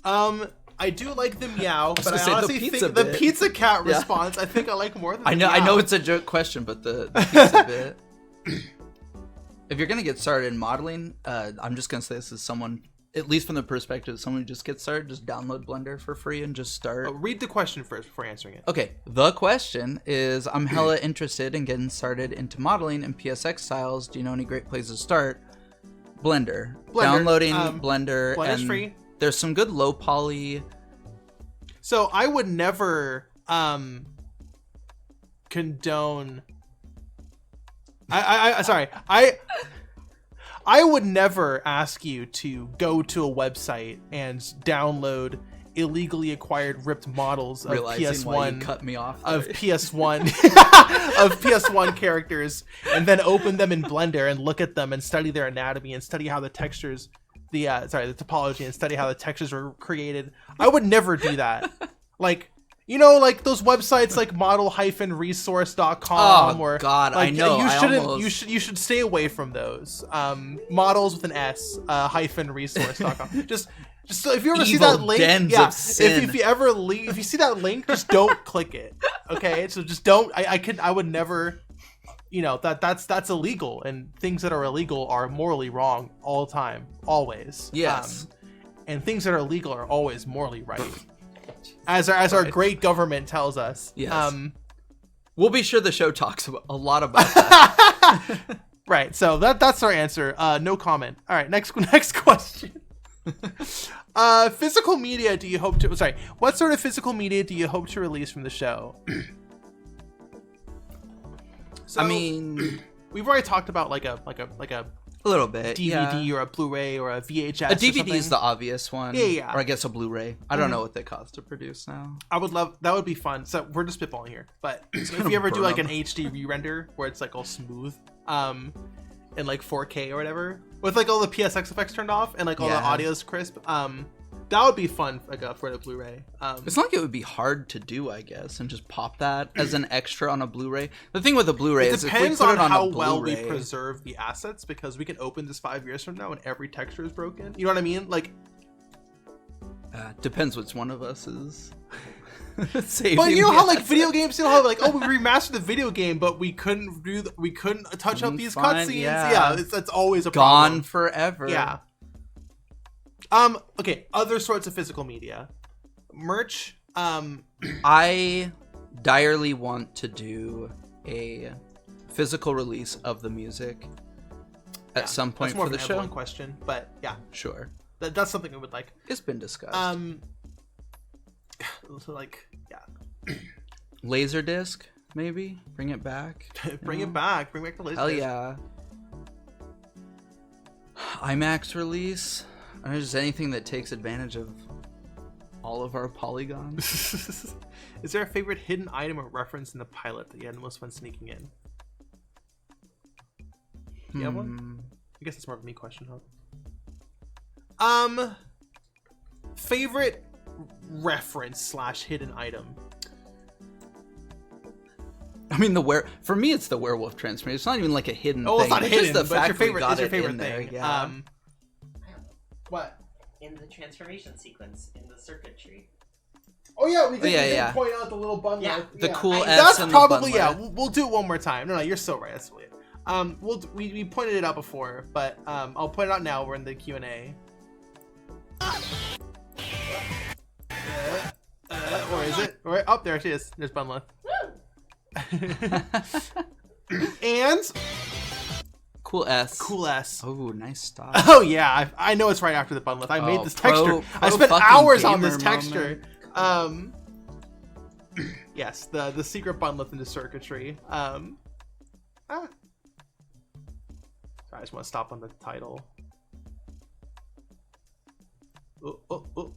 I do like the meow, but I honestly think the pizza cat response I think I like more than the meow. I know it's a joke question, but the pizza bit. If you're gonna get started in modeling, I'm just gonna say this is someone, at least from the perspective of someone who just gets started, just download Blender for free and just start. Oh, read the question first before answering it. Okay, the question is, I'm hella interested in getting started into modeling and PSX styles. Do you know any great places to start? Blender. Downloading Blender. Blender's free. There's some good low poly. So I would never condone. I would never ask you to go to a website and download illegally acquired ripped models of PS1 why you cut me off of PS1 of PS1 characters and then open them in Blender and look at them and study their anatomy and study how the textures the topology and study how the textures were created. I would never do that. Those websites like model-resource.com or God, I know. You should stay away from those. Models with an S -resource.com. Just so if you ever see that link, if you see that link, just don't click it. Okay, so just don't. I would never. you know, that's illegal, and things that are illegal are morally wrong all the time, always. Yes. And things that are illegal are always morally right, as our great government tells us. Yes. We'll be sure the show talks a lot about that. Right. So that's our answer. No comment. All right. Next question. Physical media do you hope to? Sorry. What sort of physical media do you hope to release from the show? So, I mean, we've already talked about like a little bit. DVD or a Blu-ray or a VHS. A DVD is the obvious one. Yeah. Or I guess a Blu-ray. I don't know what they cost to produce now. I would love that. Would be fun. So we're just spitballing here, but if you ever do like an HD re-render where it's like all smooth, in like 4K or whatever, with like all the PSX effects turned off and like all the audio's crisp, that would be fun for the Blu-ray. It's not like it would be hard to do, I guess, and just pop that as an extra on a Bluray. The thing with the Bluray is if we depends put on it on how a well we Blu-ray, preserve the assets, because we can open this 5 years from now and every texture is broken. You know what I mean? Like, depends which one of us is saving. but you know the how like assets. video games, you know how like, oh, we remastered the video game, but we couldn't touch up these Fine, cutscenes. yeah. That's always a gone problem. forever. Yeah. Okay, other sorts of physical media. Merch. I direly want to do a physical release of the music at some point that's more for the of an show. Evelyn question, but yeah, Sure. that's something I would like. It's been discussed. So like, yeah. Laserdisc, maybe? Bring it back. Bring you it know? back. Bring back the Laserdisc. Hell yeah. IMAX release. Or just anything that takes advantage of all of our polygons. Is there a favorite hidden item or reference in the pilot that you had the most fun sneaking in? Do you have one? I guess it's more of a me question, huh? Favorite reference / hidden item. I mean, for me, it's the werewolf transformation. It's not even like a hidden thing. It's not hidden, just the but fact your favorite, we got it's your it favorite in there. thing. Yeah. What? In the transformation sequence in the circuitry. Oh yeah, we did, point out the little bundle. Yeah. The cool S That's and probably the We'll do it one more time. No, you're so right. That's weird. We pointed it out before, but I'll point it out now. We're in the Q&A. Or is it? Or oh, there she is. There's Bunlith. And Cool S. Cool S. Oh, nice style. Oh yeah, I know it's right after the Bunlith. I made this texture. I spent hours on this texture. Yes, the secret Bunlith into circuitry. Sorry, I just want to stop on the title. Oh.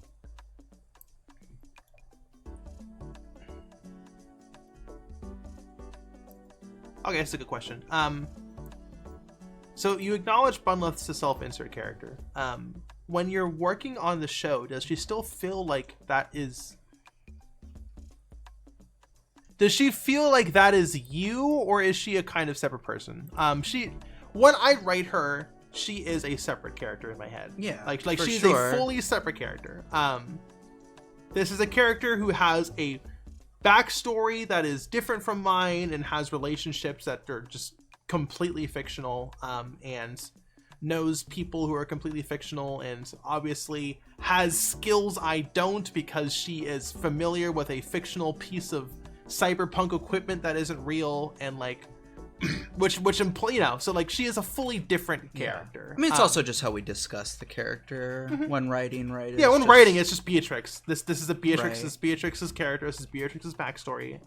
Okay, that's a good question. So you acknowledge Bunlith's a self-insert character. When you're working on the show, does she still feel like that is... Does she feel like that is you, or is she a kind of separate person? When I write her, she is a separate character in my head. Yeah, like for she's sure. a fully separate character. This is a character who has a backstory that is different from mine and has relationships that are just completely fictional, and knows people who are completely fictional, and obviously has skills I don't, because she is familiar with a fictional piece of cyberpunk equipment that isn't real, and like which you know, so like she is a fully different character. I mean, it's also just how we discuss the character when writing, right? Yeah, when writing, it's just Beatrix. This is a Beatrix. Right. This is Beatrix's character. This is Beatrix's backstory.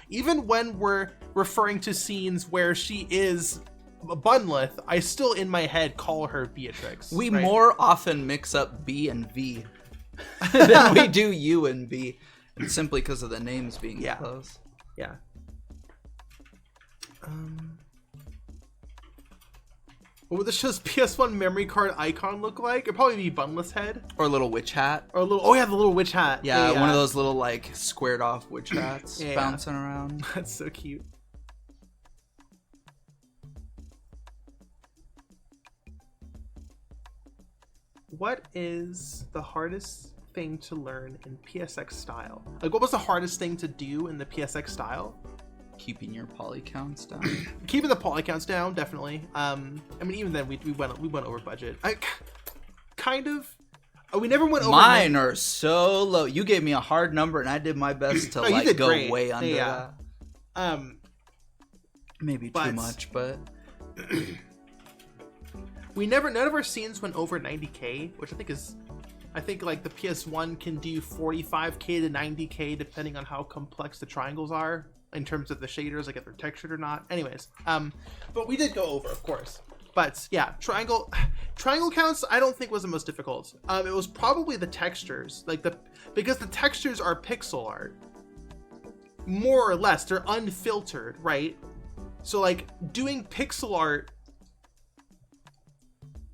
Even when we're referring to scenes where she is Bunlith, I still in my head call her Beatrix. We right? more often mix up B and V than we do U and B, and simply because of the names being close. Yeah. What would the show's PS1 memory card icon look like? It'd probably be Bunlith's head. Or a little witch hat. Or a little... Oh yeah, the little witch hat. Yeah, one of those little like squared off witch hats Yeah. bouncing around. That's so cute. What is the hardest thing to learn in PSX style? Like, what was the hardest thing to do in the PSX style? keeping your poly counts down. Keeping the poly counts down, definitely. I mean, even then we went over budget. Kind of. We never went over. Mine are so low. You gave me a hard number, and I did my best to go great. way under that. Maybe too much, but none of our scenes went over 90K, which I think like the PS1 can do 45K to 90K depending on how complex the triangles are in terms of the shaders, like if they're textured or not. Anyways, but we did go over, of course. But yeah, triangle counts I don't think was the most difficult. It was probably the textures, because the textures are pixel art, more or less. They're unfiltered, right? So like doing pixel art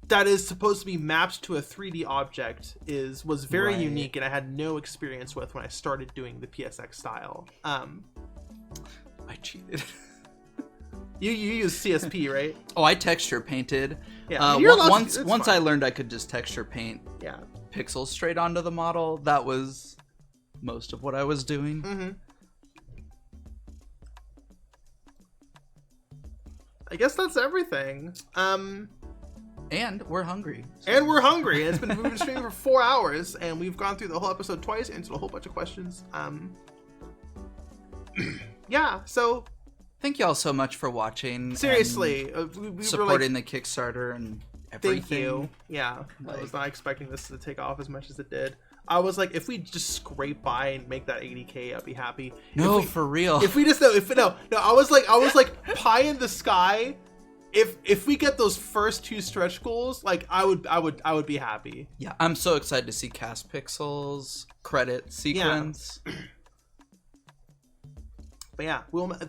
that is supposed to be mapped to a 3D object was very unique, and I had no experience with when I started doing the PSX style. I cheated. You use CSP, right? Oh, I texture painted. Yeah, once I learned I could just texture paint pixels straight onto the model, that was most of what I was doing. Mm-hmm. I guess that's everything. And we're hungry. And we're hungry. We've been streaming for 4 hours, and we've gone through the whole episode twice, answered a whole bunch of questions. Yeah, so thank you all so much for watching. Seriously, we supporting the Kickstarter and everything. Thank you. Yeah, I was not expecting this to take off as much as it did. I was like, if we just scrape by and make that 80K, I'd be happy. No, for real. If we just no, I was like pie in the sky. If we get those first 2 stretch goals, like I would be happy. Yeah, I'm so excited to see cast pixels, credit sequence. Yeah. But yeah,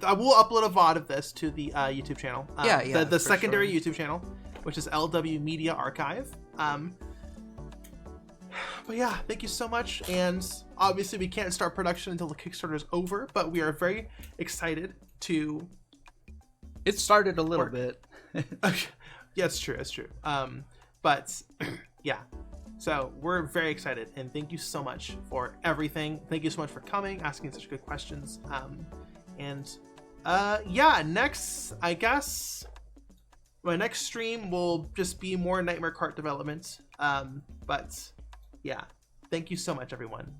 I will upload a VOD of this to the YouTube channel. The secondary YouTube channel, which is LWMedia Archive. But yeah, thank you so much. And obviously we can't start production until the Kickstarter is over, but we are very excited to... It started a little bit. Yeah, it's true. But yeah, so we're very excited, and thank you so much for everything. Thank you so much for coming, asking such good questions. Next, I guess my next stream will just be more Nightmare Cart development. But yeah, thank you so much, everyone.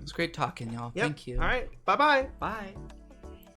It's great talking, y'all. Yep. Thank you. All right, bye-bye. Bye.